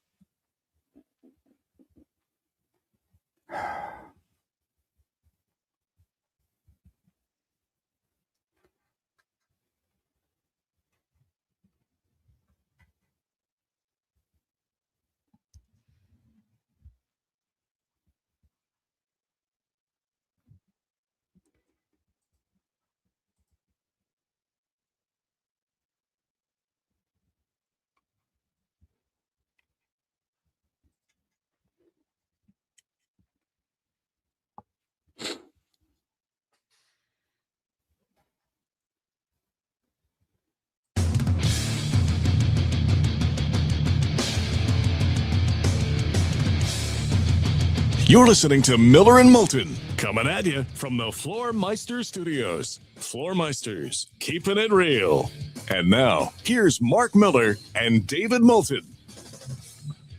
You're listening to Miller and Moulton, coming at you from the Floor Meister Studios. Floor Meisters, keeping it real. And now, here's Mark Miller and David Moulton.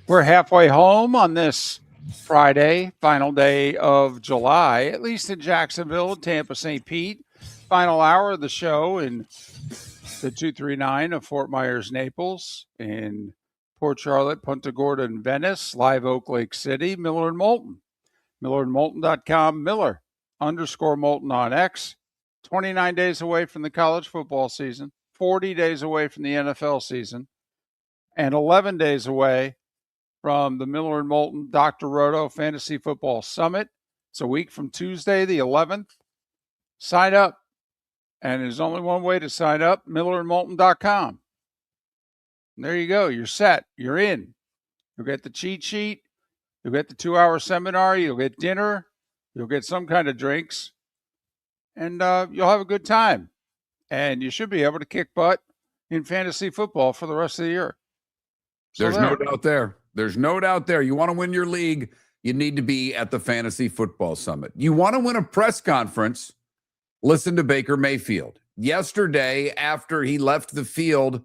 We're halfway home on this Friday, final day of July, at least in Jacksonville, Tampa, St. Pete. Final hour of the show in the 239 of Fort Myers, Naples, in Port Charlotte, Punta Gorda, and Venice, Live Oak Lake City, Miller and Moulton. MillerandMoulton.com, Miller_Moulton on X. 29 days away from the college football season, 40 days away from the NFL season, and 11 days away from the Miller and Moulton Dr. Roto Fantasy Football Summit. It's a week from Tuesday, the 11th. Sign up. And there's only one way to sign up, MillerandMoulton.com. There you go. You're set. You're in. You'll get the cheat sheet. You'll get the 2-hour seminar. You'll get dinner. You'll get some kind of drinks. And you'll have a good time. And you should be able to kick butt in fantasy football for the rest of the year. So There's no doubt there. There's no doubt there. You want to win your league, you need to be at the Fantasy Football Summit. You want to win a press conference, listen to Baker Mayfield. Yesterday, after he left the field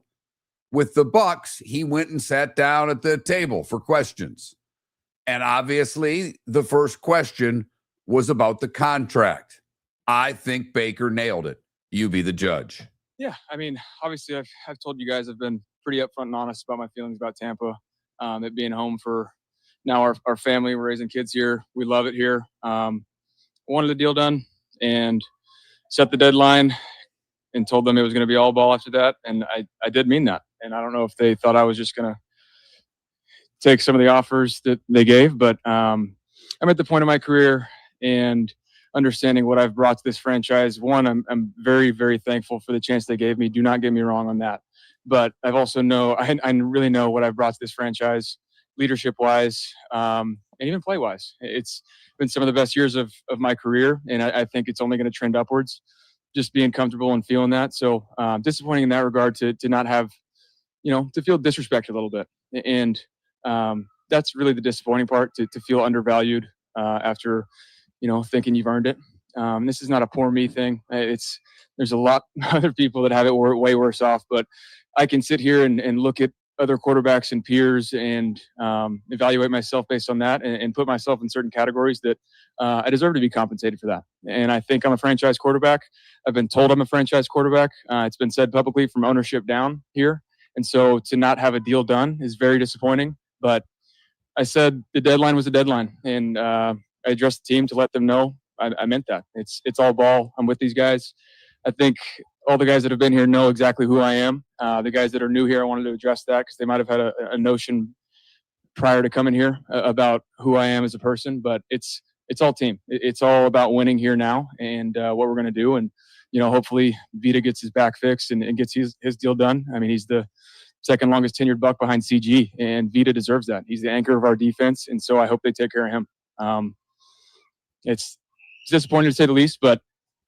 with the Bucs, he went and sat down at the table for questions. And obviously, the first question was about the contract. I think Baker nailed it. You be the judge. Yeah, I mean, obviously, I've told you guys I've been pretty upfront and honest about my feelings about Tampa. It being home for now our family. We're raising kids here. We love it here. Wanted the deal done and set the deadline and told them it was going to be all ball after that. And I did mean that. And I don't know if they thought I was just going to take some of the offers that they gave, but I'm at the point of my career and understanding what I've brought to this franchise. One, I'm very, very thankful for the chance they gave me. Do not get me wrong on that. But I've also I really know what I've brought to this franchise, leadership-wise, and even play-wise. It's been some of the best years of my career, and I think it's only going to trend upwards, just being comfortable and feeling that. So disappointing in that regard to not have, to feel disrespected a little bit. And that's really the disappointing part, to feel undervalued after, thinking you've earned it. This is not a poor me thing. There's a lot of other people that have it way worse off, but I can sit here and look at other quarterbacks and peers and evaluate myself based on that and put myself in certain categories that I deserve to be compensated for that. And I think I'm a franchise quarterback. I've been told I'm a franchise quarterback. It's been said publicly from ownership down here. And so to not have a deal done is very disappointing. But I said the deadline was a deadline, and I addressed the team to let them know I meant that. It's all ball. I'm with these guys. I think all the guys that have been here know exactly who I am. The guys that are new here, I wanted to address that because they might have had a notion prior to coming here about who I am as a person. But it's all team. It's all about winning here now and what we're going to do. And, hopefully Vita gets his back fixed and gets his deal done. I mean, he's the second longest tenured Buck behind CG, and Vita deserves that. He's the anchor of our defense, and so I hope they take care of him. It's disappointing to say the least, but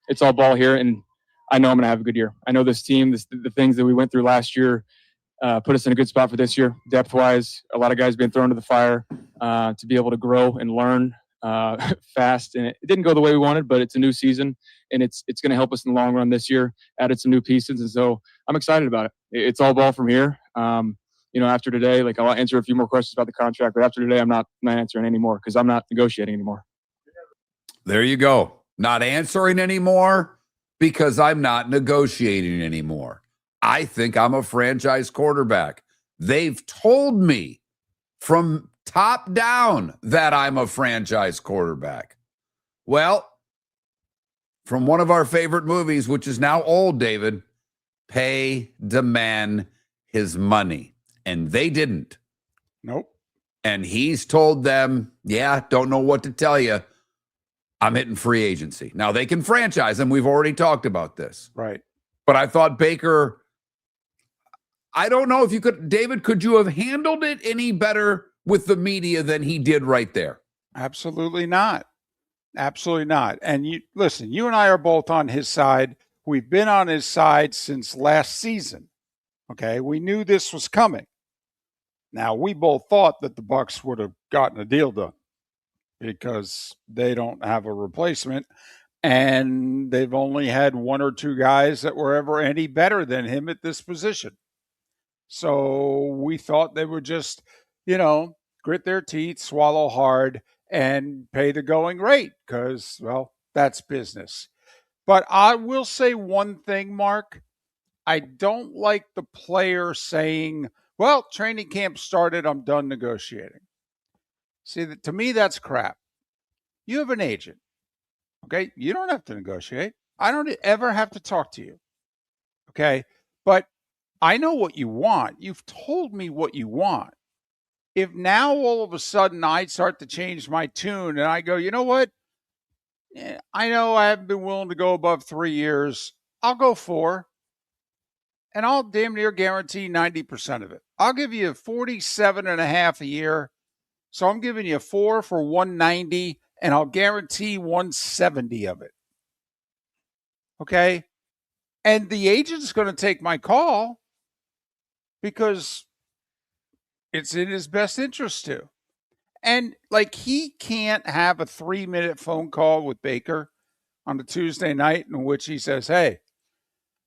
it's all ball here, and I know I'm going to have a good year. I know this team, the things that we went through last year, put us in a good spot for this year. Depth-wise, a lot of guys being thrown to the fire to be able to grow and learn fast. And it didn't go the way we wanted, but it's a new season, and it's going to help us in the long run this year. Added some new pieces, and so I'm excited about it. It's all ball from here. After today, I'll answer a few more questions about the contract, but after today, I'm not answering anymore because I'm not negotiating anymore. There you go. Not answering anymore because I'm not negotiating anymore. I think I'm a franchise quarterback. They've told me from top down that I'm a franchise quarterback. Well, from one of our favorite movies, which is now old, David, pay the man his money. And they didn't. Nope. And he's told them, don't know what to tell you. I'm hitting free agency. Now, they can franchise him. We've already talked about this. Right. But I thought Baker, I don't know if you could, David, could you have handled it any better with the media than he did right there? Absolutely not. Absolutely not. And listen, you and I are both on his side. We've been on his side since last season. Okay. We knew this was coming. Now, we both thought that the Bucs would have gotten a deal done. because they don't have a replacement. And they've only had one or two guys that were ever any better than him at this position. So we thought they would just, grit their teeth, swallow hard, and pay the going rate because, well, that's business. But I will say one thing, Mark. I don't like the player saying, well, training camp started, I'm done negotiating. See, to me, that's crap. You have an agent. Okay, you don't have to negotiate. I don't ever have to talk to you. Okay, but I know what you want. You've told me what you want. If now all of a sudden I start to change my tune and I go, you know what? I know I haven't been willing to go above 3 years. I'll go 4. And I'll damn near guarantee 90% of it. I'll give you 47.5 a year. So I'm giving you 4 for 190. And I'll guarantee 170 of it. Okay? And the agent's going to take my call because it's in his best interest to. And he can't have a 3-minute phone call with Baker on a Tuesday night in which he says, hey,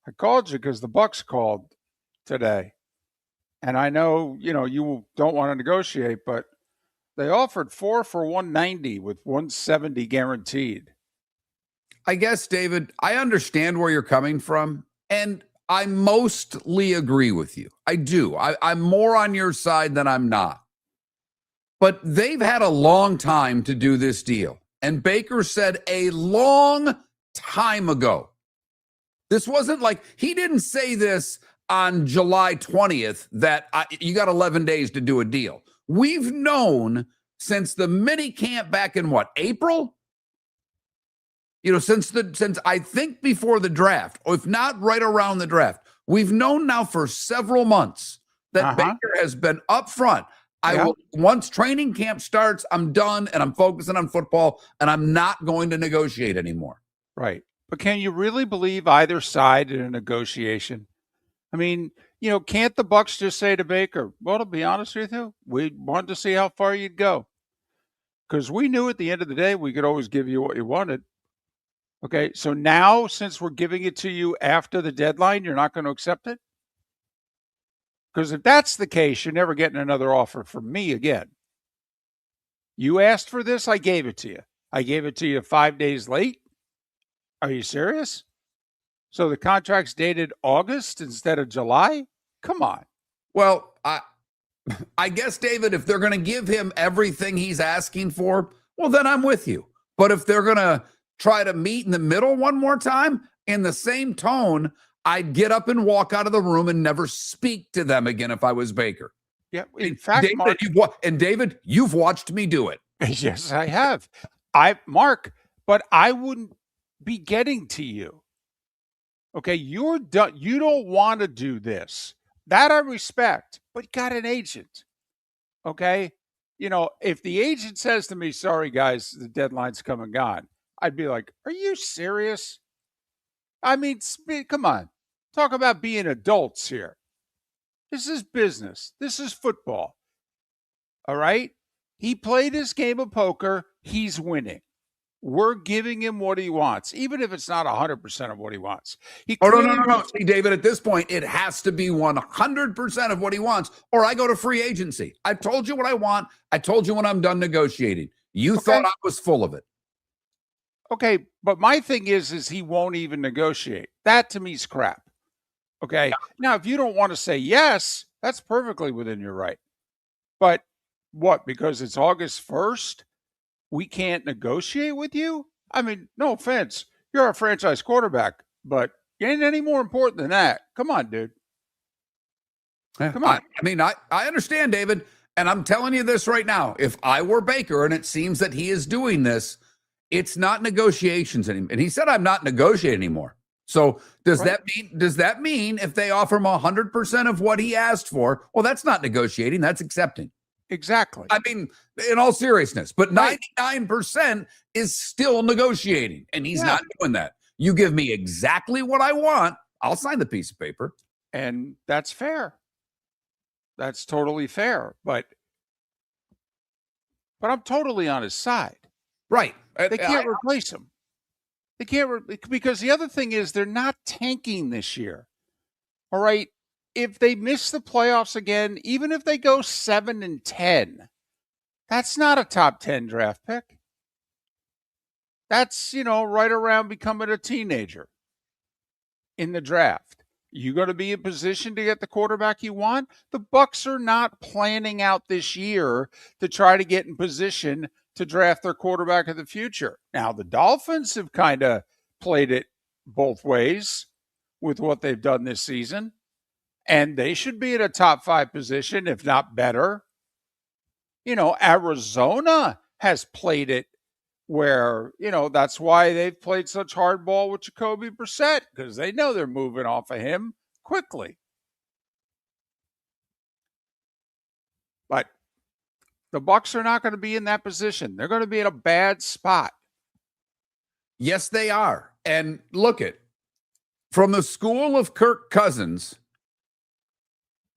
I called you because the Bucs called today. And I know, you don't want to negotiate, but they offered 4 for 190 with 170 guaranteed. I guess, David, I understand where you're coming from, and I mostly agree with you. I do. I'm more on your side than I'm not. But they've had a long time to do this deal. And Baker said a long time ago. This wasn't like he didn't say this on July 20th that you got 11 days to do a deal. We've known since the mini camp back in April? Since I think before the draft, or if not right around the draft, we've known now for several months that Baker has been upfront. Once training camp starts, I'm done and I'm focusing on football and I'm not going to negotiate anymore. Right. But can you really believe either side in a negotiation? I mean, can't the Bucs just say to Baker, well, to be honest with you, we wanted to see how far you'd go. Because we knew at the end of the day, we could always give you what you wanted. Okay, so now since we're giving it to you after the deadline, you're not going to accept it? Because if that's the case, you're never getting another offer from me again. You asked for this, I gave it to you. I gave it to you 5 days late. Are you serious? So the contract's dated August instead of July? Come on. Well, I guess, David, if they're going to give him everything he's asking for, well, then I'm with you. But if they're going to try to meet in the middle one more time in the same tone, I'd get up and walk out of the room and never speak to them again if I was Baker. Yeah, in fact, David, David, you've watched me do it. Yes, I have. Mark, but I wouldn't be getting to you. Okay, you're done. You don't want to do this. That I respect, but you got an agent. Okay? If the agent says to me, sorry, guys, the deadline's come and gone, I'd be like, are you serious? I mean, come on. Talk about being adults here. This is business. This is football. All right? He played his game of poker. He's winning. We're giving him what he wants, even if it's not 100% of what he wants. No. See, David, at this point, it has to be 100% of what he wants, or I go to free agency. I told you what I want. I told you when I'm done negotiating. You thought I was full of it. Okay, but my thing is he won't even negotiate. That to me is crap. Okay. Now, if you don't want to say yes, that's perfectly within your right. But what? Because it's August 1st? We can't negotiate with you? I mean, no offense. You're a franchise quarterback, but you ain't any more important than that. Come on, dude. Come on. I understand, David. And I'm telling you this right now. If I were Baker, and it seems that he is doing this, it's not negotiations anymore. And he said, I'm not negotiating anymore. So does that mean if they offer him 100% of what he asked for, well, that's not negotiating, that's accepting. Exactly. I mean, in all seriousness, but 99% is still negotiating, and he's not doing that. You give me exactly what I want, I'll sign the piece of paper. And that's fair. That's totally fair. But but I'm totally on his side. Right. They can't replace him. They can't because the other thing is they're not tanking this year. All right. If they miss the playoffs again, even if they go 7-10, that's not a top 10 draft pick. That's, right around becoming a teenager in the draft. You going to be in position to get the quarterback you want? The Bucs are not planning out this year to try to get in position to draft their quarterback of the future. Now, the Dolphins have kind of played it both ways with what they've done this season, and they should be in a top 5 position, if not better. Arizona has played it where, that's why they've played such hardball with Jacoby Brissett, because they know they're moving off of him quickly. But the Bucs are not going to be in that position. They're going to be in a bad spot. Yes, they are. And look at, from the school of Kirk Cousins,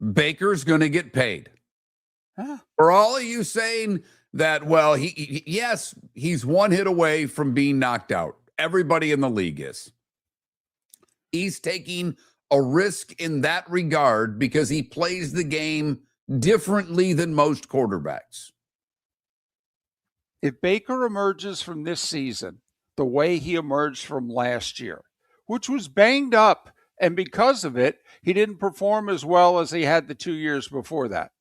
Baker's going to get paid. Huh. For all of you saying that, well, yes, he's one hit away from being knocked out. Everybody in the league is. He's taking a risk in that regard because he plays the game differently than most quarterbacks. If Baker emerges from this season the way he emerged from last year, which was banged up, and because of it, he didn't perform as well as he had the 2 years before that.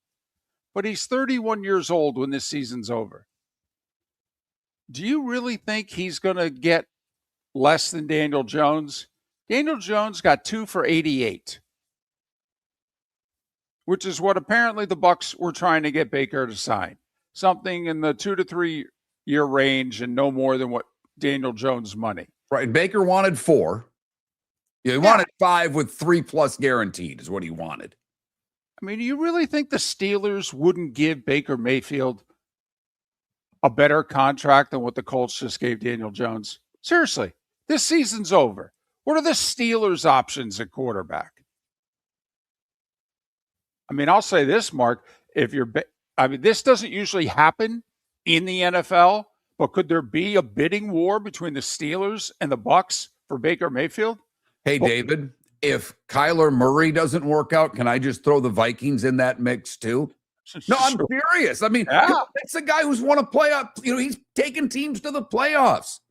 But he's 31 years old when this season's over. Do you really think he's going to get less than Daniel Jones? Daniel Jones got 2 for 88, which is what apparently the Bucs were trying to get Baker to sign. Something in the 2 to 3 year range and no more than what Daniel Jones' money. Right. Baker wanted 4. He wanted 5 with 3+ guaranteed is what he wanted. I mean, do you really think the Steelers wouldn't give Baker Mayfield a better contract than what the Colts just gave Daniel Jones? Seriously, this season's over. What are the Steelers' options at quarterback? I mean, I'll say this, Mark. This doesn't usually happen in the NFL, but could there be a bidding war between the Steelers and the Bucs for Baker Mayfield? Hey, David, if Kyler Murray doesn't work out, can I just throw the Vikings in that mix too? No, I'm serious. I mean, that's a guy who's won a playoff. He's taken teams to the playoffs.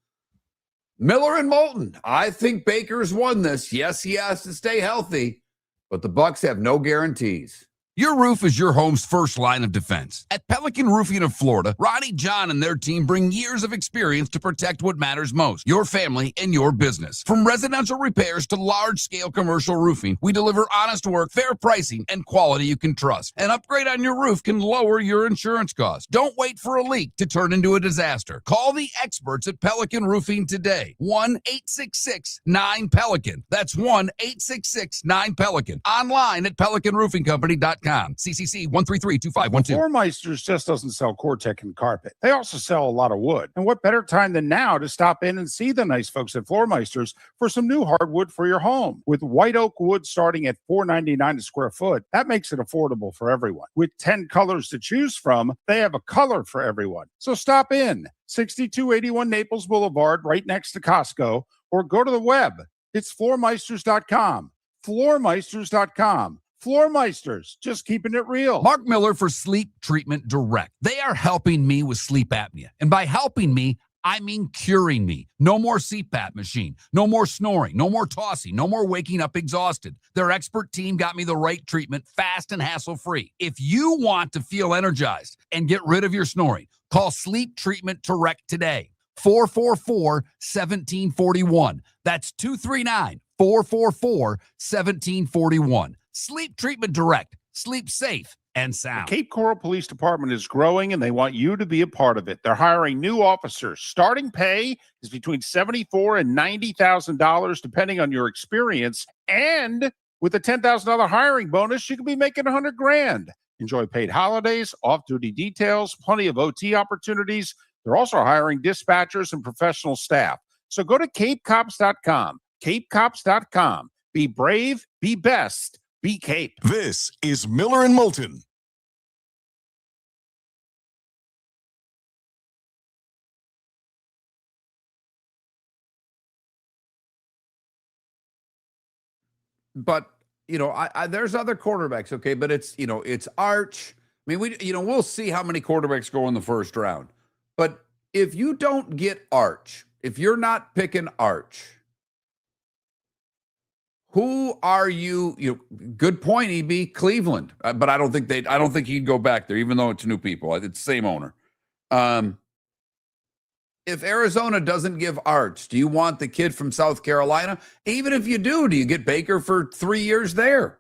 Miller and Moulton. I think Baker's won this. Yes, he has to stay healthy, but the Bucs have no guarantees. Your roof is your home's first line of defense. At Pelican Roofing of Florida, Ronnie, John, and their team bring years of experience to protect what matters most, your family and your business. From residential repairs to large-scale commercial roofing, we deliver honest work, fair pricing, and quality you can trust. An upgrade on your roof can lower your insurance costs. Don't wait for a leak to turn into a disaster. Call the experts at Pelican Roofing today. 1-866-9-PELICAN. That's 1-866-9-PELICAN. Online at pelicanroofingcompany.com. CCC 1332512. Floor Meisters just doesn't sell Cortec and carpet. They also sell a lot of wood. And what better time than now to stop in and see the nice folks at Floor Meisters for some new hardwood for your home. With white oak wood starting at $4.99 a square foot, that makes it affordable for everyone. With 10 colors to choose from, they have a color for everyone. So stop in. 6281 Naples Boulevard, right next to Costco, or go to the web. It's floormeisters.com. Floormeisters.com. Floor Meisters, just keeping it real. Mark Miller for Sleep Treatment Direct. They are helping me with sleep apnea. And by helping me, I mean curing me. No more CPAP machine. No more snoring. No more tossing. No more waking up exhausted. Their expert team got me the right treatment, fast and hassle-free. If you want to feel energized and get rid of your snoring, call Sleep Treatment Direct today. 444-1741. That's 239-444-1741. Sleep Treatment Direct. Sleep safe and sound. The Cape Coral Police Department is growing, and they want you to be a part of it. They're hiring new officers. Starting pay is between $74,000 and $90,000, depending on your experience. And with a $10,000 hiring bonus, you could be making $100,000. Enjoy paid holidays, off-duty details, plenty of OT opportunities. They're also hiring dispatchers and professional staff. So go to capecops.com. capecops.com. Be brave, be best. Be Cape. This is Miller and Moulton. but there's other quarterbacks, okay, but it's Arch. I mean, we'll see how many quarterbacks go in the first round. But if you don't get Arch, if you're not picking Arch, who are you? Good point, EB. Cleveland, but I don't think he'd go back there, even though it's new people. It's the same owner. If Arizona doesn't give Arch, do you want the kid from South Carolina? Even if you do you get Baker for 3 years there?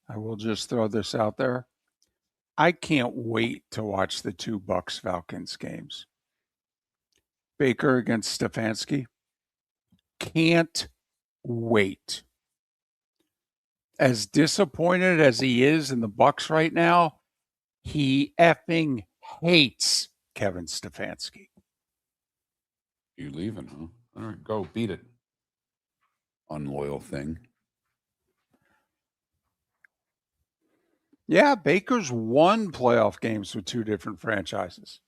I will just throw this out there. I can't wait to watch the 2 Bucs-Falcons games. Baker against Stefanski. Can't wait. As disappointed as he is in the Bucs right now, he effing hates Kevin Stefanski. You leaving, huh? All right, go beat it. Unloyal thing. Yeah, Baker's won playoff games with 2 different franchises.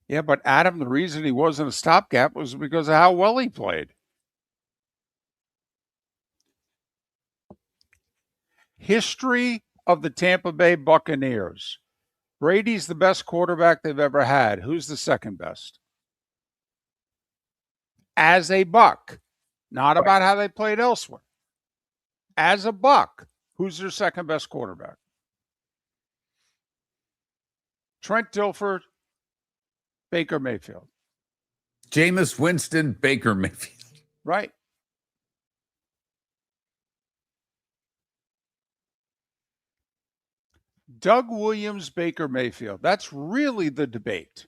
Yeah, but Adam, the reason he wasn't a stopgap was because of how well he played. History of the Tampa Bay Buccaneers. Brady's the best quarterback they've ever had. Who's the second best? As a Buck, not about how they played elsewhere. As a Buck, who's their second best quarterback? Trent Dilfer, Baker Mayfield. Jameis Winston, Baker Mayfield. Right. Doug Williams, Baker Mayfield. That's really the debate.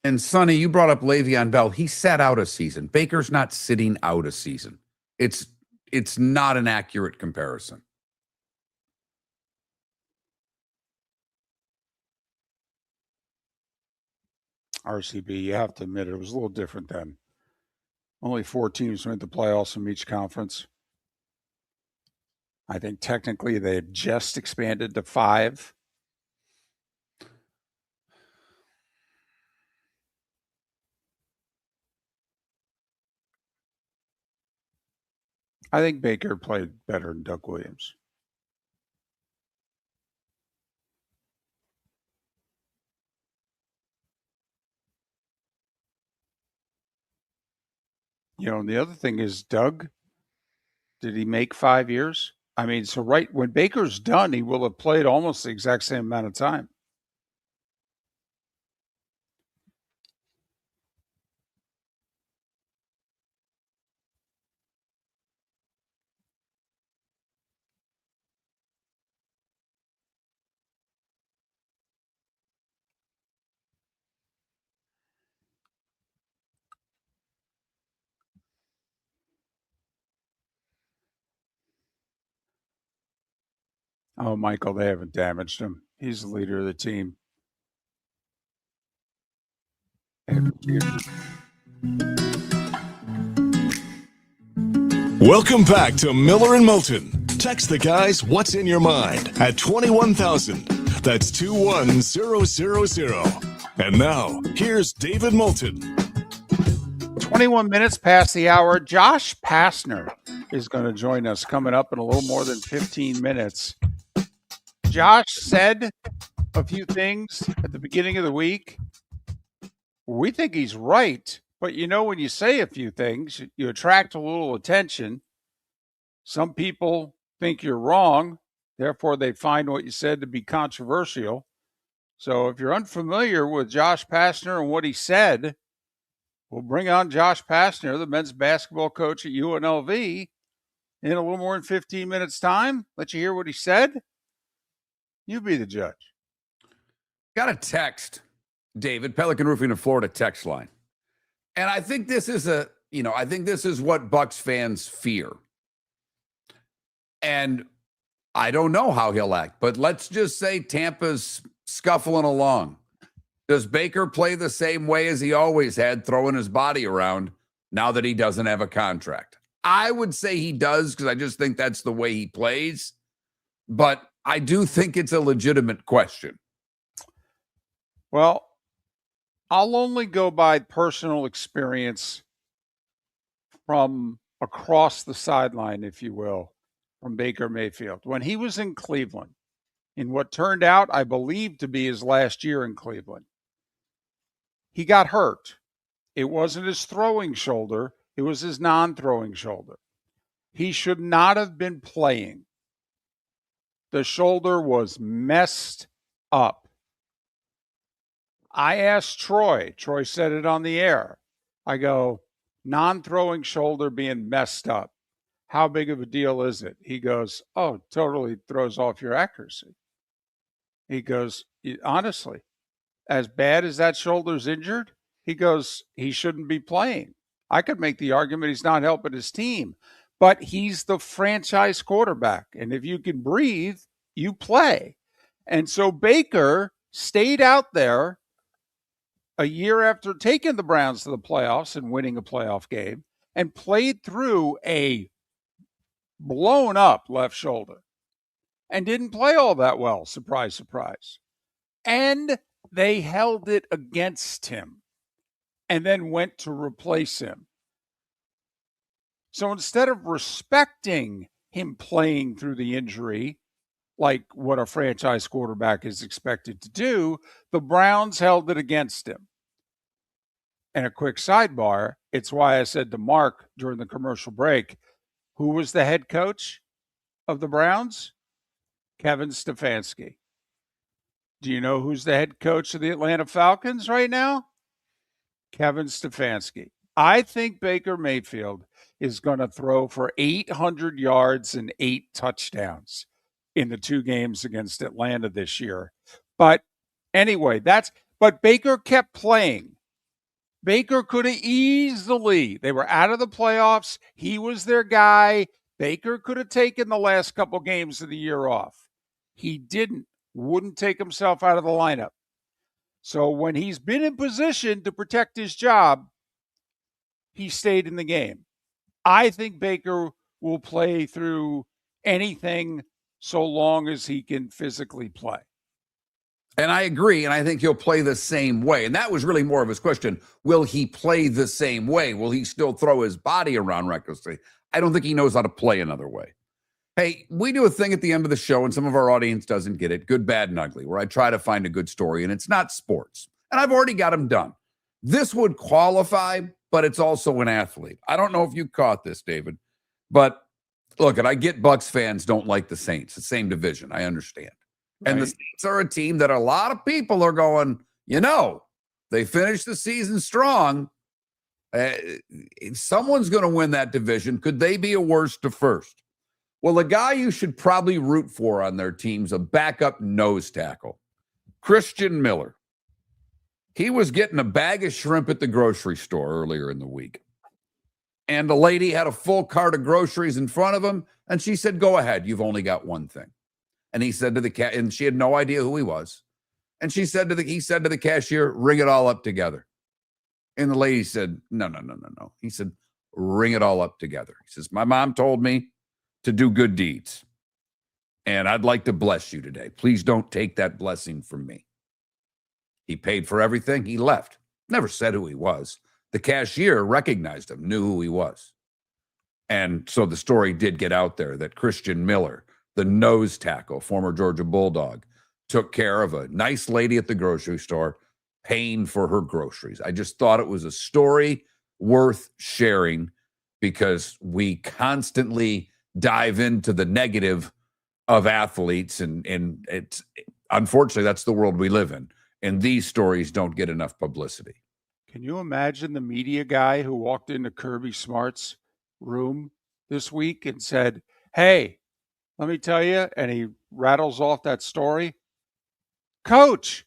And Sonny, you brought up Le'Veon Bell. He sat out a season. Baker's not sitting out a season. It's not an accurate comparison. RCB, you have to admit it was a little different then. Only 4 teams went to the playoffs from each conference. I think technically they had just expanded to 5. I think Baker played better than Doug Williams. And the other thing is, Doug, did he make 5 years? I mean, so right when Baker's done, he will have played almost the exact same amount of time. Oh, Michael, they haven't damaged him. He's the leader of the team. Welcome back to Miller and Moulton. Text the guys what's in your mind at 21,000. That's 21000. And now, here's David Moulton. 21 minutes past the hour. Josh Pastner is going to join us coming up in a little more than 15 minutes. Josh said a few things at the beginning of the week. We think he's right, but you know, when you say a few things, you attract a little attention. Some people think you're wrong, therefore they find what you said to be controversial. So if you're unfamiliar with Josh Pastner and what he said, we'll bring on Josh Pastner, the men's basketball coach at UNLV, in a little more than 15 minutes' time. Let you hear what he said. You be the judge. Got a text, David, Pelican Roofing of Florida text line. And I think this is I think this is what Bucks fans fear. And I don't know how he'll act, but let's just say Tampa's scuffling along. Does Baker play the same way as he always had, throwing his body around now that he doesn't have a contract? I would say he does, because I just think that's the way he plays. But I do think it's a legitimate question. Well, I'll only go by personal experience from across the sideline, if you will, from Baker Mayfield. When he was in Cleveland, in what turned out, I believe, to be his last year in Cleveland, he got hurt. It wasn't his throwing shoulder. It was his non-throwing shoulder. He should not have been playing. The shoulder was messed up. I asked Troy. Troy said it on the air. I go, non-throwing shoulder being messed up. How big of a deal is it? He goes, oh, totally throws off your accuracy. He goes, honestly, as bad as that shoulder's injured, he goes, he shouldn't be playing. I could make the argument he's not helping his team, but he's the franchise quarterback. And if you can breathe, you play. And so Baker stayed out there a year after taking the Browns to the playoffs and winning a playoff game, and played through a blown up left shoulder and didn't play all that well. Surprise, surprise. And they held it against him and then went to replace him. So instead of respecting him playing through the injury, like what a franchise quarterback is expected to do, the Browns held it against him. And a quick sidebar, it's why I said to Mark during the commercial break, who was the head coach of the Browns? Kevin Stefanski. Do you know who's the head coach of the Atlanta Falcons right now? Kevin Stefanski. I think Baker Mayfield is going to throw for 800 yards and 8 touchdowns in the 2 games against Atlanta this year. But anyway, but Baker kept playing. Baker could have easily, they were out of the playoffs. He was their guy. Baker could have taken the last couple games of the year off. He didn't, wouldn't take himself out of the lineup. So when he's been in position to protect his job, he stayed in the game. I think Baker will play through anything so long as he can physically play. And I agree, and I think he'll play the same way. And that was really more of his question. Will he play the same way? Will he still throw his body around recklessly? I don't think he knows how to play another way. Hey, we do a thing at the end of the show, and some of our audience doesn't get it, good, bad, and ugly, where I try to find a good story, and it's not sports. And I've already got them done. This would qualify, but it's also an athlete. I don't know if you caught this, David, but look, and I get Bucks fans don't like the Saints, the same division. I understand. Right. And the Saints are a team that a lot of people are going, they finished the season strong. Someone's going to win that division. Could they be a worst to first? Well, the guy you should probably root for on their team's a backup nose tackle, Christian Miller. He was getting a bag of shrimp at the grocery store earlier in the week. And the lady had a full cart of groceries in front of him, and she said, go ahead, you've only got one thing. And he said to the cat, and she had no idea who he was. And he said to the cashier, ring it all up together. And the lady said, no. He said, ring it all up together. He says, my mom told me to do good deeds. And I'd like to bless you today. Please don't take that blessing from me. He paid for everything. He left. Never said who he was. The cashier recognized him, knew who he was. And so the story did get out there that Christian Miller, the nose tackle, former Georgia Bulldog, took care of a nice lady at the grocery store, paying for her groceries. I just thought it was a story worth sharing because we constantly dive into the negative of athletes, and it's unfortunately that's the world we live in, and these stories don't get enough publicity. Can you imagine the media guy who walked into Kirby Smart's room this week and said, "Hey, let me tell you," and he rattles off that story, "Coach,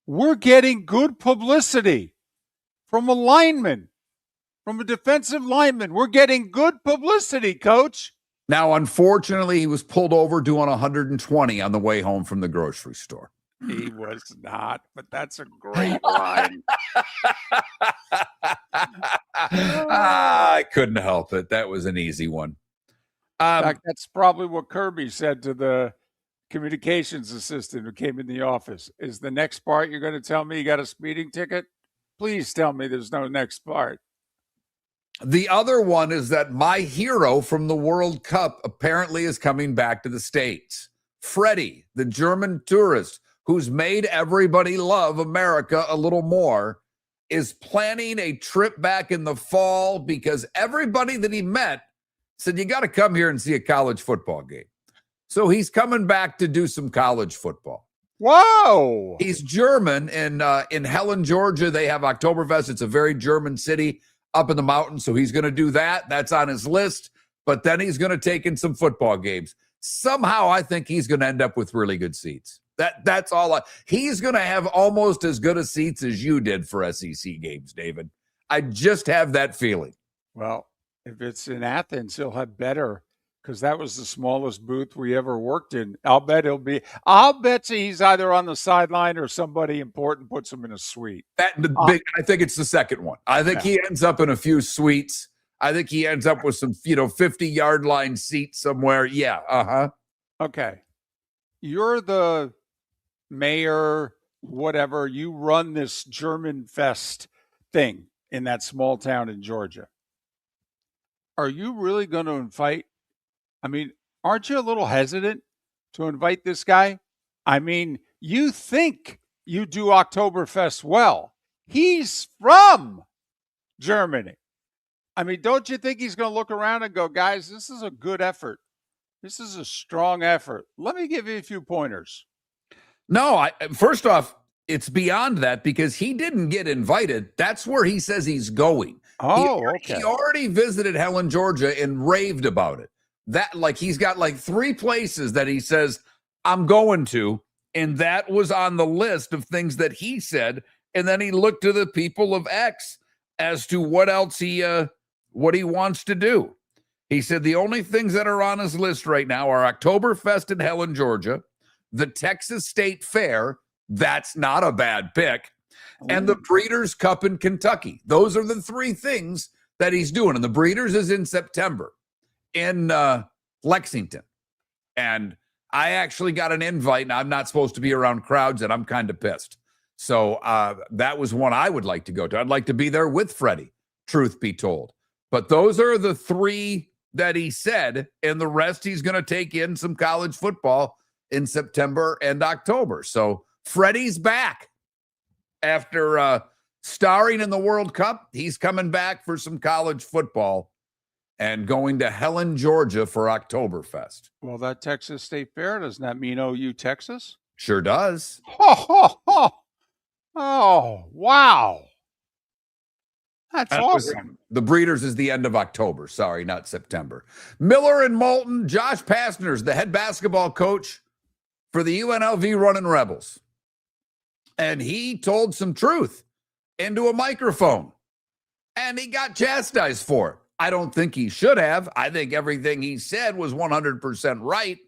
we're getting good publicity from a lineman, from a defensive lineman. We're getting good publicity, Coach." Now, unfortunately, he was pulled over doing 120 on the way home from the grocery store. He was not, but that's a great line. I couldn't help it. That was an easy one. In fact, that's probably what Kirby said to the communications assistant who came in the office. "Is the next part you're going to tell me you got a speeding ticket? Please tell me there's no next part." The other one is that my hero from the World Cup apparently is coming back to the States. Freddie, the German tourist who's made everybody love America a little more, is planning a trip back in the fall because everybody that he met said, "You got to come here and see a college football game." So he's coming back to do some college football. Whoa! He's German, and in Helen, Georgia, they have Oktoberfest. It's a very German city up in the mountains, so he's going to do that. That's on his list, but then he's going to take in some football games. Somehow, I think he's going to end up with really good seats. That's all. He's going to have almost as good a seats as you did for SEC games, David. I just have that feeling. Well, if it's in Athens, he'll have better, because that was the smallest booth we ever worked in. I'll bet he's either on the sideline or somebody important puts him in a suite. I think it's the second one. I think he ends up in a few suites. I think he ends up with some, 50-yard line seats somewhere. Yeah. Okay. You're the mayor, whatever. You run this German Fest thing in that small town in Georgia. Are you really going to invite? I mean, aren't you a little hesitant to invite this guy? I mean, you think you do Oktoberfest well. He's from Germany. I mean, don't you think he's going to look around and go, "Guys, this is a good effort. This is a strong effort. Let me give you a few pointers"? No, first off, it's beyond that because he didn't get invited. That's where he says he's going. Okay. He already visited Helen, Georgia, and raved about it. He's got 3 places that he says, "I'm going to," and that was on the list of things that he said. And then he looked to the people of X as to what else what he wants to do. He said the only things that are on his list right now are Oktoberfest in Helen, Georgia, the Texas State Fair. That's not a bad pick. And the Breeders' Cup in Kentucky. Those are the 3 things that he's doing. And the Breeders is in September in Lexington. And I actually got an invite, and I'm not supposed to be around crowds, and I'm kind of pissed. So that was one I would like to go to. I'd like to be there with Freddie, truth be told. But those are the 3 that he said, and the rest he's going to take in some college football in September and October. So Freddie's back after starring in the World Cup. He's coming back for some college football and going to Helen, Georgia for Oktoberfest. Well, that Texas State Fair, doesn't that mean OU, Texas? Sure does. Oh, wow. That's awesome. The Breeders is the end of October. Sorry, not September. Miller and Moulton. Josh Pastner's the head basketball coach for the UNLV Running Rebels. And he told some truth into a microphone. And he got chastised for it. I don't think he should have. I think everything he said was 100% right.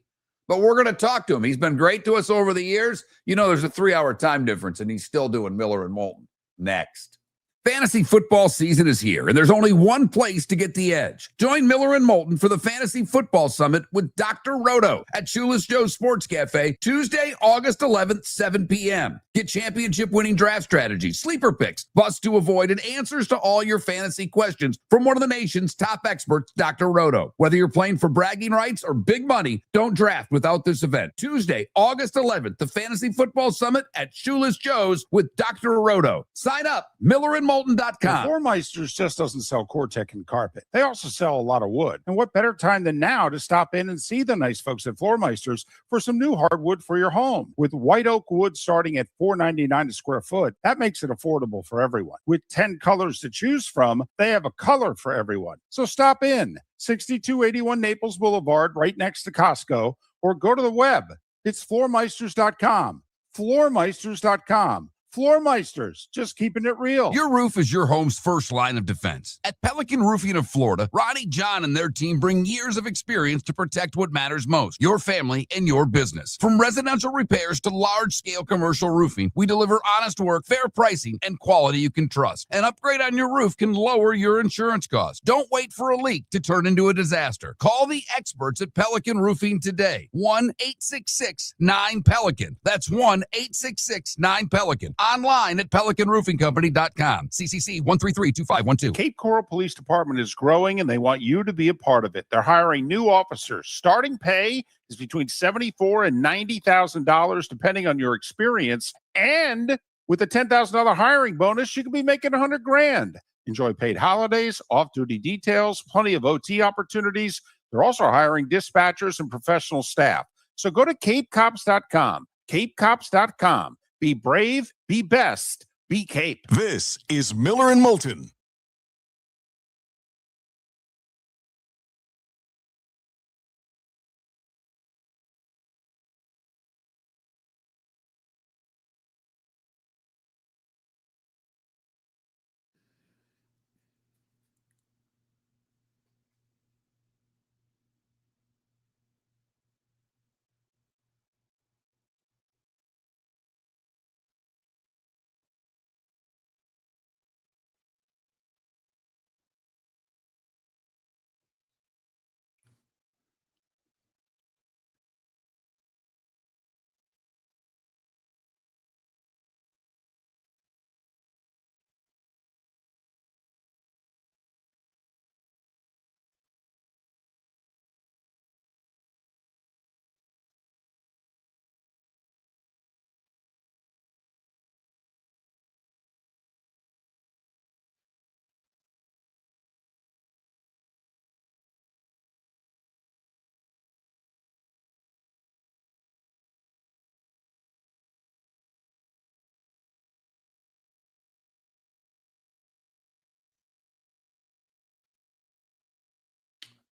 But we're going to talk to him. He's been great to us over the years. There's a 3-hour time difference, and he's still doing Miller and Moulton. Next. Fantasy football season is here, and there's only one place to get the edge. Join Miller and Moulton for the Fantasy Football Summit with Dr. Roto at Shoeless Joe's Sports Cafe, Tuesday, August 11th, 7 p.m. Get championship-winning draft strategies, sleeper picks, busts to avoid, and answers to all your fantasy questions from one of the nation's top experts, Dr. Roto. Whether you're playing for bragging rights or big money, don't draft without this event. Tuesday, August 11th, the Fantasy Football Summit at Shoeless Joe's with Dr. Roto. Sign up, Miller and Moulton.com. Floormeisters just doesn't sell Cortec and carpet. They also sell a lot of wood. And what better time than now to stop in and see the nice folks at Floormeisters for some new hardwood for your home. With white oak wood starting at $4.99 a square foot, that makes it affordable for everyone. With 10 colors to choose from, they have a color for everyone. So stop in, 6281 Naples Boulevard, right next to Costco, or go to the web. It's floormeisters.com. Floormeisters.com. Floormeisters, just keeping it real. Your roof is your home's first line of defense. At Pelican Roofing of Florida, Ronnie, John, and their team bring years of experience to protect what matters most, your family and your business. From residential repairs to large-scale commercial roofing, we deliver honest work, fair pricing, and quality you can trust. An upgrade on your roof can lower your insurance costs. Don't wait for a leak to turn into a disaster. Call the experts at Pelican Roofing today. 1-866-9-PELICAN. That's 1-866-9-PELICAN. Online at pelicanroofingcompany.com. CCC 1332512. Cape Coral Police Department is growing and they want you to be a part of it. They're hiring new officers. Starting pay is between $74,000 and $90,000 depending on your experience. And with a $10,000 hiring bonus, you could be making $100,000. Enjoy paid holidays, off-duty details, plenty of OT opportunities. They're also hiring dispatchers and professional staff. So go to capecops.com. capecops.com. Be brave, be best, be Cape. This is Miller and Moulton.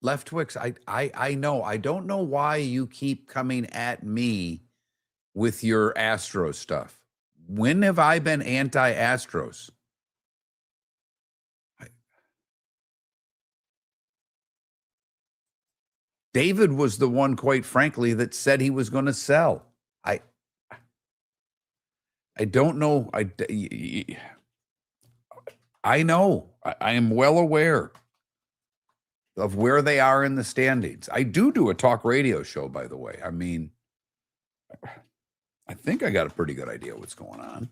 Left Twix, I know. I don't know why you keep coming at me with your Astros stuff. When have I been anti-Astros? David was the one, quite frankly, that said he was going to sell. I don't know. I know. I am well aware of where they are in the standings. I do a talk radio show, by the way. I mean, I think I got a pretty good idea what's going on.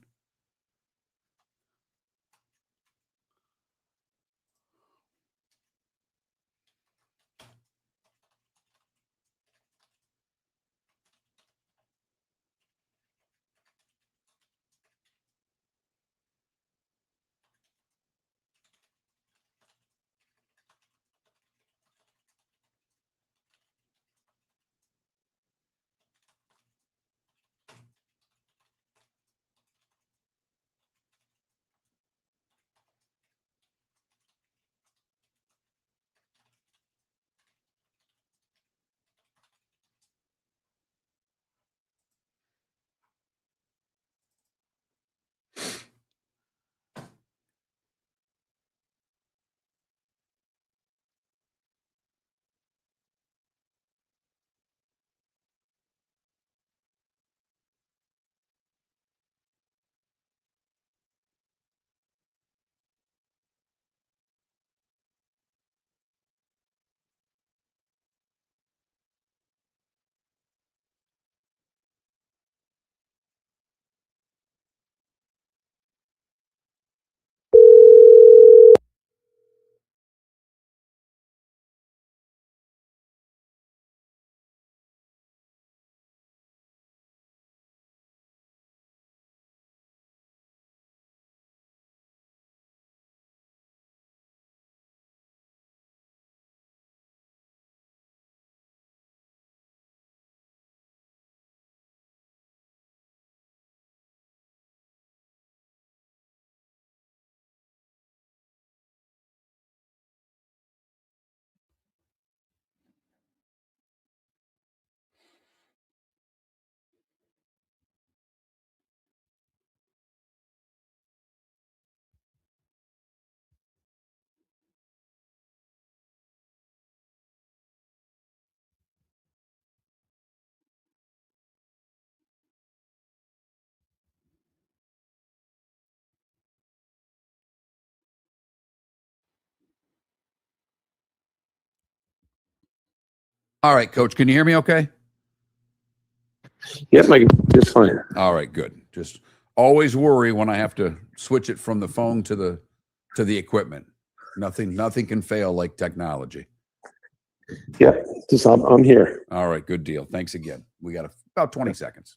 All right, Coach, can you hear me okay? Yes, Mike, just fine. All right, good. Just always worry when I have to switch it from the phone to the equipment. Nothing can fail like technology. Yeah, just I'm here. All right, good deal. Thanks again. We got about 20 seconds.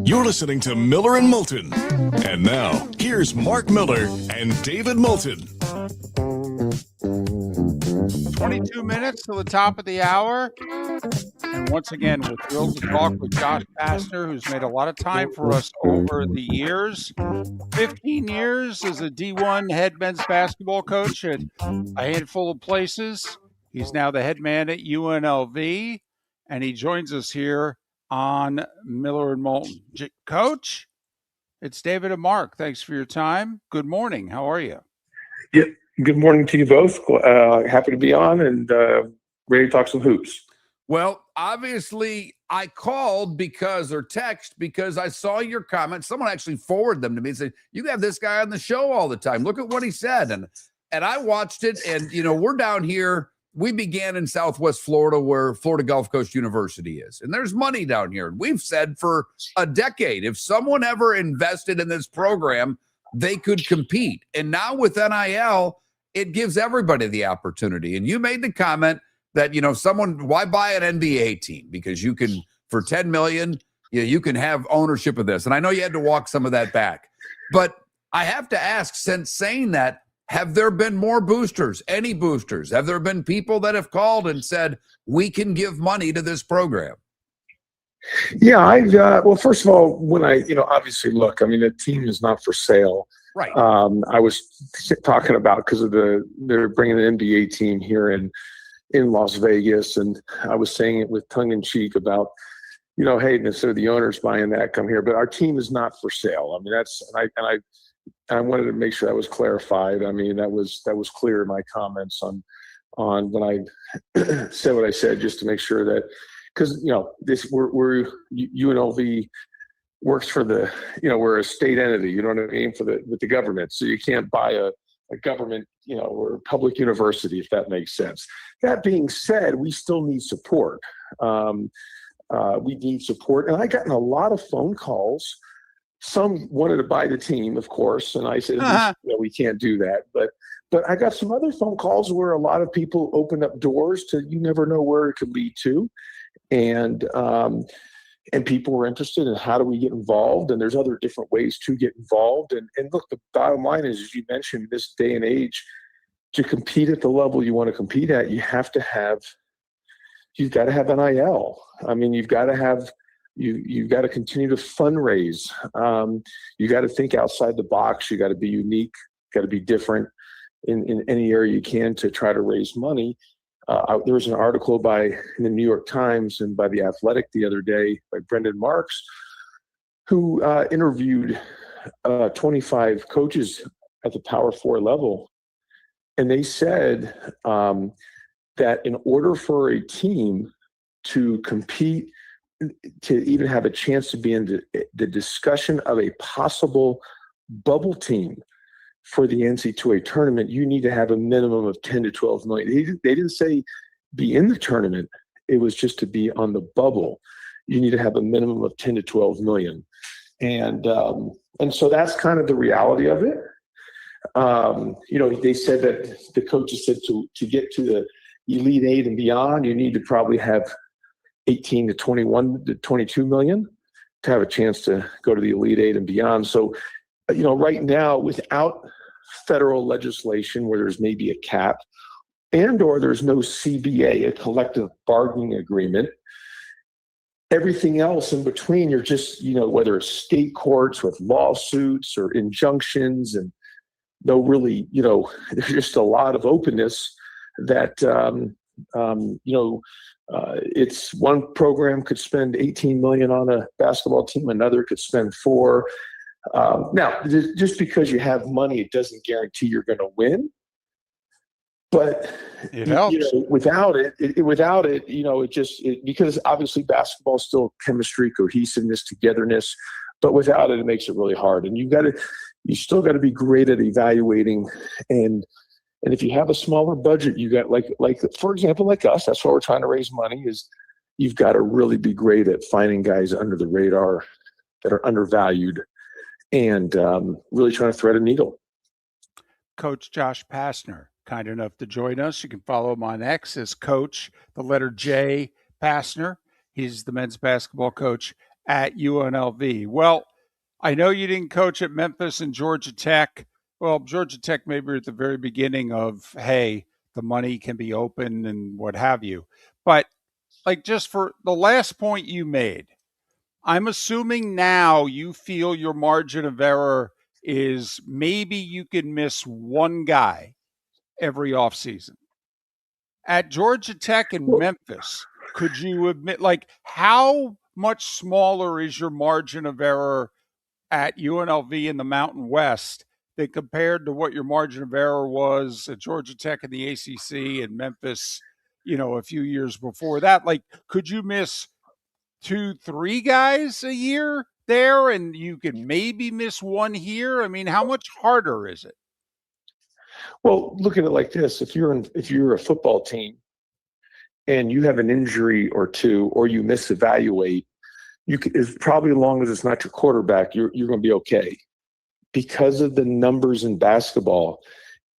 You're listening to Miller and Moulton. And now, here's Mark Miller and David Moulton. 22 minutes to the top of the hour. And once again, we're thrilled to talk with Josh Pastner, who's made a lot of time for us over the years. 15 years as a D1 head men's basketball coach at a handful of places. He's now the head man at UNLV, and he joins us here on Miller and Moulton. Coach, it's David and Mark. Thanks for your time. Good morning. How are you? Yeah, good morning to you both. Happy to be on and ready to talk some hoops. Well, obviously, I called because I saw your comments. Someone actually forwarded them to me and said, you have this guy on the show all the time. Look at what he said. And I watched it. And, we're down here. We began in Southwest Florida, where Florida Gulf Coast University is. And there's money down here. And we've said for a decade, if someone ever invested in this program, they could compete. And now with NIL, it gives everybody the opportunity. And you made the comment that, why buy an NBA team? Because you can, for $10 million, you can have ownership of this. And I know you had to walk some of that back. But I have to ask, since saying that, have there been more boosters, any boosters? Have there been people that have called and said, we can give money to this program? Yeah, well, first of all, when obviously, look, the team is not for sale. Right. I was talking about because they're bringing an NBA team here in Las Vegas, and I was saying it with tongue in cheek about, hey, instead of the owners buying that, come here. But our team is not for sale. I wanted to make sure that was clarified. That was clear in my comments on when I said what I said, just to make sure that, because we're UNLV works for we're a state entity, you know what I mean, with the government. So you can't buy a government, or a public university, if that makes sense. That being said, we still need support. We need support. And I gotten a lot of phone calls. Some wanted to buy the team, of course. And I said, we can't do that. But I got some other phone calls where a lot of people opened up doors to, you never know where it could lead to. And people were interested in how do we get involved, and there's other different ways to get involved. And look, the bottom line is, as you mentioned, this day and age, to compete at the level you want to compete at, you've got to have NIL. You've got to continue to fundraise. You got to think outside the box. You got to be unique. Got to be different in any area you can to try to raise money. There was an article in the New York Times and by The Athletic the other day by Brendan Marks, who interviewed 25 coaches at the Power 4 level. And they said that in order for a team to compete, to even have a chance to be in the discussion of a possible bubble team for the NCAA tournament, you need to have a minimum of 10 to 12 million. They didn't say be in the tournament. It was just to be on the bubble. You need to have a minimum of 10 to 12 million. And so that's kind of the reality of it. They said that the coaches said to get to the Elite Eight and beyond, you need to probably have 18 to 21 to 22 million to have a chance to go to the Elite Eight and beyond. So, right now, without federal legislation where there's maybe a cap or there's no CBA, a collective bargaining agreement, everything else in between, you're just, whether it's state courts with lawsuits or injunctions, and there's just a lot of openness that, it's one program could spend 18 million on a basketball team, another could spend $4 Now, just because you have money, it doesn't guarantee you're going to win. But it helps. Without it, because obviously basketball is still chemistry, cohesiveness, togetherness. But without it, it makes it really hard. And you still got to be great at evaluating. And if you have a smaller budget, you got like for example, like us, that's why we're trying to raise money. Is you've got to really be great at finding guys under the radar that are undervalued, and really trying to thread a needle. Coach Josh Pastner, kind enough to join us. You can follow him on X as Coach, the letter J, Pastner. He's the men's basketball coach at UNLV. Well, I know you didn't coach at Memphis and Georgia Tech. Well, Georgia Tech maybe at the very beginning of, hey, the money can be open and what have you. But like just for the last point you made, I'm assuming now you feel your margin of error is maybe you can miss one guy every offseason. At Georgia Tech and Memphis, could you admit, like, how much smaller is your margin of error at UNLV in the Mountain West than compared to what your margin of error was at Georgia Tech in the ACC and Memphis, a few years before that? Like, could you miss 2-3 guys a year there and you could maybe miss one here? I mean, how much harder is it? Well, look at it like this. If you're a football team and you have an injury or two, or you misevaluate, it's probably, as long as it's not your quarterback, you're going to be okay. Because of the numbers in basketball,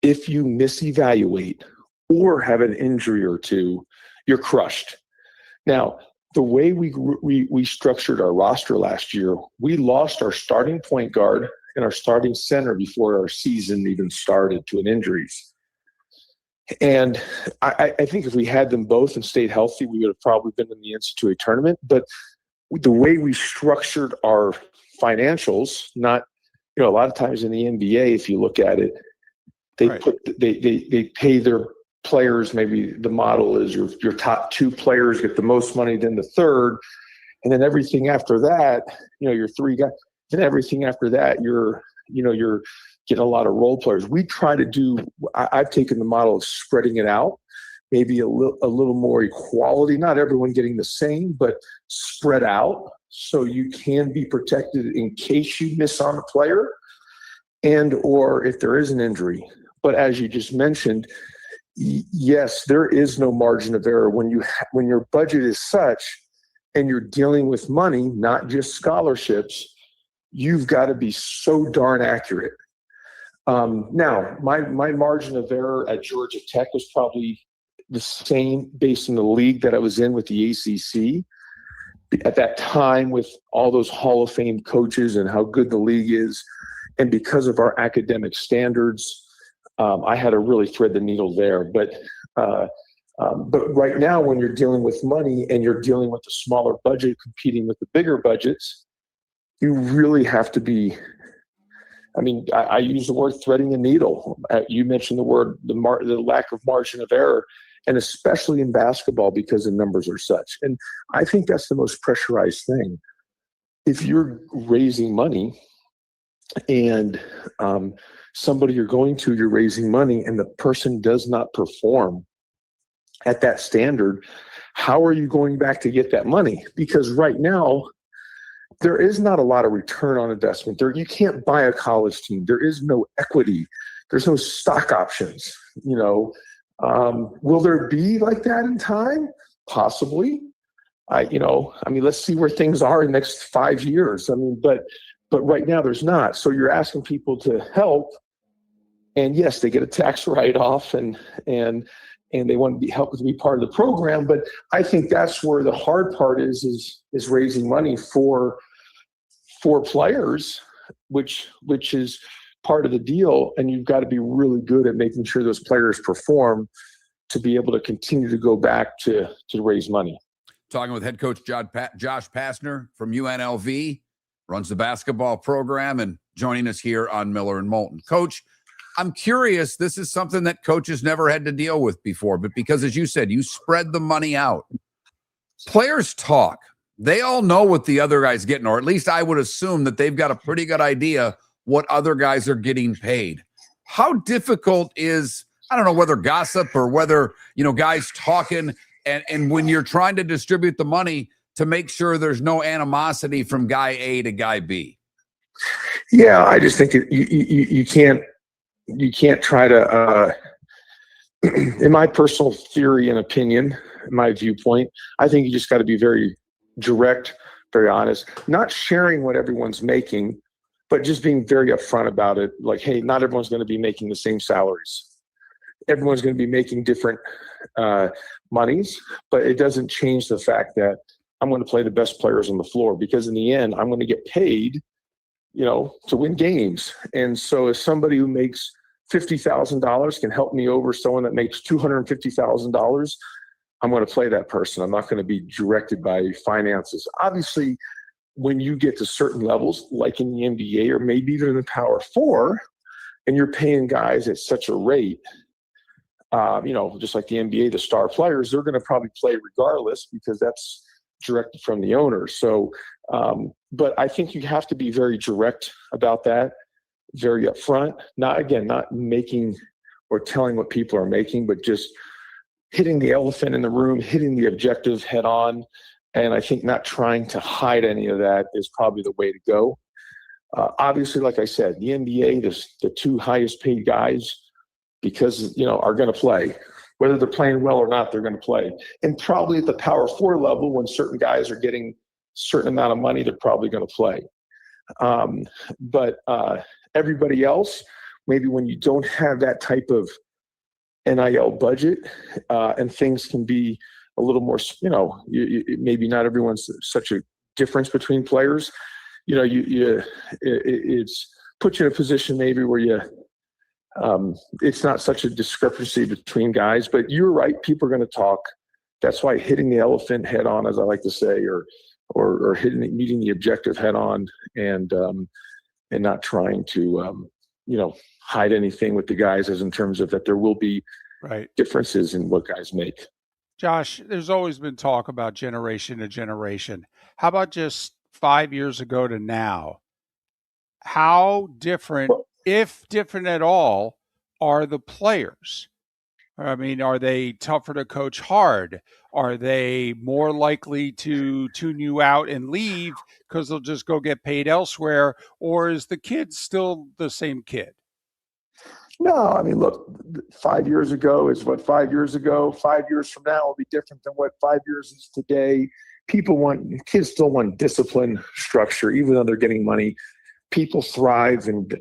if you misevaluate or have an injury or two, you're crushed. Now, the way we structured our roster last year, we lost our starting point guard and our starting center before our season even started to an injuries. And I think if we had them both and stayed healthy, we would have probably been in the NCAA tournament. But the way we structured our financials, not, a lot of times in the NBA, if you look at it, they pay their players. Maybe the model is your top two players get the most money, then the third, and then everything after that, your three guys. Then everything after that, you're getting a lot of role players. We try to do. I've taken the model of spreading it out, maybe a little more equality. Not everyone getting the same, but spread out so you can be protected in case you miss on a player, and or if there is an injury. But as you just mentioned, yes, there is no margin of error when your budget is such, and you're dealing with money, not just scholarships. You've got to be so darn accurate. Now, my margin of error at Georgia Tech was probably the same based on the league that I was in with the ACC. At that time, with all those Hall of Fame coaches and how good the league is, and because of our academic standards, I had to really thread the needle there. But right now, when you're dealing with money and you're dealing with a smaller budget competing with the bigger budgets, you really have to be. I mean, I use the word threading the needle. You mentioned the word the lack of margin of error, and especially in basketball because the numbers are such. And I think that's the most pressurized thing. If you're raising money and somebody you're raising money, and the person does not perform at that standard, how are you going back to get that money? Because right now, there is not a lot of return on investment. You can't buy a college team. There is no equity. There's no stock options. Will there be like that in time? Possibly. Let's see where things are in the next 5 years. But right now there's not. So you're asking people to help, and yes, they get a tax write-off, and they want to be helped to be part of the program. But I think that's where the hard part is raising money for players, which is part of the deal. And you've got to be really good at making sure those players perform to be able to continue to go back to raise money. Talking with head coach Josh Pastner from UNLV, runs the basketball program, and joining us here on Miller and Moulton. Coach, I'm curious, this is something that coaches never had to deal with before, but because, as you said, you spread the money out. Players talk. They all know what the other guy's getting, or at least I would assume that they've got a pretty good idea what other guys are getting paid. How difficult is, I don't know whether gossip or whether, guys talking and when you're trying to distribute the money to make sure there's no animosity from guy A to guy B? Yeah, I just think you can't try to, in my personal theory and opinion, my viewpoint, I think you just got to be very direct, very honest, not sharing what everyone's making, but just being very upfront about it. Like, hey, not everyone's going to be making the same salaries. Everyone's going to be making different monies, but it doesn't change the fact that I'm going to play the best players on the floor, because in the end, I'm going to get paid, to win games. And so if somebody who makes $50,000 can help me over someone that makes $250,000, I'm going to play that person. I'm not going to be directed by finances. Obviously, when you get to certain levels, like in the NBA or maybe even in the Power Four, and you're paying guys at such a rate, just like the NBA, the star players, they're going to probably play regardless because that's directed from the owner. So, but I think you have to be very direct about that, very upfront, not making or telling what people are making, but just hitting the elephant in the room, hitting the objective head on. And I think not trying to hide any of that is probably the way to go. Obviously, like I said, the NBA, the two highest paid guys, because, are going to play. Whether they're playing well or not, they're going to play. And probably at the Power Four level, when certain guys are getting a certain amount of money, they're probably going to play. But everybody else, maybe when you don't have that type of NIL budget, and things can be a little more, maybe not everyone's such a difference between players. It's put you in a position maybe where it's not such a discrepancy between guys. But you're right, people are going to talk. That's why hitting the elephant head on, as I like to say, or meeting the objective head on, and not trying to hide anything with the guys, as in terms of that there will be differences in what guys make. Josh, there's always been talk about generation to generation. How about just 5 years ago to now? How different, if different at all, are the players? I mean, are they tougher to coach hard? Are they more likely to tune you out and leave because they'll just go get paid elsewhere? Or is the kid still the same kid? No, I mean, look, 5 years ago is what 5 years ago. 5 years from now will be different than what 5 years is today. Kids still want discipline, structure, even though they're getting money. People thrive and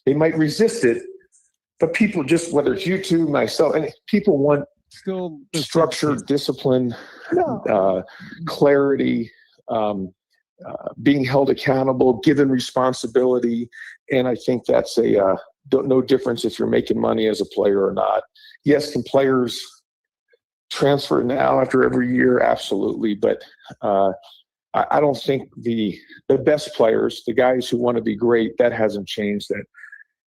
they might resist it, but people just, whether it's you two, myself, and people want still structure, discipline, clarity, being held accountable, given responsibility. And I think that's no difference if you're making money as a player or not. Yes, can players transfer now after every year? Absolutely. But I don't think the best players, the guys who want to be great, that hasn't changed. That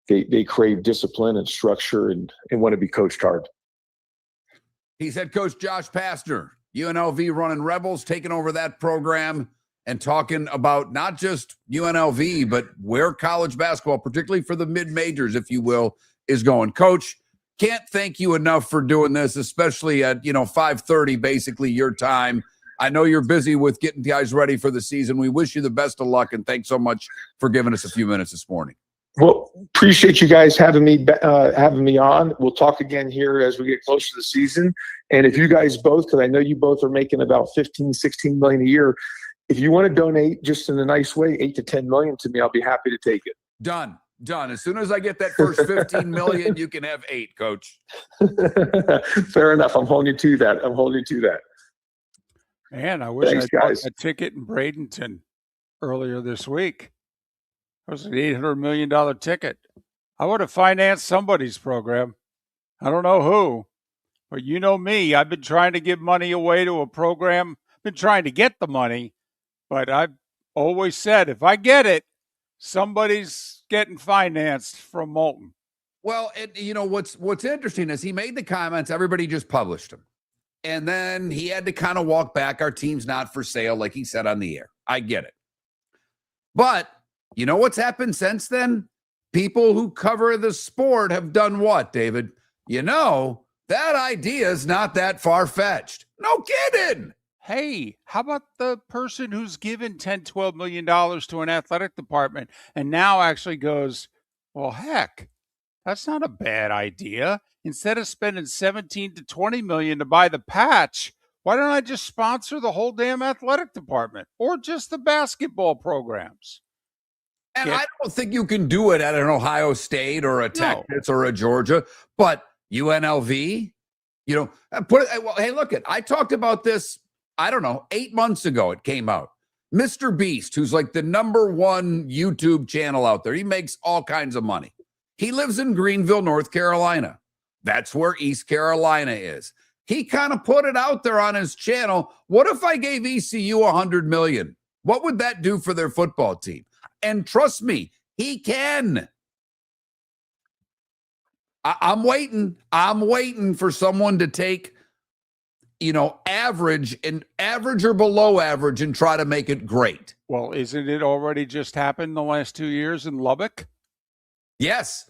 they crave discipline and structure and want to be coached hard. He's head coach Josh Pastner, UNLV running Rebels, taking over that program and talking about not just UNLV, but where college basketball, particularly for the mid-majors, if you will, is going. Coach, can't thank you enough for doing this, especially at 5:30, basically your time. I know you're busy with getting guys ready for the season. We wish you the best of luck, and thanks so much for giving us a few minutes this morning. Well, appreciate you guys having me on. We'll talk again here as we get closer to the season. And if you guys both, because I know you both are making about 15, 16 million a year, if you want to donate just in a nice way, 8 to 10 million to me, I'll be happy to take it. Done. As soon as I get that first 15 million, you can have 8, Coach. Fair enough. I'm holding you to that. Man, I wish Thanks, I bought guys. a ticket in Bradenton earlier this week. It was an $800 million ticket. I would have financed somebody's program. I don't know who, but you know me. I've been trying to give money away to a program. Been trying to get the money, but I've always said if I get it, somebody's getting financed from Moulton. Well, what's interesting is he made the comments. Everybody just published them. And then he had to kind of walk back. Our team's not for sale, like he said on the air. I get it. But you know what's happened since then? People who cover the sport have done what, David? You know, that idea is not that far-fetched. No kidding. Hey, how about the person who's given $10, $12 million to an athletic department and now actually goes, well, heck, that's not a bad idea. Instead of spending 17 to 20 million to buy the patch, why don't I just sponsor the whole damn athletic department or just the basketball programs? And I don't think you can do it at an Ohio State or a Texas or a Georgia, but UNLV, you know, put it. Well, hey, look it. I talked about this, I don't know, 8 months ago. It came out. Mr. Beast, who's like the #1 YouTube channel out there, he makes all kinds of money. He lives in Greenville, North Carolina. That's where East Carolina is. He kind of put it out there on his channel. What if I gave ECU $100 million? What would that do for their football team? And trust me, he can. I'm waiting. I'm waiting for someone to take, you know, average or below average and try to make it great. Well, isn't it already just happened the last 2 years in Lubbock? Yes,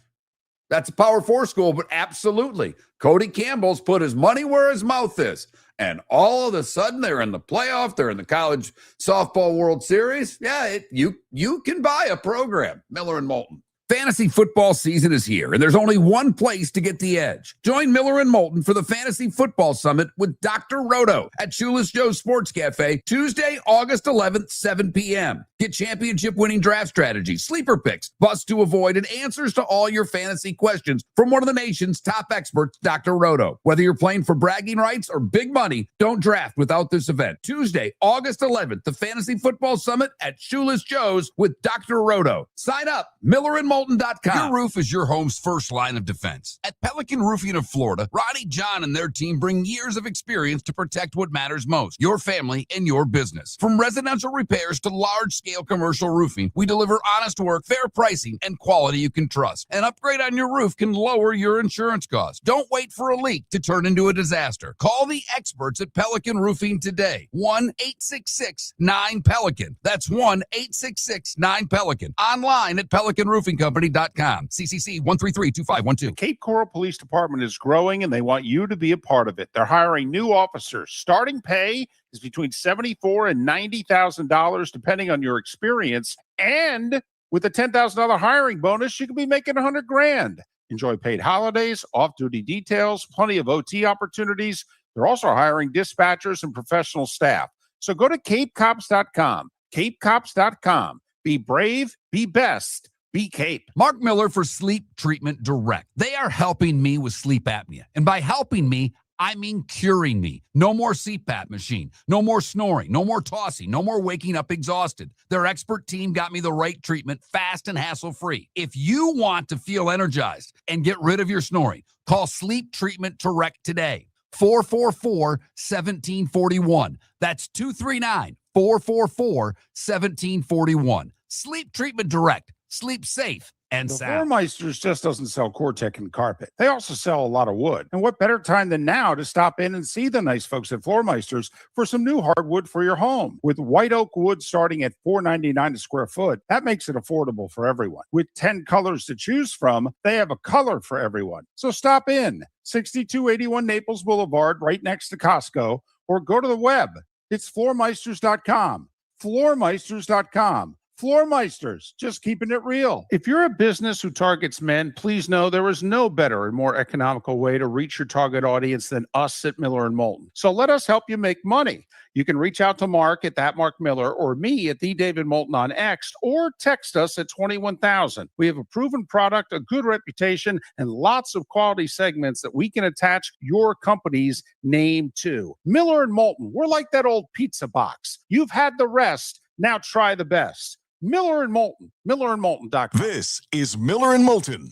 that's a Power 4 school, but absolutely. Cody Campbell's put his money where his mouth is. And all of a sudden, they're in the playoff. They're in the College Softball World Series. Yeah, you can buy a program, Miller and Moulton. Fantasy football season is here, and there's only one place to get the edge. Join Miller and Moulton for the Fantasy Football Summit with Dr. Roto at Shoeless Joe's Sports Cafe, Tuesday, August 11th, 7 p.m. Get championship-winning draft strategies, sleeper picks, busts to avoid, and answers to all your fantasy questions from one of the nation's top experts, Dr. Roto. Whether you're playing for bragging rights or big money, don't draft without this event. Tuesday, August 11th, the Fantasy Football Summit at Shoeless Joe's with Dr. Roto. Sign up, Miller and Moulton.com. Your roof is your home's first line of defense. At Pelican Roofing of Florida, Ronnie John and their team bring years of experience to protect what matters most, your family and your business. From residential repairs to large-scale commercial roofing, we deliver honest work, fair pricing, and quality you can trust. An upgrade on your roof can lower your insurance costs. Don't wait for a leak to turn into a disaster. Call the experts at Pelican Roofing today. 1-866-9-PELICAN. That's 1-866-9-PELICAN. Online at PelicanRoofingCompany.com. CCC 1332512. The Cape Coral Police Department is growing, and they want you to be a part of it. They're hiring new officers. Starting pay is between $74,000 and $90,000, depending on your experience. And with a $10,000 hiring bonus, you could be making $100,000. Enjoy paid holidays, off-duty details, plenty of OT opportunities. They're also hiring dispatchers and professional staff. So go to CapeCops.com. CapeCops.com. Be brave, be best. Be Cape. Mark Miller for Sleep Treatment Direct. They are helping me with sleep apnea. And by helping me, I mean curing me. No more CPAP machine. No more snoring. No more tossing. No more waking up exhausted. Their expert team got me the right treatment, fast and hassle-free. If you want to feel energized and get rid of your snoring, call Sleep Treatment Direct today. 444-1741. That's 239-444-1741. Sleep Treatment Direct. Sleep safe and The sound. Floormeisters just doesn't sell Cortec and carpet. They also sell a lot of wood. And what better time than now to stop in and see the nice folks at Floormeisters for some new hardwood for your home. With white oak wood starting at $4.99 a square foot, that makes it affordable for everyone. With 10 colors to choose from, they have a color for everyone. So stop in, 6281 Naples Boulevard, right next to Costco, or go to the web. It's floormeisters.com. Floormeisters.com. Floormeisters, just keeping it real. If you're a business who targets men, please know there is no better and more economical way to reach your target audience than us at Miller and Moulton. So let us help you make money. You can reach out to Mark at that Mark Miller or me at the David Moulton on X, or text us at 21,000. We have a proven product, a good reputation, and lots of quality segments that we can attach your company's name to. Miller and Moulton, we're like that old pizza box. You've had the rest. Now try the best. Miller and Moulton, millerandmoulton.com. This is Miller and Moulton.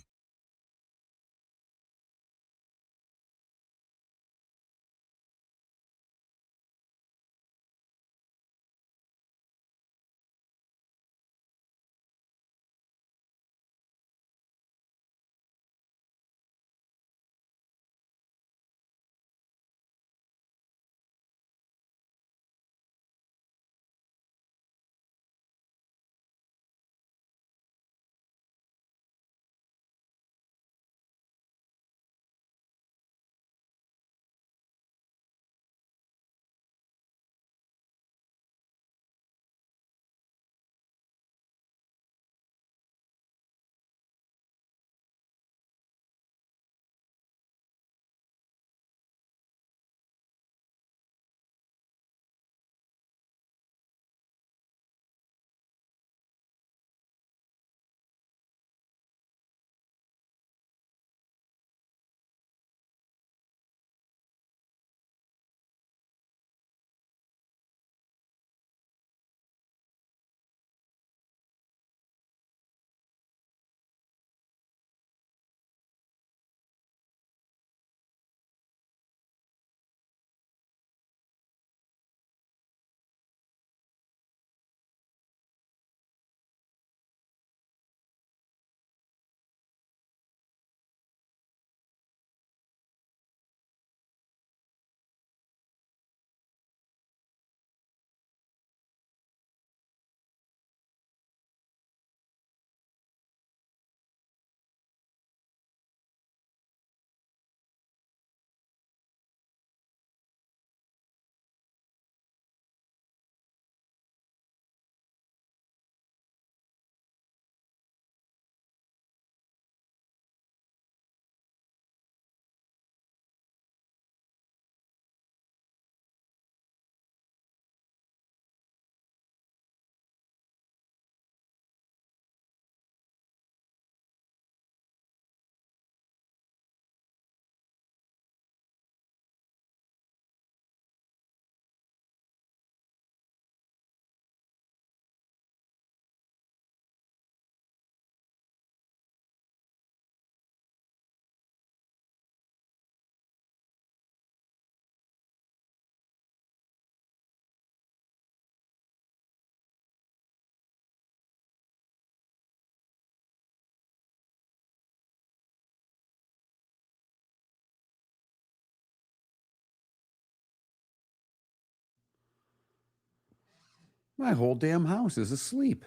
My whole damn house is asleep.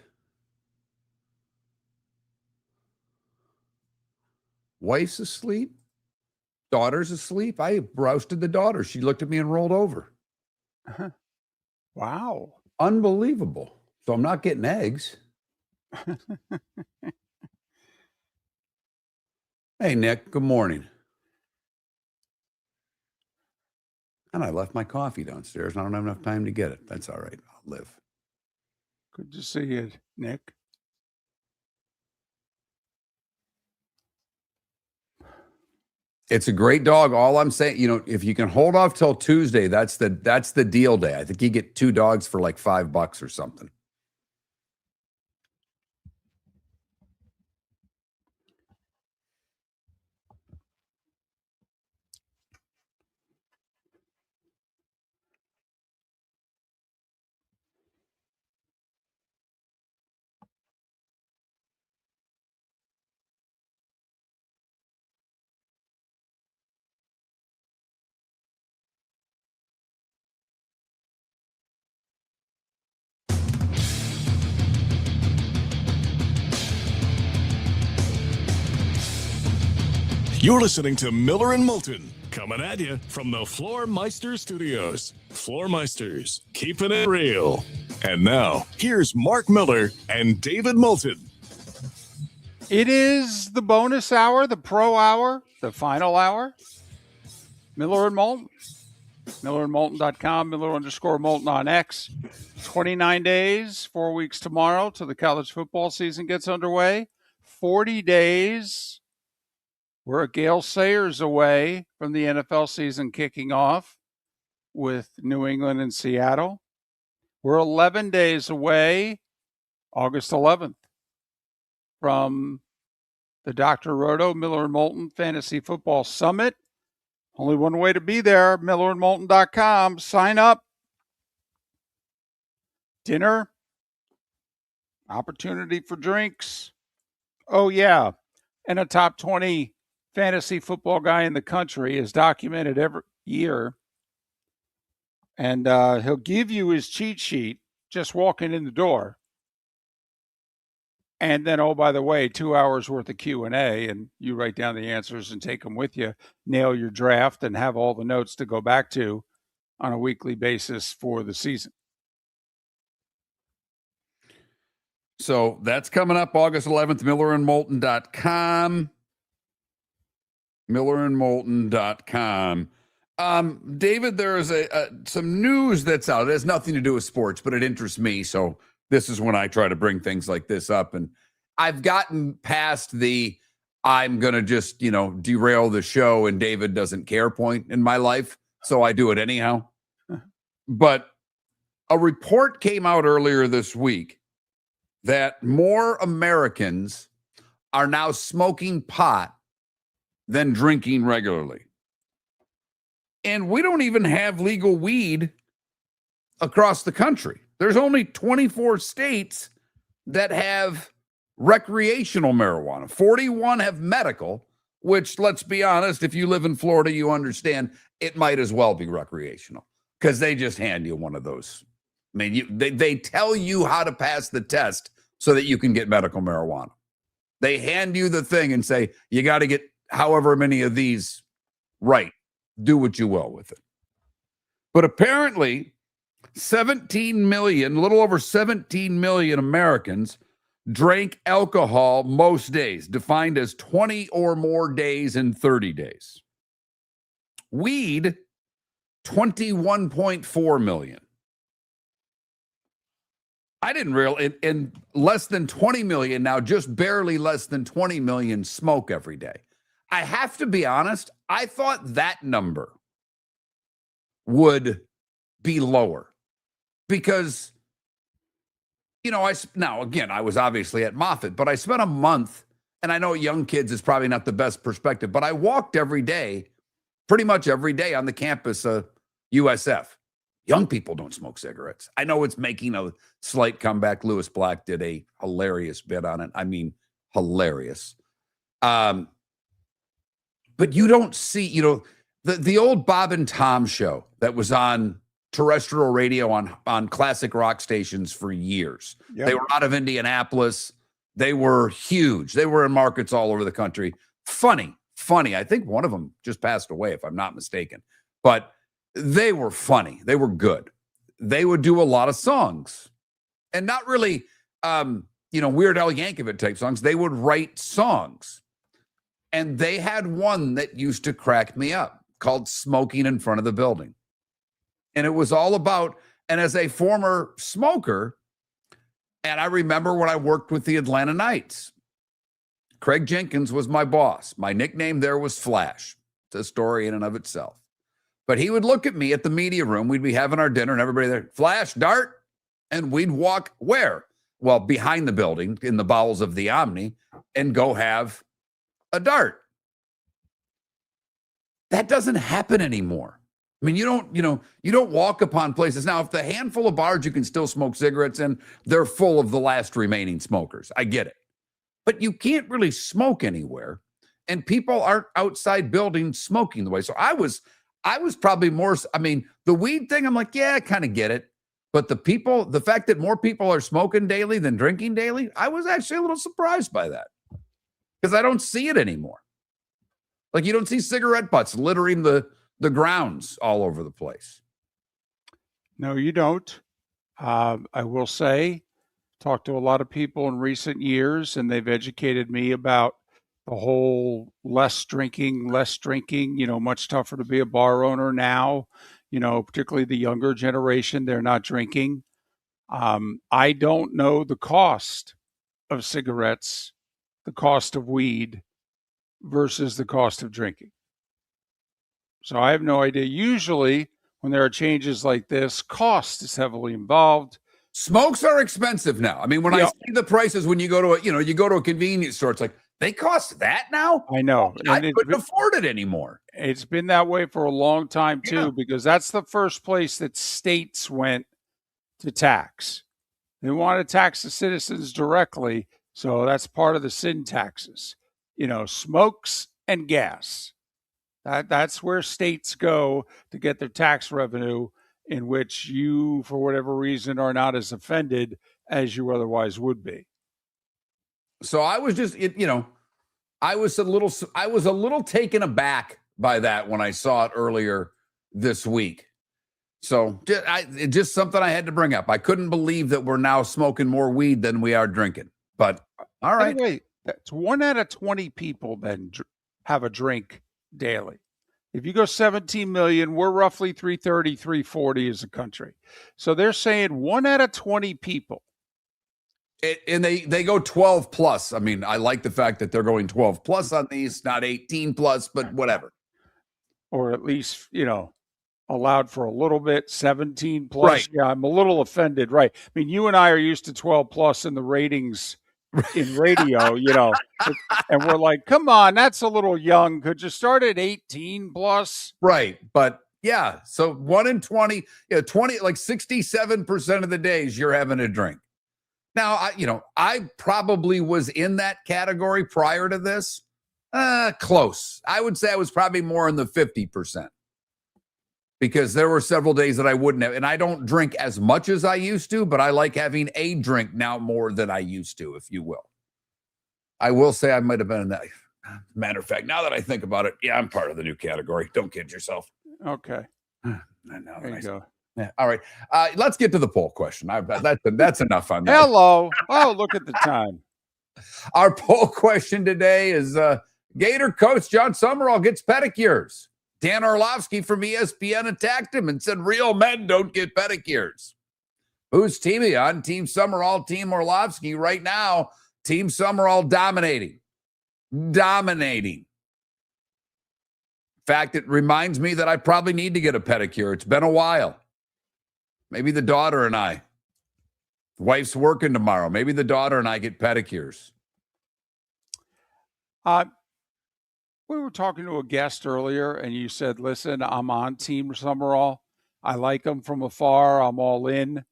Wife's asleep. Daughter's asleep. I rousted the daughter. She looked at me and rolled over. Wow. Unbelievable. So I'm not getting eggs. Hey, Nick, good morning. And I left my coffee downstairs, and I don't have enough time to get it. That's all right. I'll live. Good to see you, Nick. It's a great dog. All I'm saying, if you can hold off till Tuesday, that's the deal day. I think you get 2 dogs for like $5 or something. You're listening to Miller and Moulton, coming at you from the Floor Meister Studios. Floor Meisters, keeping it real. And now, here's Mark Miller and David Moulton. It is the bonus hour, the pro hour, the final hour. Miller and Moulton. MillerandMoulton.com, Miller_Moulton on X. 29 days, 4 weeks tomorrow till the college football season gets underway. 40 days. We're a Gale Sayers away from the NFL season kicking off with New England and Seattle. We're 11 days away, August 11th, from the Dr. Roto Miller and Moulton Fantasy Football Summit. Only one way to be there, MillerandMoulton.com. Sign up. Dinner, opportunity for drinks. Oh, yeah, and a top 20 fantasy football guy in the country is documented every year. And he'll give you his cheat sheet just walking in the door. And then, oh, by the way, 2 hours worth of Q&A, and you write down the answers and take them with you, nail your draft, and have all the notes to go back to on a weekly basis for the season. So that's coming up August 11th, MillerandMoulton.com. MillerandMoulton.com. David, there is some news that's out. It has nothing to do with sports, but it interests me. So this is when I try to bring things like this up. And I've gotten past the I'm going to just, derail the show and David doesn't care point in my life. So I do it anyhow. But a report came out earlier this week that more Americans are now smoking pot than drinking regularly. And we don't even have legal weed across the country. There's only 24 states that have recreational marijuana. 41 have medical, which, let's be honest, if you live in Florida, you understand it might as well be recreational because they just hand you one of those. I mean, they tell you how to pass the test so that you can get medical marijuana. They hand you the thing and say, you got to get however many of these right. Do what you will with it. But apparently, 17 million, a little over 17 million Americans drank alcohol most days, defined as 20 or more days in 30 days. Weed, 21.4 million. I didn't realize, in less than 20 million now, just barely less than 20 million smoke every day. I have to be honest, I thought that number would be lower because, I was obviously at Moffitt, but I spent a month, and I know young kids is probably not the best perspective, but I walked every day, pretty much every day on the campus of USF. Young people don't smoke cigarettes. I know it's making a slight comeback. Lewis Black did a hilarious bit on it. I mean, hilarious. But you don't see, the old Bob and Tom show that was on terrestrial radio on classic rock stations for years. Yep. They were out of Indianapolis. They were huge. They were in markets all over the country. Funny. I think one of them just passed away, if I'm not mistaken. But they were funny. They were good. They would do a lot of songs. And not really, Weird Al Yankovic type songs. They would write songs. And they had one that used to crack me up called Smoking in Front of the Building. And it was all about, and as a former smoker, and I remember when I worked with the Atlanta Knights, Craig Jenkins was my boss. My nickname there was Flash. It's a story in and of itself. But he would look at me at the media room. We'd be having our dinner and everybody there, Flash, dart. And we'd walk where? Well, behind the building in the bowels of the Omni and go have a dart. That doesn't happen anymore. I mean, you don't walk upon places. Now, if the handful of bars you can still smoke cigarettes in, they're full of the last remaining smokers. I get it. But you can't really smoke anywhere. And people aren't outside buildings smoking the way. So I was probably more, the weed thing, I'm like, yeah, I kind of get it. But the fact that more people are smoking daily than drinking daily, I was actually a little surprised by that. Because I don't see it anymore. Like you don't see cigarette butts littering the grounds all over the place. No, you don't. I will say, talked to a lot of people in recent years, and they've educated me about the whole less drinking, much tougher to be a bar owner now, particularly the younger generation, they're not drinking. I don't know the cost of cigarettes, the cost of weed versus the cost of drinking. So I have no idea. Usually when there are changes like this, cost is heavily involved. Smokes are expensive now. I mean, when I see the prices, when you go to a convenience store, it's like, they cost that now? I know. I couldn't afford it anymore. It's been that way for a long time too, because that's the first place that states went to tax. They want to tax the citizens directly. So that's part of the sin taxes, smokes and gas. That's where states go to get their tax revenue, in which you, for whatever reason, are not as offended as you otherwise would be. So I was just, I was a little taken aback by that when I saw it earlier this week. So just something I had to bring up. I couldn't believe that we're now smoking more weed than we are drinking. But all right. Anyway, that's 1 out of 20 people then have a drink daily. If you go 17 million, we're roughly 330, 340 as a country. So they're saying 1 out of 20 people. And they go 12 plus. I mean, I like the fact that they're going 12 plus on these, not 18 plus, but whatever. Or at least, allowed for a little bit, 17 plus. Right. Yeah, I'm a little offended. Right. I mean, you and I are used to 12 plus in the ratings in radio, and we're like, come on, that's a little young. Could you start at 18 plus? Right. But yeah, so 1 in 20, 20, like 67% of the days you're having a drink. Now, I probably was in that category prior to this. Close. I would say I was probably more in the 50%. Because there were several days that I wouldn't have. And I don't drink as much as I used to, but I like having a drink now more than I used to, if you will. I will say I might have been in that. Matter of fact, now that I think about it, yeah, I'm part of the new category. Don't kid yourself. Okay. There you go. Yeah. All right. Let's get to the poll question. That's enough on that. Hello. Oh, look at the time. Our poll question today is Gator coach John Summerall gets pedicures. Dan Orlovsky from ESPN attacked him and said, real men don't get pedicures. Who's team he on? Team Summerall, Team Orlovsky. Right now, Team Summerall dominating. Dominating. In fact, it reminds me that I probably need to get a pedicure. It's been a while. Maybe the daughter and I. The wife's working tomorrow. Maybe the daughter and I get pedicures. We were talking to a guest earlier, and you said, listen, I'm on Team Summerall. I like him from afar. I'm all in.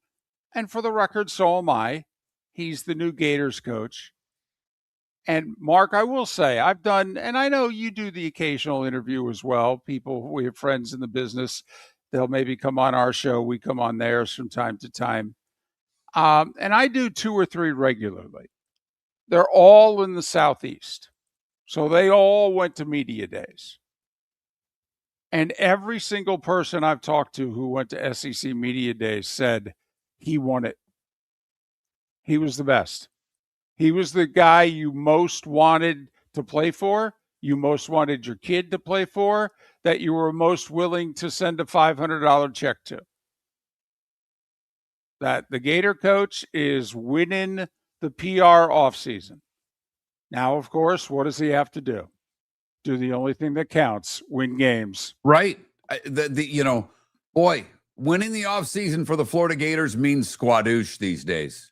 And for the record, so am I. He's the new Gators coach. And Mark, I will say, I've done, and I know you do the occasional interview as well. We have friends in the business They'll maybe come on our show. We come on theirs from time to time. And I do 2 or 3 regularly. They're all in the Southeast. So they all went to media days. And every single person I've talked to who went to SEC media days said he won it. He was the best. He was the guy you most wanted to play for, you most wanted your kid to play for, that you were most willing to send a $500 check to. That the Gator coach is winning the PR offseason. Now, of course, what does he have to do? Do the only thing that counts, win games. Right. Boy, winning the offseason for the Florida Gators means squadoosh these days.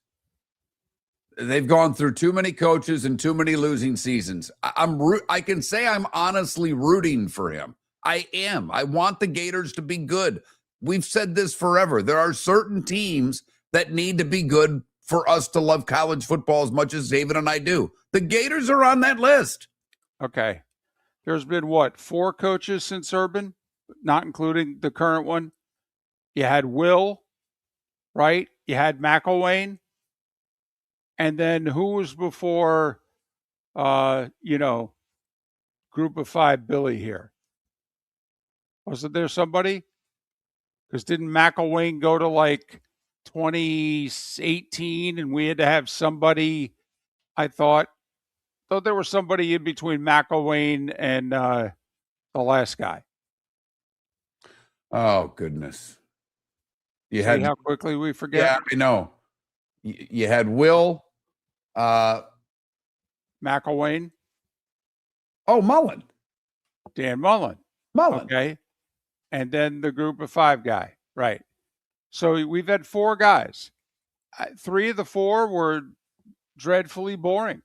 They've gone through too many coaches and too many losing seasons. I can say I'm honestly rooting for him. I am. I want the Gators to be good. We've said this forever. There are certain teams that need to be good for us to love college football as much as David and I do. The Gators are on that list. Okay. There's been, 4 coaches since Urban, not including the current one? You had Will, right? You had McElwain. And then who was before, group of 5 Billy here? Wasn't there somebody? Because didn't McElwain go to 2018 and we had to have somebody, I thought there was somebody in between McElwain and the last guy. Oh, goodness. See how quickly we forget? Yeah, I know. You had Will. McElwain. Oh, Mullen. Dan Mullen. Okay. And then the group of 5 guy. Right. So we've had 4 guys. 3 of the 4 were dreadfully boring.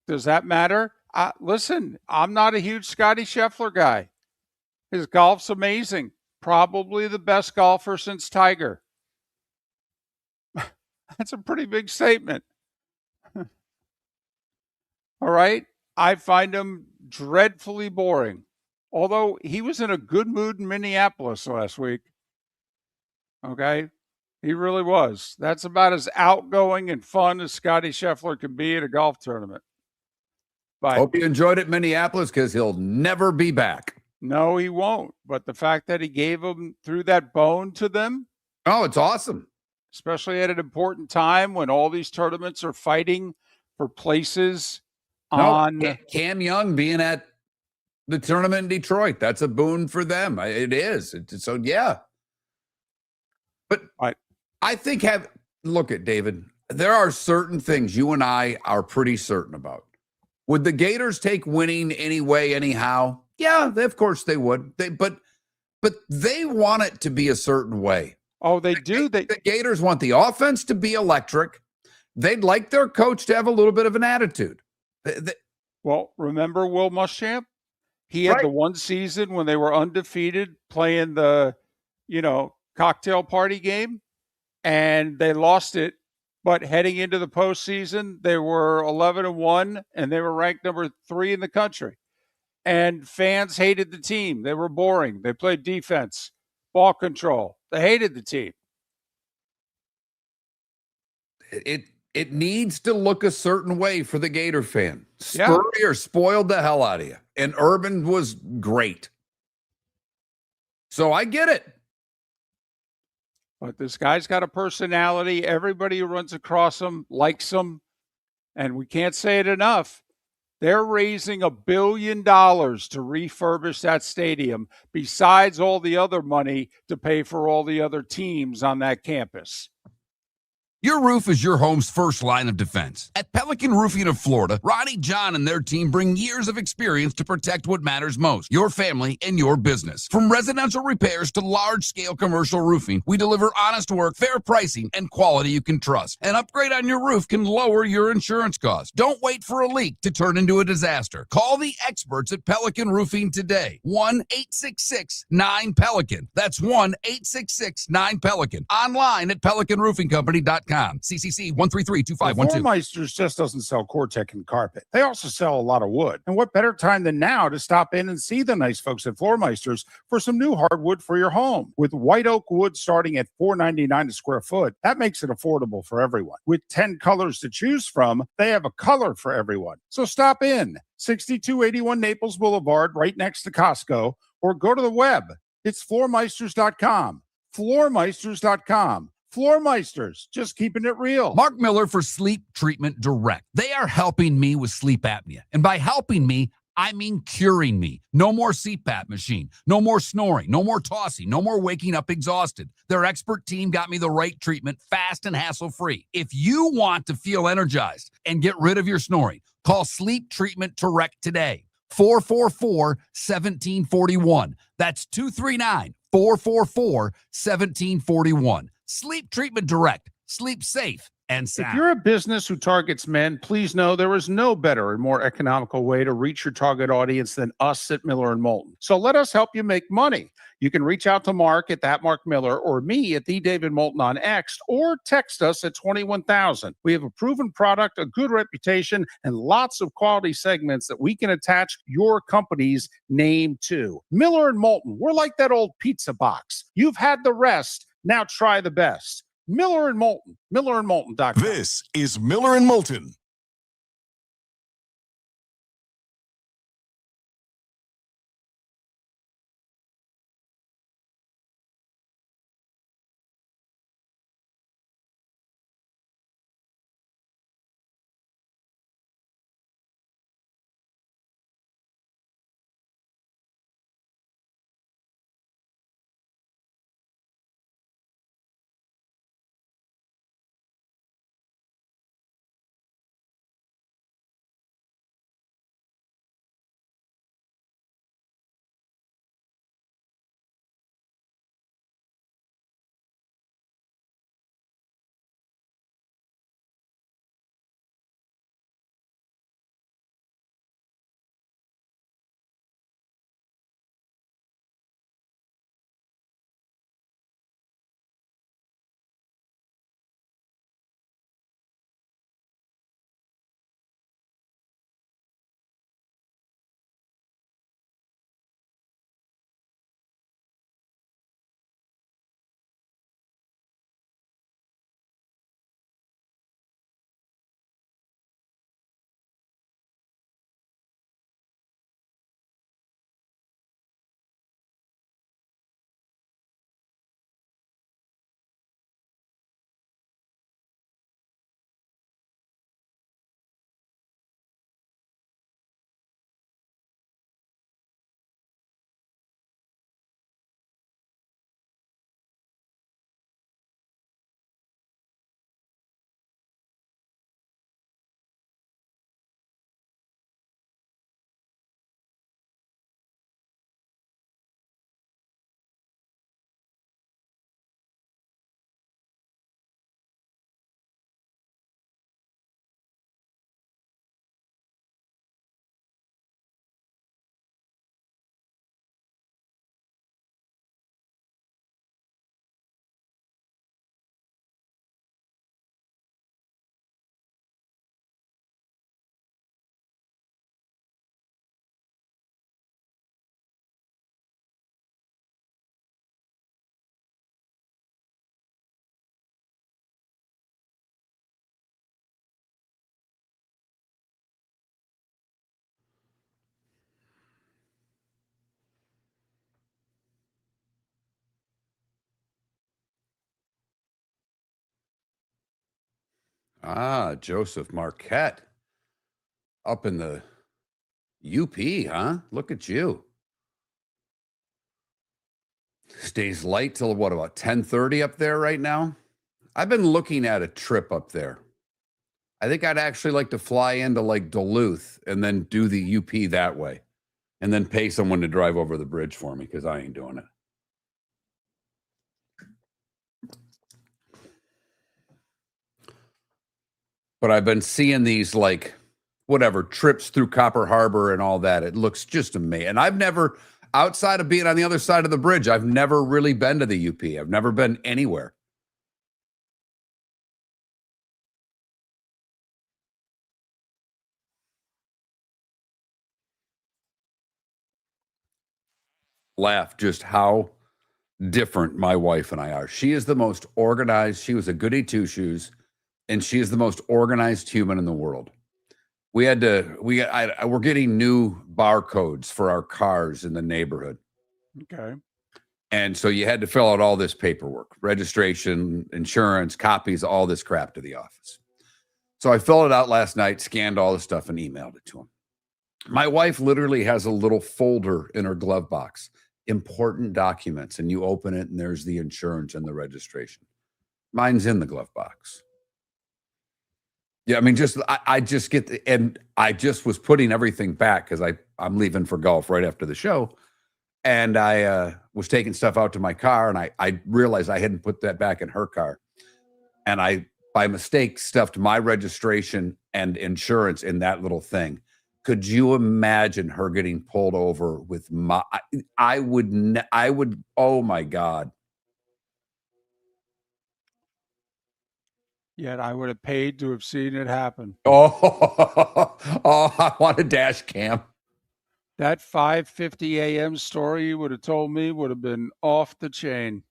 Does that matter? Listen, I'm not a huge Scotty Scheffler guy. His golf's amazing. Probably the best golfer since Tiger. That's a pretty big statement. All right. I find him dreadfully boring. Although he was in a good mood in Minneapolis last week. Okay. He really was. That's about as outgoing and fun as Scotty Scheffler can be at a golf tournament. But hope you enjoyed it, Minneapolis, because he'll never be back. No, he won't. But the fact that he threw that bone to them. Oh, it's awesome. Especially at an important time when all these tournaments are fighting for places on. Cam Young being at the tournament in Detroit. That's a boon for them. It is. So, yeah. But I think look at David. There are certain things you and I are pretty certain about. Would the Gators take winning anyway, anyhow? Yeah, of course they would. But they want it to be a certain way. Oh, they do. The Gators want the offense to be electric. They'd like their coach to have a little bit of an attitude. Well, remember Will Muschamp? He had the one season when they were undefeated playing the, cocktail party game, and they lost it. But heading into the postseason, they were 11-1, and they were ranked number 3 in the country. And fans hated the team. They were boring. They played defense, ball control. They hated the team. It needs to look a certain way for the Gator fan. Spurrier spoiled the hell out of you, and Urban was great. So I get it. But this guy's got a personality. Everybody who runs across him likes him. And we can't say it enough. They're raising $1 billion to refurbish that stadium, besides all the other money to pay for all the other teams on that campus. Your roof is your home's first line of defense. At Pelican Roofing of Florida, Ronnie John and their team bring years of experience to protect what matters most, your family and your business. From residential repairs to large-scale commercial roofing, we deliver honest work, fair pricing, and quality you can trust. An upgrade on your roof can lower your insurance costs. Don't wait for a leak to turn into a disaster. Call the experts at Pelican Roofing today. 1-866-9-PELICAN. That's 1-866-9-PELICAN. Online at pelicanroofingcompany.com. FloorMeisters.com. CCC 1332512. Floormeisters just doesn't sell Cortec and carpet. They also sell a lot of wood. And what better time than now to stop in and see the nice folks at Floormeisters for some new hardwood for your home? With white oak wood starting at $4.99 a square foot, that makes it affordable for everyone. With 10 colors to choose from, they have a color for everyone. So stop in, 6281 Naples Boulevard, right next to Costco, or go to the web. It's floormeisters.com. Floormeisters.com. Floormeisters, just keeping it real. Mark Miller for Sleep Treatment Direct. They are helping me with sleep apnea. And by helping me, I mean curing me. No more CPAP machine. No more snoring. No more tossing. No more waking up exhausted. Their expert team got me the right treatment, fast and hassle-free. If you want to feel energized and get rid of your snoring, call Sleep Treatment Direct today. 444-1741. That's 239-444-1741. Sleep Treatment Direct. Sleep safe and sound. If you're a business who targets men, please know there is no better and more economical way to reach your target audience than us at Miller & Moulton. So let us help you make money. You can reach out to Mark at that Mark Miller or me at the David Moulton on X, or text us at 21,000. We have a proven product, a good reputation, and lots of quality segments that we can attach your company's name to. Miller & Moulton, we're like that old pizza box. You've had the rest, now try the best. Miller & Moulton, millerandmoulton.com. This is Miller and Moulton. Ah, Joseph Marquette up in the UP, huh? Look at you. Stays light till what, about 10:30 up there right now? I've been looking at a trip up there. I think I'd actually like to fly into like Duluth and then do the UP that way, and then pay someone to drive over the bridge for me, because I ain't doing it. But I've been seeing these like whatever trips through Copper Harbor and all that. It looks just amazing. And I've never, outside of being on the other side of the bridge, I've never really been to the UP. I've never been anywhere. laugh just how different my wife and I are. She is the most organized. She was a goody two shoes, and she is the most organized human in the world. We're getting new barcodes for our cars in the neighborhood. Okay. And so you had to fill out all this paperwork, registration, insurance, copies, all this crap to the office. So I filled it out last night, scanned all the stuff, and emailed it to him. My wife literally has a little folder in her glove box, important documents, and you open it and there's the insurance and the registration. Mine's in the glove box. Yeah, I mean, I just get and I just was putting everything back because I'm leaving for golf right after the show. And I was taking stuff out to my car, and I realized I hadn't put that back in her car. And I, by mistake, stuffed my registration and insurance in that little thing. Could you imagine her getting pulled over with I would, oh my God. Yet I would have paid to have seen it happen. Oh, I want a dash cam. That 5:50 a.m. story you would have told me would have been off the chain.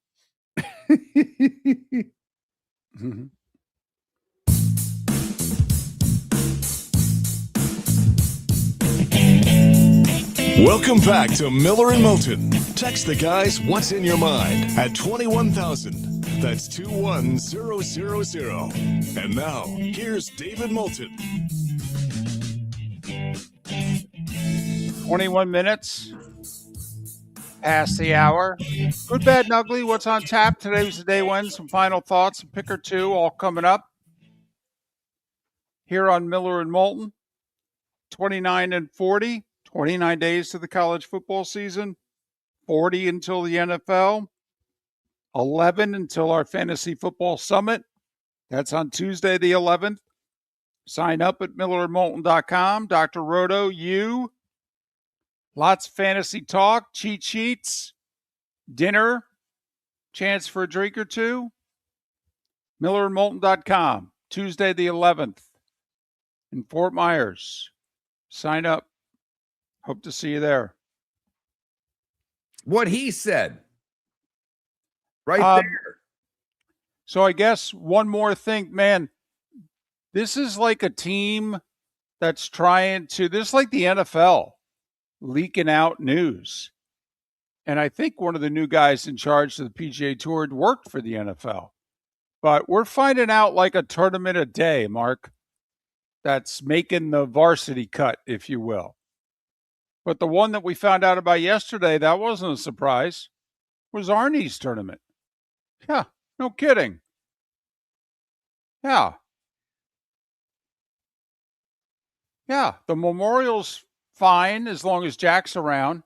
Welcome back to Miller and Moulton. Text the guys what's in your mind at 21,000. That's 21000. And now, here's David Moulton. 21 minutes past the hour. Good, bad, and ugly. What's on tap? Today was the day when. Some final thoughts, a pick or two, all coming up here on Miller and Moulton. 29 and 40, 29 days to the college football season, 40 until the NFL, 11 until our fantasy football summit. That's on Tuesday the 11th. Sign up at millerandmoulton.com. Dr. Roto, you. Lots of fantasy talk, cheat sheets, dinner, chance for a drink or two. millerandmoulton.com. Tuesday the 11th in Fort Myers. Sign up. Hope to see you there. What he said. Right there. So I guess one more thing, man. This is like a team that's trying to, this is like the NFL leaking out news. And I think one of the new guys in charge of the PGA Tour had worked for the NFL. But we're finding out like a tournament a day, Mark, that's making the varsity cut, if you will. But the one that we found out about yesterday, that wasn't a surprise, was Arnie's tournament. Yeah, no kidding. Yeah. Yeah, the Memorial's fine as long as Jack's around,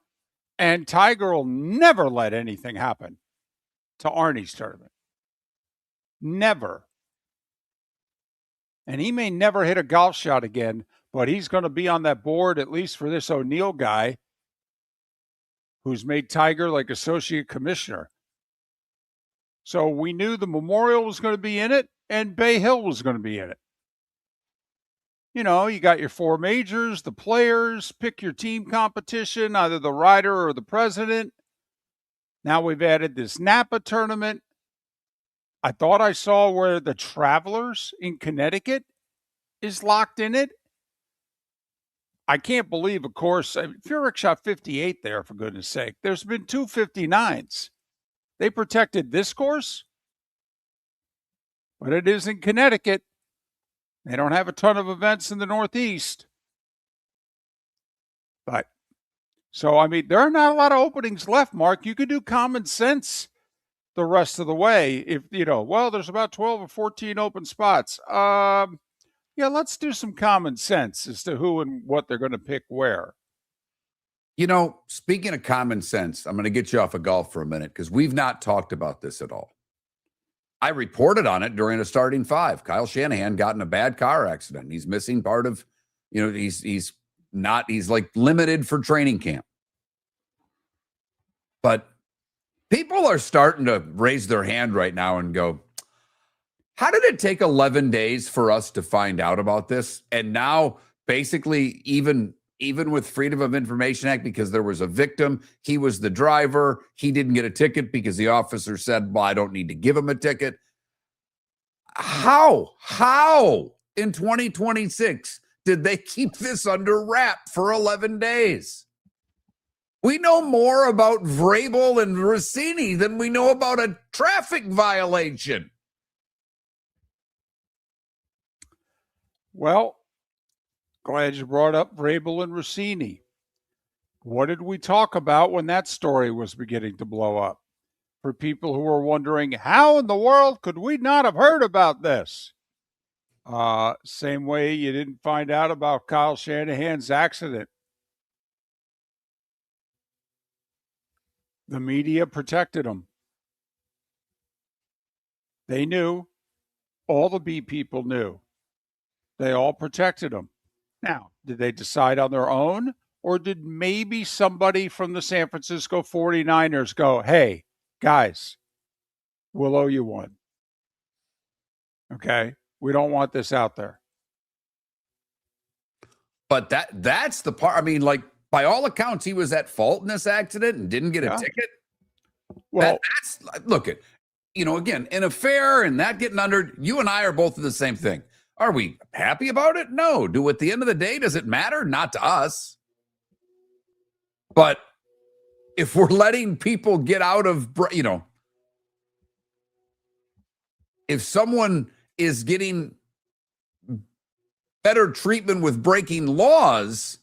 and Tiger will never let anything happen to Arnie's tournament. Never. And he may never hit a golf shot again, but he's going to be on that board, at least for this O'Neill guy, who's made Tiger like associate commissioner. So we knew the Memorial was going to be in it, and Bay Hill was going to be in it. You know, you got your four majors, the players, pick your team competition, either the rider or the president. Now we've added this Napa tournament. I thought I saw where the Travelers in Connecticut is locked in it. I can't believe, of course, Furyk shot 58 there, for goodness sake. There's been 2 59s. They protected this course, but it is in Connecticut. They don't have a ton of events in the Northeast. But, so, I mean, there are not a lot of openings left, Mark. You could do common sense the rest of the way. If, you know, well, there's about 12 or 14 open spots. Yeah, let's do some common sense as to who and what they're going to pick where. You know, speaking of common sense, I'm going to get you off of golf for a minute because we've not talked about this at all. I reported on it during a starting five. Kyle Shanahan got in a bad car accident. He's missing part of, you know, he's like limited for training camp. But people are starting to raise their hand right now and go, how did it take 11 days for us to find out about this? And now basically even even with Freedom of Information Act, because there was a victim, he was the driver, he didn't get a ticket because the officer said, well, I don't need to give him a ticket. How in 2026 did they keep this under wrap for 11 days? We know more about Vrabel and Rossini than we know about a traffic violation. Well, glad you brought up Vrabel and Rossini. What did we talk about when that story was beginning to blow up? For people who are wondering, how in the world could we not have heard about this? Same way you didn't find out about Kyle Shanahan's accident. The media protected him. They knew. All the B people knew. They all protected him. Now, did they decide on their own? Or did maybe somebody from the San Francisco 49ers go, hey, guys, we'll owe you one. Okay? We don't want this out there. But that's the part. I mean, like, by all accounts, he was at fault in this accident and didn't get a ticket. Well, that's look at, again, an affair and that getting under, you and I are both in the same thing. Are we happy about it? No. At the end of the day, does it matter? Not to us. But if we're letting people get out of, if someone is getting better treatment with breaking laws,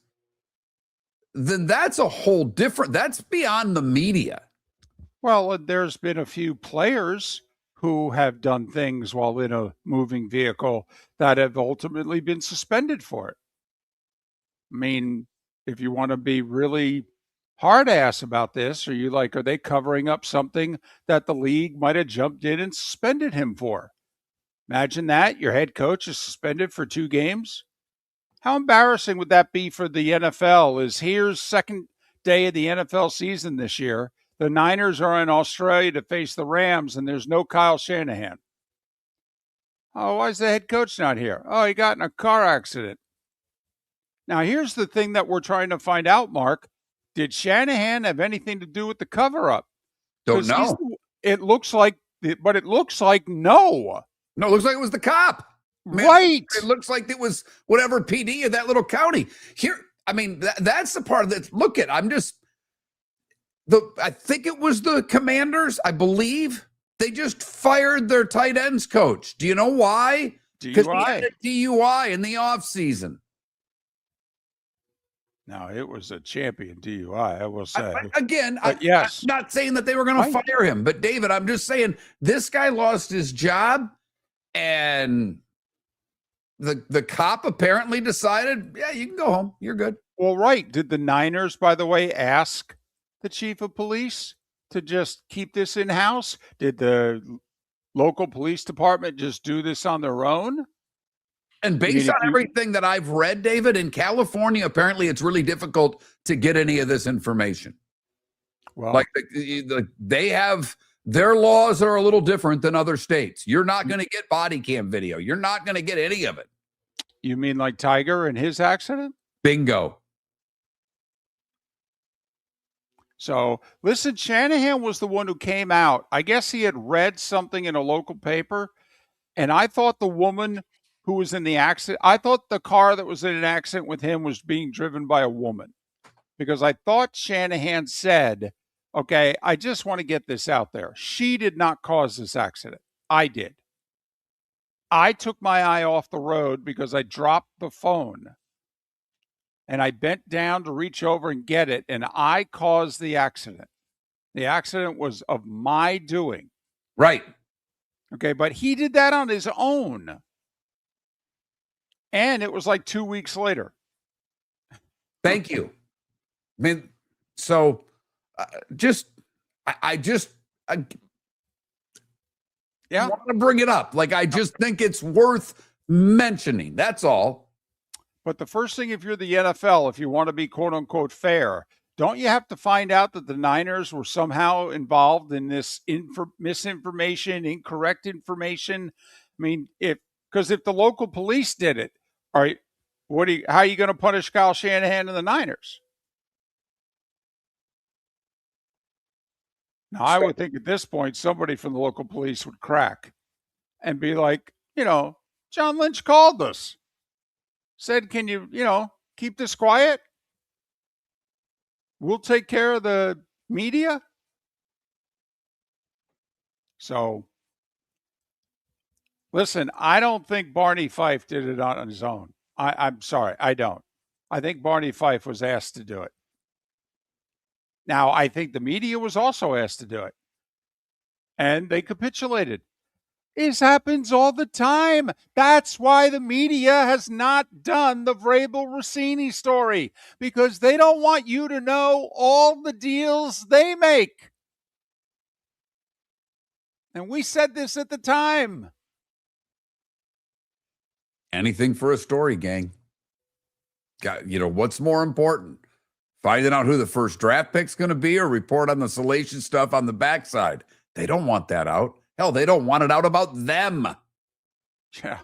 then that's a whole different, that's beyond the media. Well, there's been a few players who have done things while in a moving vehicle that have ultimately been suspended for it. I mean, if you want to be really hard ass about this, are they covering up something that the league might have jumped in and suspended him for? Imagine that. Your head coach is suspended for 2 games. How embarrassing would that be for the NFL? Here's second day of the NFL season this year. The Niners are in Australia to face the Rams, and there's no Kyle Shanahan. Oh, why is the head coach not here? Oh, he got in a car accident. Now, here's the thing that we're trying to find out, Mark. Did Shanahan have anything to do with the cover-up? Don't know. It looks like no. No, it looks like it was the cop. Right. It looks like it was whatever PD of that little county. Here, I mean, that's the part that, I think it was the Commanders, I believe. They just fired their tight ends coach. Do you know why? Because he had a DUI in the offseason. No, it was a champion DUI, I will say. I'm not saying that they were going to fire him, but David, I'm just saying this guy lost his job, and the cop apparently decided, yeah, you can go home. You're good. Well, right. Did the Niners, by the way, ask the chief of police to just keep this in-house? Did the local police department just do this on their own? And based on everything that I've read, David, in California, apparently it's really difficult to get any of this information. Well, like they have, their laws are a little different than other states. You're not going to get body cam video. You're not going to get any of it. You mean like Tiger and his accident? Bingo. So, listen, Shanahan was the one who came out. I guess he had read something in a local paper, and I thought the woman who was in the accident, I thought the car that was in an accident with him was being driven by a woman, because I thought Shanahan said, okay, I just want to get this out there. She did not cause this accident. I did. I took my eye off the road because I dropped the phone. And I bent down to reach over and get it, and I caused the accident. The accident was of my doing. Right. Okay, but he did that on his own. And it was like 2 weeks later. Thank you. I mean, so I want to bring it up. Like, I just think it's worth mentioning. That's all. But the first thing, if you're the NFL, if you want to be quote unquote fair, don't you have to find out that the Niners were somehow involved in this misinformation, incorrect information? I mean, because if the local police did it, all right, How are you going to punish Kyle Shanahan and the Niners? Now, I would think at this point, somebody from the local police would crack and be like, John Lynch called us, said, can you, keep this quiet? We'll take care of the media. So, listen, I don't think Barney Fife did it on his own. I'm sorry, I don't. I think Barney Fife was asked to do it. Now, I think the media was also asked to do it. And they capitulated. This happens all the time. That's why the media has not done the Vrabel Rossini story, because they don't want you to know all the deals they make. And we said this at the time. Anything for a story, gang. What's more important? Finding out who the first draft pick's going to be or report on the salacious stuff on the backside? They don't want that out. Hell, they don't want it out about them. Yeah.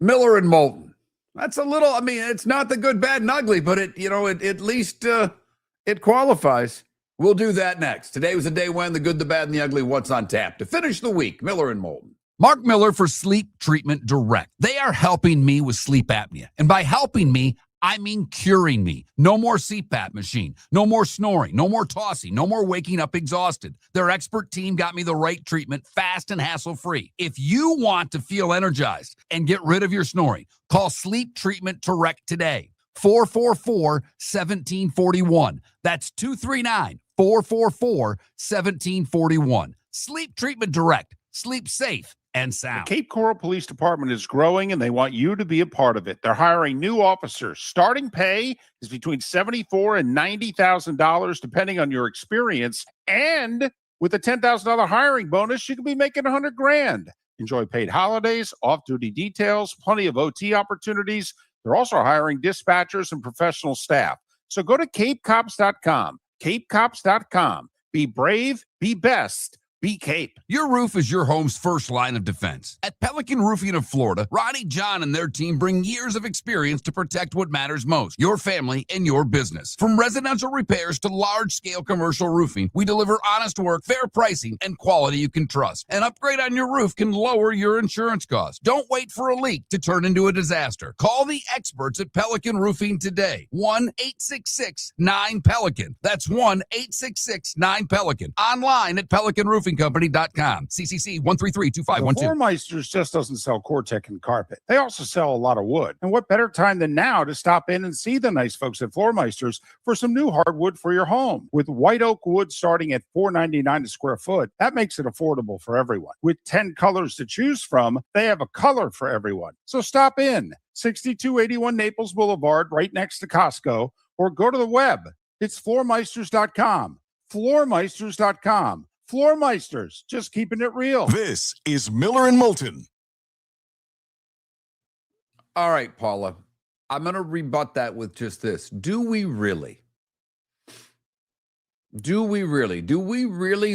Miller and Moulton. That's a little, it's not the good, bad, and ugly, but at least it qualifies. We'll do that next. Today was a day when the good, the bad, and the ugly, what's on tap. To finish the week, Miller and Moulton. Mark Miller for Sleep Treatment Direct. They are helping me with sleep apnea. And by helping me, I mean curing me. No more CPAP machine. No more snoring. No more tossing. No more waking up exhausted. Their expert team got me the right treatment fast and hassle-free. If you want to feel energized and get rid of your snoring, call Sleep Treatment Direct today. 444-1741. That's 239-444-1741. Sleep Treatment Direct. Sleep safe and sound. The Cape Coral Police Department is growing, and they want you to be a part of it. They're hiring new officers. Starting pay is between $74,000 and $90,000, depending on your experience. And with a $10,000 hiring bonus, you could be making $100,000. Enjoy paid holidays, off-duty details, plenty of OT opportunities. They're also hiring dispatchers and professional staff. So go to capecops.com. Capecops.com. Be brave, be best. Be Cape. Your roof is your home's first line of defense. At Pelican Roofing of Florida, Ronnie John and their team bring years of experience to protect what matters most, your family and your business. From residential repairs to large-scale commercial roofing, we deliver honest work, fair pricing, and quality you can trust. An upgrade on your roof can lower your insurance costs. Don't wait for a leak to turn into a disaster. Call the experts at Pelican Roofing today. 1-866-9-PELICAN. That's 1-866-9-PELICAN. Online at pelicanroofingcompany.com. CCC 1332512. Floormeisters just doesn't sell Cortec and carpet. They also sell a lot of wood. And what better time than now to stop in and see the nice folks at Floormeisters for some new hardwood for your home. With white oak wood starting at $4.99 a square foot, that makes it affordable for everyone. With 10 colors to choose from, they have a color for everyone. So stop in. 6281 Naples Boulevard, right next to Costco, or go to the web. It's floormeisters.com. Floormeisters.com. Floormeisters, just keeping it real. This is Miller and Moulton. All right, Paula. I'm going to rebut that with just this. Do we really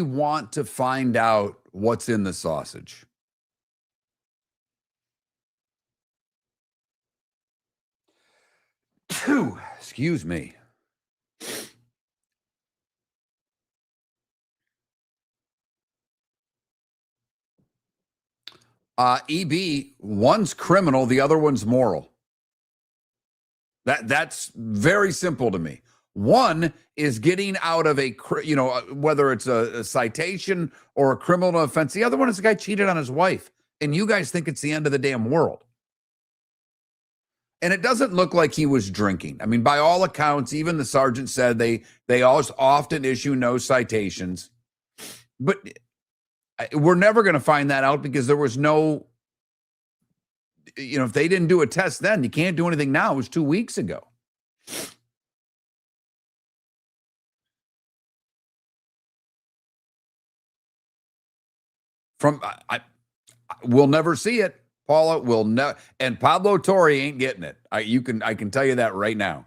want to find out what's in the sausage? Excuse me. EB, one's criminal, the other one's moral. That's very simple to me. One is getting out of whether it's a citation or a criminal offense. The other one is the guy cheated on his wife. And you guys think it's the end of the damn world. And it doesn't look like he was drinking. I mean, by all accounts, even the sergeant said they always often issue no citations. But we're never going to find that out because there was no, if they didn't do a test then, you can't do anything now. It was 2 weeks ago. We'll never see it. Paula will never, and Pablo Torre ain't getting it. I can tell you that right now.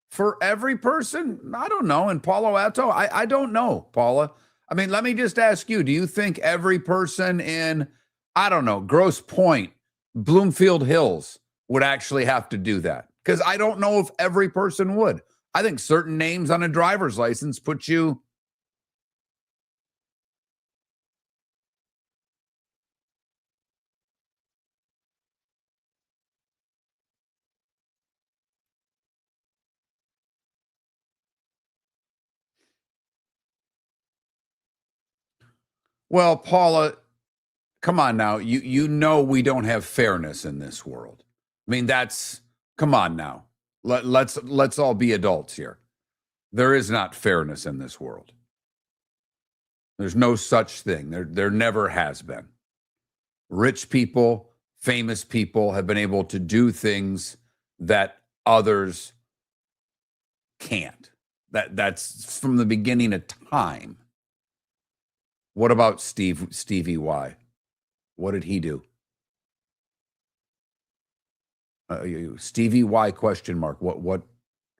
For every person, I don't know. In Palo Alto, I don't know, Paula. I mean, let me just ask you, do you think every person in, I don't know, Grosse Pointe, Bloomfield Hills would actually have to do that? Because I don't know if every person would. I think certain names on a driver's license put you. Well, Paula, come on now. You know we don't have fairness in this world. I mean, come on now. Let's all be adults here. There is not fairness in this world. There's no such thing. There never has been. Rich people, famous people have been able to do things that others can't. That's from the beginning of time. What about Stevie Y? What did he do? Stevie Y question mark.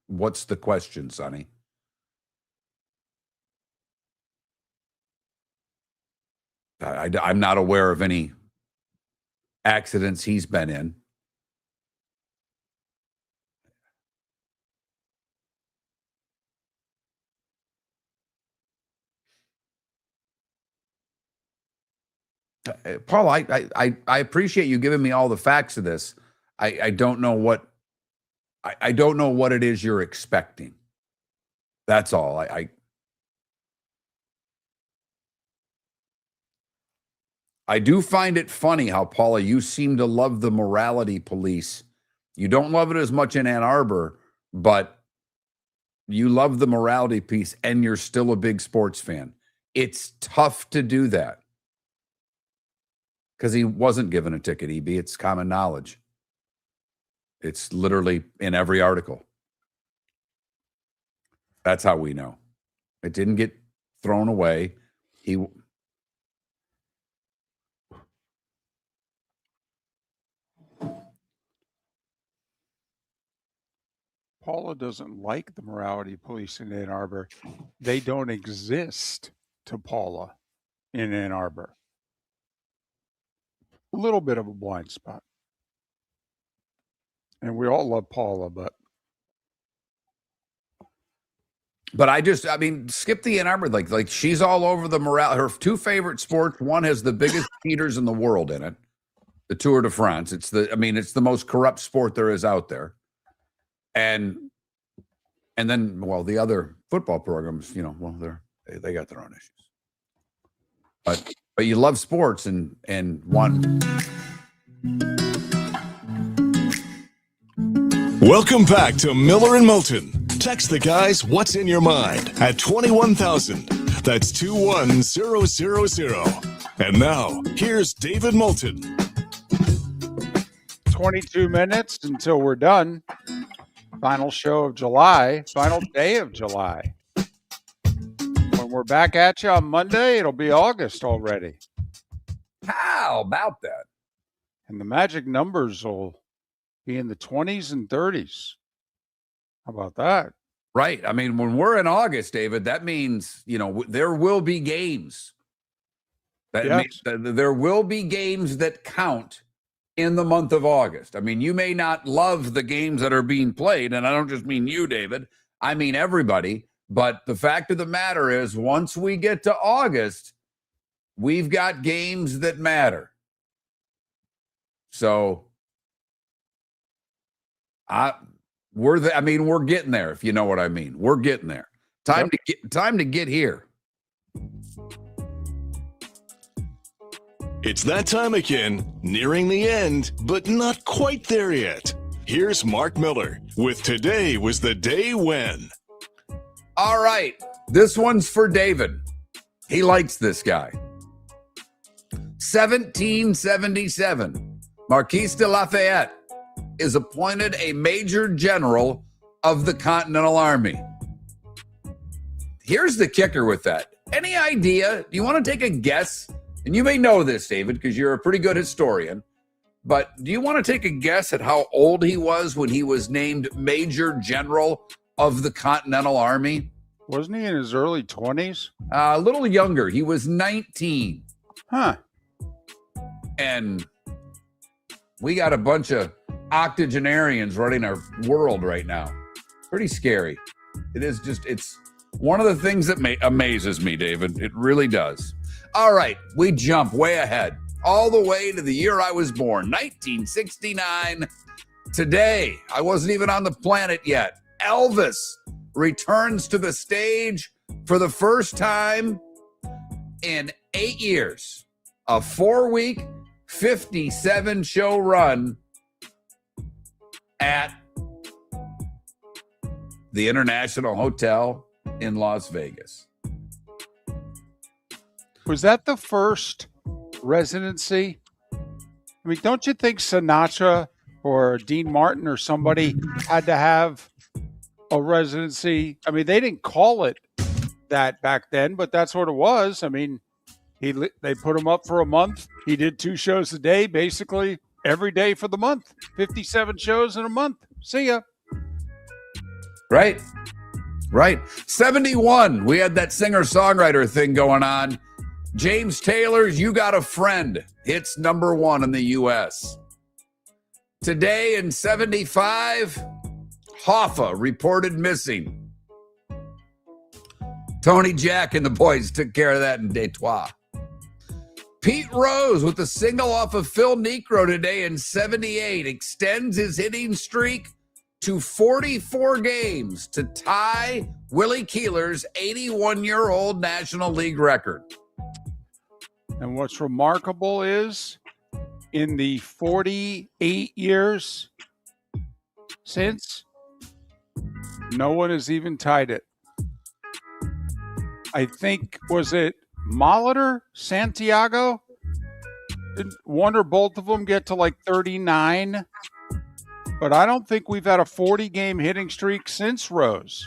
What's the question, Sonny? I'm not aware of any accidents he's been in. Paul, I appreciate you giving me all the facts of this. I don't know what I don't know what it is you're expecting. That's all. I do find it funny how, Paula, you seem to love the morality police. You don't love it as much in Ann Arbor, but you love the morality piece and you're still a big sports fan. It's tough to do that. Because he wasn't given a ticket, EB. It's common knowledge. It's literally in every article. That's how we know. It didn't get thrown away. Paula doesn't like the morality police in Ann Arbor. They don't exist to Paula in Ann Arbor. A little bit of a blind spot. And we all love Paula, but I mean, skip the Ann Arbor. Like she's all over the morale. Her two favorite sports. One has the biggest cheaters in the world in it, the Tour de France. It's the most corrupt sport there is out there. And then, well, the other football programs, they got their own issues. But you love sports and one. Welcome back to Miller and Moulton. Text the guys what's in your mind at 21,000. That's 21000. And now, here's David Moulton. 22 minutes until we're done. Final show of July, final day of July. When we're back at you on Monday, it'll be August already. How about that? And the magic numbers will be in the 20s and 30s. How about that? Right. I mean, when we're in August, David, that means, there will be games. That means there will be games that count in the month of August. I mean, you may not love the games that are being played, and I don't just mean you, David. I mean everybody. But the fact of the matter is, once we get to August, we've got games that matter. So we're getting there, if you know what I mean. We're getting there. Time to get here. It's that time again, nearing the end, but not quite there yet. Here's Mark Miller with Today Was the Day When. All right. This one's for David. He likes this guy. 1777. Marquis de Lafayette is appointed a major general of the Continental Army. Here's the kicker with that. Any idea? Do you want to take a guess? And you may know this, David, because you're a pretty good historian. but do you want to take a guess at how old he was when he was named Major General of the Continental Army? Wasn't he in his early 20s? A little younger. He was 19. Huh. And we got a bunch of octogenarians running our world right now. Pretty scary. It is just, it's one of the things that amazes me, David. It really does. All right, we jump way ahead, all the way to the year I was born, 1969. Today, I wasn't even on the planet yet. Elvis returns to the stage for the first time in 8 years. A 4-week, 57-show run at the International Hotel in Las Vegas. Was that the first residency? I mean, don't you think Sinatra or Dean Martin or somebody had to have a residency? I mean, they didn't call it that back then, but that's what it was. I mean, they put him up for a month. He did 2 shows a day, basically every day for the month. 57 shows in a month. See ya. Right. 71, we had that singer-songwriter thing going on. James Taylor's You Got a Friend hits #1 in the U.S. Today in 75, Hoffa reported missing. Tony Jack and the boys took care of that in Detroit. Pete Rose with a single off of Phil Necro today in 78 extends his hitting streak to 44 games to tie Willie Keeler's 81-year-old National League record. And what's remarkable is in the 48 years since, no one has even tied it. I think, was it Molitor, Santiago? Did one or both of them get to like 39? But I don't think we've had a 40-game hitting streak since Rose.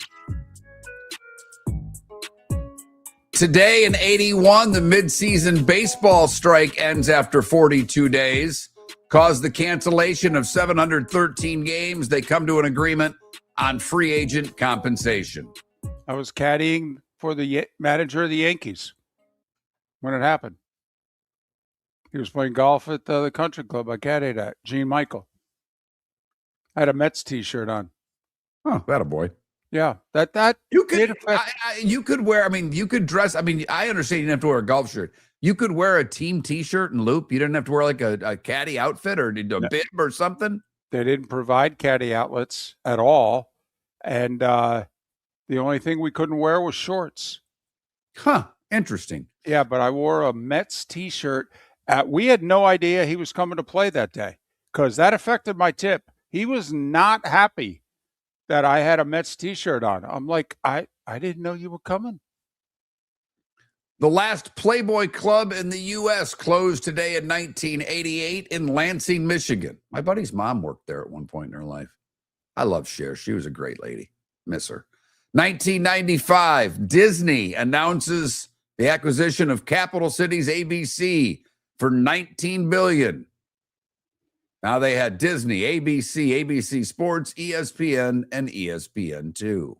Today in 81, the midseason baseball strike ends after 42 days, caused the cancellation of 713 games. They come to an agreement on free agent compensation. I was caddying for the manager of the Yankees when it happened. He was playing golf at the country club I caddied at, Gene Michael. I had a Mets t-shirt on. Oh, that a boy. Yeah, that you could you could wear. I mean, you could dress. I mean, I understand you didn't have to wear a golf shirt. You could wear a team T-shirt and loop. You didn't have to wear like a caddy outfit or a bib or something. They didn't provide caddy outlets at all, and the only thing we couldn't wear was shorts. Huh? Interesting. Yeah, but I wore a Mets T-shirt. We had no idea he was coming to play that day because that affected my tip. He was not happy that I had a Mets T-shirt on. I'm like, I didn't know you were coming. The last Playboy Club in the U.S. closed today in 1988 in Lansing, Michigan. My buddy's mom worked there at one point in her life. I love Cher. She was a great lady. Miss her. 1995, Disney announces the acquisition of Capital Cities ABC for $19 billion. Now they had Disney, ABC, ABC Sports, ESPN, and ESPN2.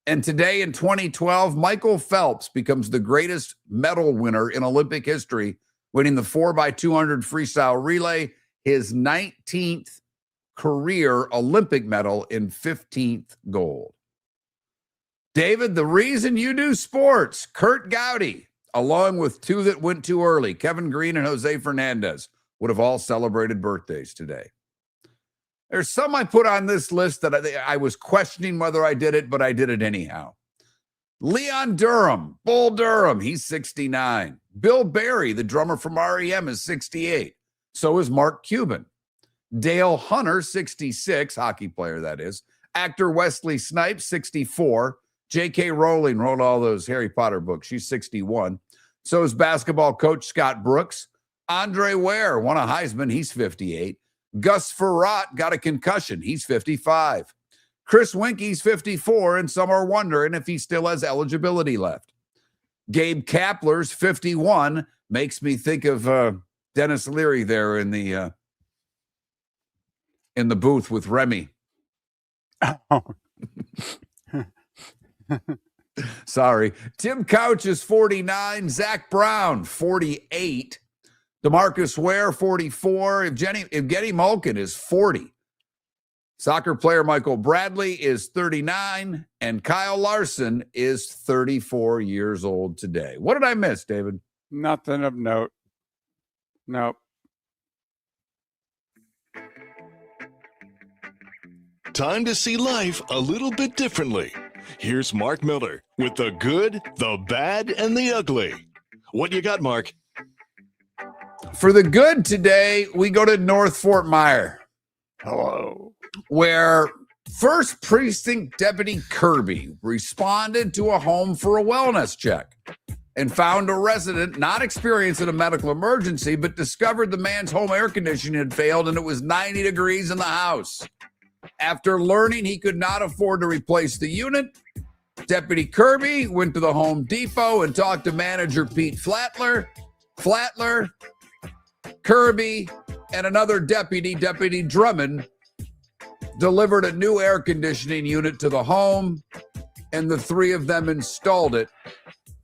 And today in 2012, Michael Phelps becomes the greatest medal winner in Olympic history, winning the 4x200 freestyle relay, his 19th career Olympic medal in 15th gold. David, the reason you do sports, Kurt Gowdy, along with 2 that went too early, Kevin Green and Jose Fernandez, would have all celebrated birthdays today. There's some I put on this list that I was questioning whether I did it, but I did it anyhow. Leon Durham, Bull Durham, he's 69. Bill Berry, the drummer from REM, is 68. So is Mark Cuban. Dale Hunter, 66, hockey player that is. Actor Wesley Snipes, 64. J.K. Rowling wrote all those Harry Potter books. She's 61. So is basketball coach Scott Brooks. Andre Ware won a Heisman. He's 58. Gus Frerotte got a concussion. He's 55. Chris Winke's 54, and some are wondering if he still has eligibility left. Gabe Kapler's 51. Makes me think of Dennis Leary there in the in the booth with Remy. Sorry. Tim Couch is 49. Zach Brown, 48. DeMarcus Ware, 44. Evgeny Malkin is 40. Soccer player Michael Bradley is 39. And Kyle Larson is 34 years old today. What did I miss, David? Nothing of note. Nope. Time to see life a little bit differently. Here's Mark Miller with the good, the bad, and the ugly. What you got, Mark? For the good today, we go to North Fort Myer. Hello. Where 1st Precinct Deputy Kirby responded to a home for a wellness check and found a resident not experiencing a medical emergency, but discovered the man's home air conditioning had failed and it was 90 degrees in the house. After learning he could not afford to replace the unit, Deputy Kirby went to the Home Depot and talked to manager Pete Flatler, Kirby, and another deputy, Deputy Drummond, delivered a new air conditioning unit to the home, and the three of them installed it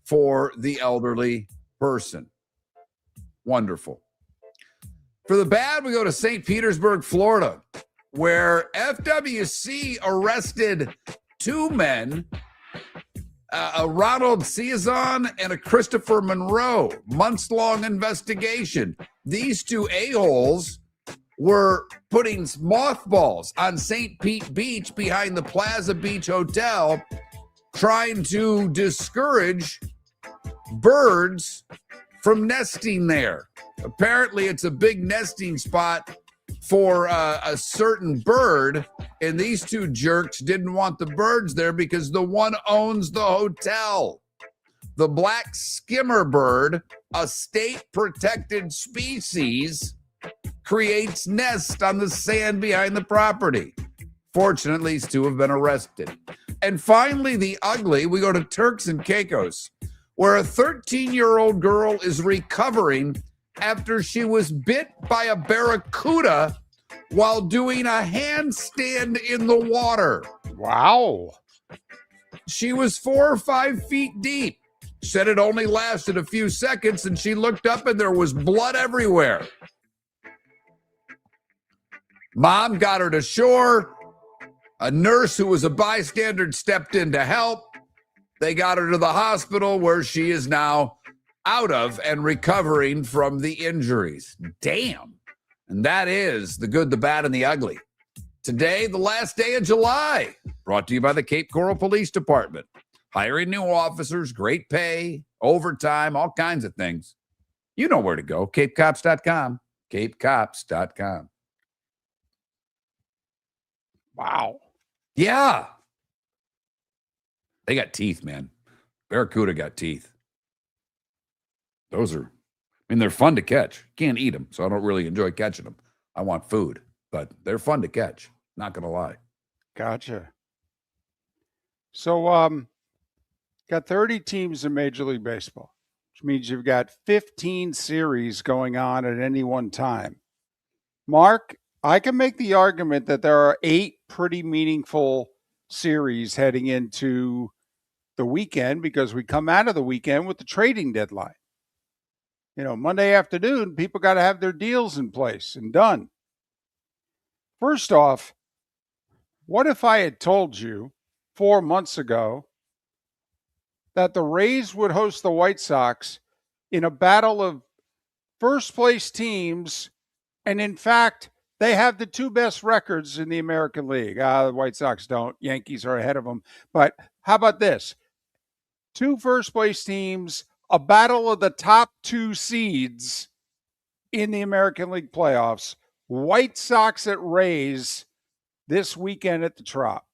for the elderly person. Wonderful. For the bad, we go to St. Petersburg, Florida, where FWC arrested 2 men, a Ronald Ciazon and a Christopher Monroe. Months-long investigation. These 2 a-holes were putting mothballs on St. Pete Beach behind the Plaza Beach Hotel, trying to discourage birds from nesting there. Apparently, it's a big nesting spot for a certain bird, and these 2 jerks didn't want the birds there because the one owns the hotel. The black skimmer bird, a state-protected species, creates nests on the sand behind the property. Fortunately, these 2 have been arrested. And finally, the ugly, we go to Turks and Caicos, where a 13-year-old girl is recovering after she was bit by a barracuda while doing a handstand in the water. Wow. She was 4 or 5 feet deep. Said it only lasted a few seconds, and she looked up and there was blood everywhere. Mom got her to shore. A nurse who was a bystander stepped in to help. They got her to the hospital where she is now out of and recovering from the injuries. Damn. And that is the good, the bad, and the ugly. Today, the last day of July, brought to you by the Cape Coral Police Department. Hiring new officers, great pay, overtime, all kinds of things. You know where to go, capecops.com, capecops.com. Wow. Yeah. They got teeth, man. Barracuda got teeth. Those are, they're fun to catch. Can't eat them, so I don't really enjoy catching them. I want food, but they're fun to catch. Not going to lie. Gotcha. So, got 30 teams in Major League Baseball, which means you've got 15 series going on at any one time. Mark, I can make the argument that there are 8 pretty meaningful series heading into the weekend because we come out of the weekend with the trading deadline. Monday afternoon, people got to have their deals in place and done. First off, what if I had told you 4 months ago that the Rays would host the White Sox in a battle of first-place teams, and in fact, they have the 2 best records in the American League. The White Sox don't. Yankees are ahead of them. But how about this? 2 first-place teams, a battle of the top 2 seeds in the American League playoffs. White Sox at Rays this weekend at the Trop.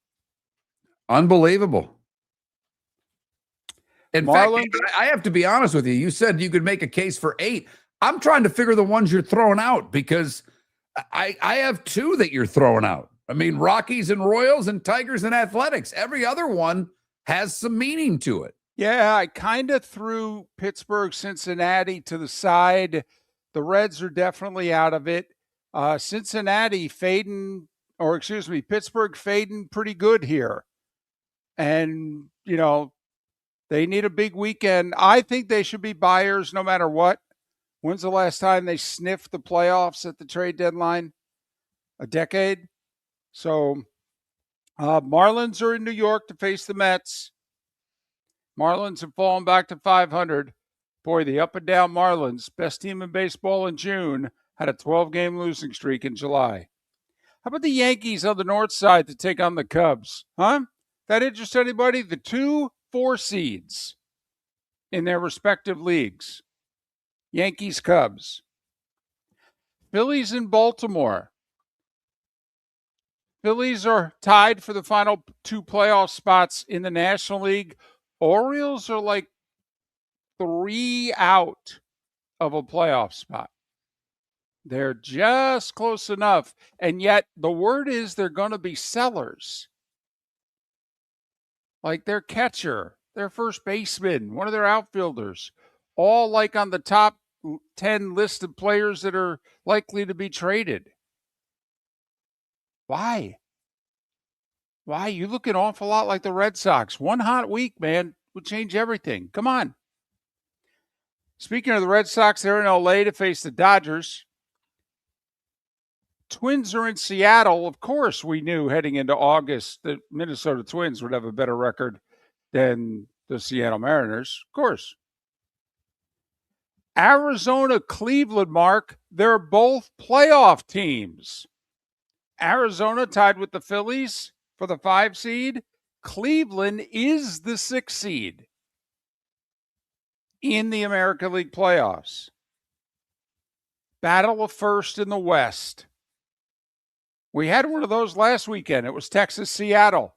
Unbelievable. In Marlins, fact, I have to be honest with you. You said you could make a case for 8. I'm trying to figure the ones you're throwing out because I have 2 that you're throwing out. Rockies and Royals and Tigers and Athletics. Every other one has some meaning to it. Yeah, I kind of threw Pittsburgh, Cincinnati to the side. The Reds are definitely out of it. Cincinnati fading, Pittsburgh fading pretty good here. And, they need a big weekend. I think they should be buyers no matter what. When's the last time they sniffed the playoffs at the trade deadline? A decade? So Marlins are in New York to face the Mets. Marlins have fallen back to 500. Boy, the up and down Marlins, best team in baseball in June, had a 12-game losing streak in July. How about the Yankees on the north side to take on the Cubs? Huh? That interest anybody? The 2-4 seeds in their respective leagues. Yankees, Cubs. Phillies in Baltimore. Phillies are tied for the final 2 playoff spots in the National League. Orioles are like 3 out of a playoff spot. They're just close enough. And yet the word is they're going to be sellers. Like their catcher, their first baseman, one of their outfielders, all like on the top 10 list of players that are likely to be traded. Why? You look an awful lot like the Red Sox. One hot week, man, would change everything. Come on. Speaking of the Red Sox, they're in LA to face the Dodgers. Twins are in Seattle. Of course, we knew heading into August that Minnesota Twins would have a better record than the Seattle Mariners. Of course. Arizona, Cleveland, Mark, they're both playoff teams. Arizona tied with the Phillies for the 5 seed. Cleveland is the 6 seed in the American League playoffs. Battle of first in the West. We had one of those last weekend. It was Texas-Seattle.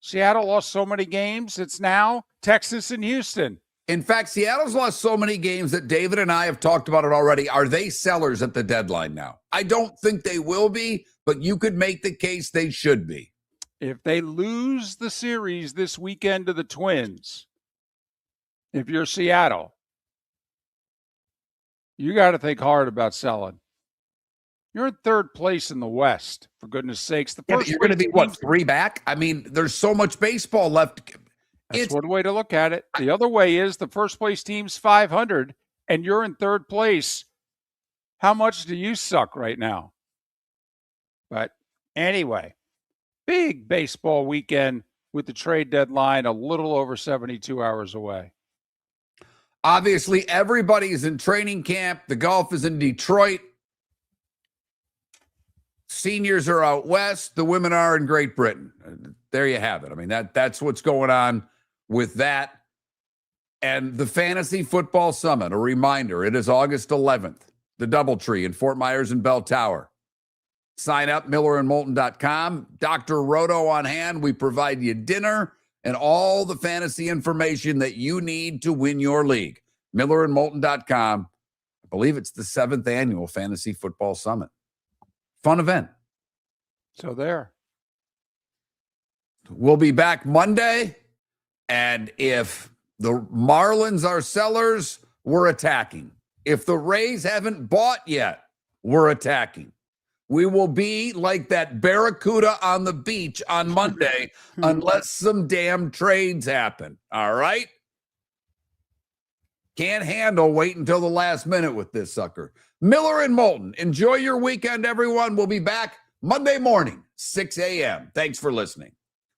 Seattle lost so many games. It's now Texas and Houston. In fact, Seattle's lost so many games that David and I have talked about it already. Are they sellers at the deadline now? I don't think they will be, but you could make the case they should be. If they lose the series this weekend to the Twins, if you're Seattle, you got to think hard about selling. You're in 3rd place in the West, for goodness sakes. You're going to be, 3 back? I mean, there's so much baseball left. That's one way to look at it. The other way is the first place team's 500, and you're in 3rd place. How much do you suck right now? But anyway, big baseball weekend with the trade deadline a little over 72 hours away. Obviously, everybody's in training camp. The golf is in Detroit. Seniors are out west. The women are in Great Britain. There you have it. I mean, that's what's going on with that. And the Fantasy Football Summit, a reminder, it is August 11th, the Doubletree in Fort Myers and Bell Tower. Sign up, millerandmoulton.com. Dr. Roto on hand. We provide you dinner and all the fantasy information that you need to win your league. millerandmoulton.com. I believe it's the 7th annual Fantasy Football Summit. Fun event. So there. We'll be back Monday. And if the Marlins are sellers, we're attacking. If the Rays haven't bought yet, we're attacking. We will be like that barracuda on the beach on Monday unless some damn trades happen. All right? Can't handle wait until the last minute with this sucker. Miller and Moulton, enjoy your weekend, everyone. We'll be back Monday morning, 6 a.m. Thanks for listening.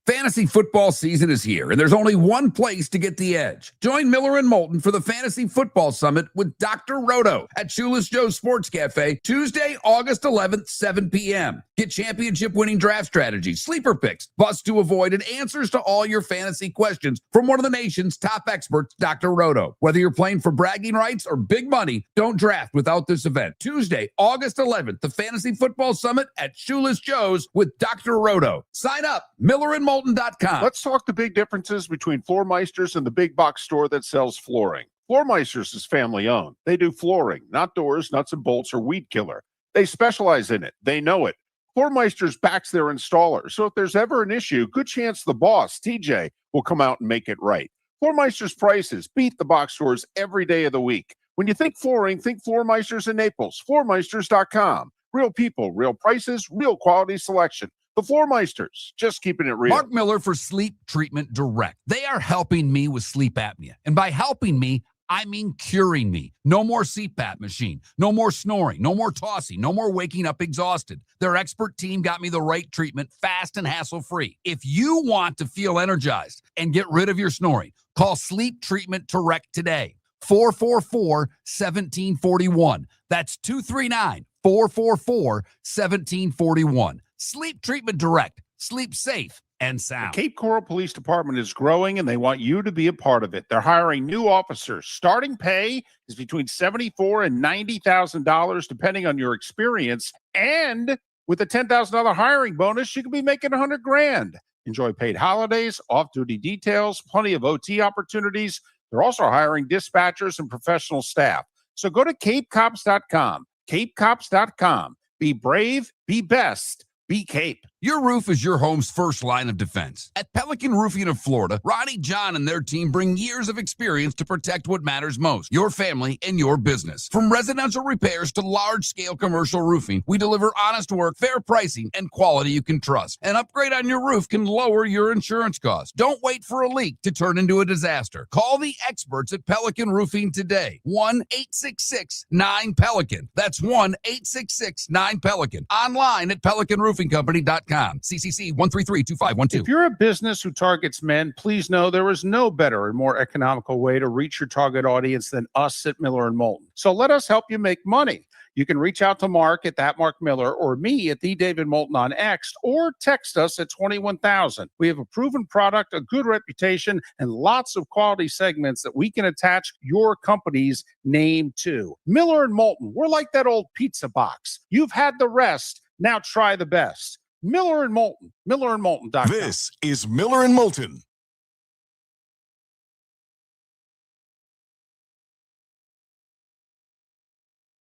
Fantasy football season is here, and there's only one place to get the edge. Join Miller and Moulton for the Fantasy Football Summit with Dr. Roto at Shoeless Joe's Sports Cafe, Tuesday, August 11th, 7 p.m. Get championship-winning draft strategies, sleeper picks, busts to avoid, and answers to all your fantasy questions from one of the nation's top experts, Dr. Roto. Whether you're playing for bragging rights or big money, don't draft without this event. Tuesday, August 11th, the Fantasy Football Summit at Shoeless Joe's with Dr. Roto. Sign up, millerandmoulton.com. Let's talk the big differences between Floormeisters and the big box store that sells flooring. Floormeisters is family owned. They do flooring, not doors, nuts and bolts, or weed killer. They specialize in it. They know it. Floormeisters backs their installer. So if there's ever an issue, good chance the boss, TJ, will come out and make it right. Floormeisters prices beat the box stores every day of the week. When you think flooring, think Floormeisters in Naples. Floormeisters.com. Real people, real prices, real quality selection. The Floor Meisters, just keeping it real. Mark Miller for Sleep Treatment Direct. They are helping me with sleep apnea. And by helping me, I mean curing me. No more CPAP machine. No more snoring. No more tossing. No more waking up exhausted. Their expert team got me the right treatment, fast and hassle-free. If you want to feel energized and get rid of your snoring, call Sleep Treatment Direct today. 444-1741. That's 239-444-1741. Sleep Treatment Direct. Sleep safe and sound. The Cape Coral Police Department is growing, and they want you to be a part of it. They're hiring new officers. Starting pay is between $74,000 and $90,000, depending on your experience. And with a $10,000 hiring bonus, you could be making $100,000. Enjoy paid holidays, off-duty details, plenty of OT opportunities. They're also hiring dispatchers and professional staff. So go to capecops.com. capecops.com. Be brave, be best, be Cape. Your roof is your home's first line of defense. At Pelican Roofing of Florida, Ronnie John and their team bring years of experience to protect what matters most, your family and your business. From residential repairs to large-scale commercial roofing, we deliver honest work, fair pricing, and quality you can trust. An upgrade on your roof can lower your insurance costs. Don't wait for a leak to turn into a disaster. Call the experts at Pelican Roofing today. 1-866-9-PELICAN. That's 1-866-9-PELICAN. Online at pelicanroofingcompany.com. CCC 1332512. If you're a business who targets men, please know there is no better and more economical way to reach your target audience than us at Miller & Moulton. So let us help you make money. You can reach out to Mark at @MarkMiller or me at @TheDavidMoulton on X, or text us at 21,000. We have a proven product, a good reputation, and lots of quality segments that we can attach your company's name to. Miller & Moulton, we're like that old pizza box. You've had the rest. Now try the best. Miller & Moulton, millerandmoulton.com. This is Miller and Moulton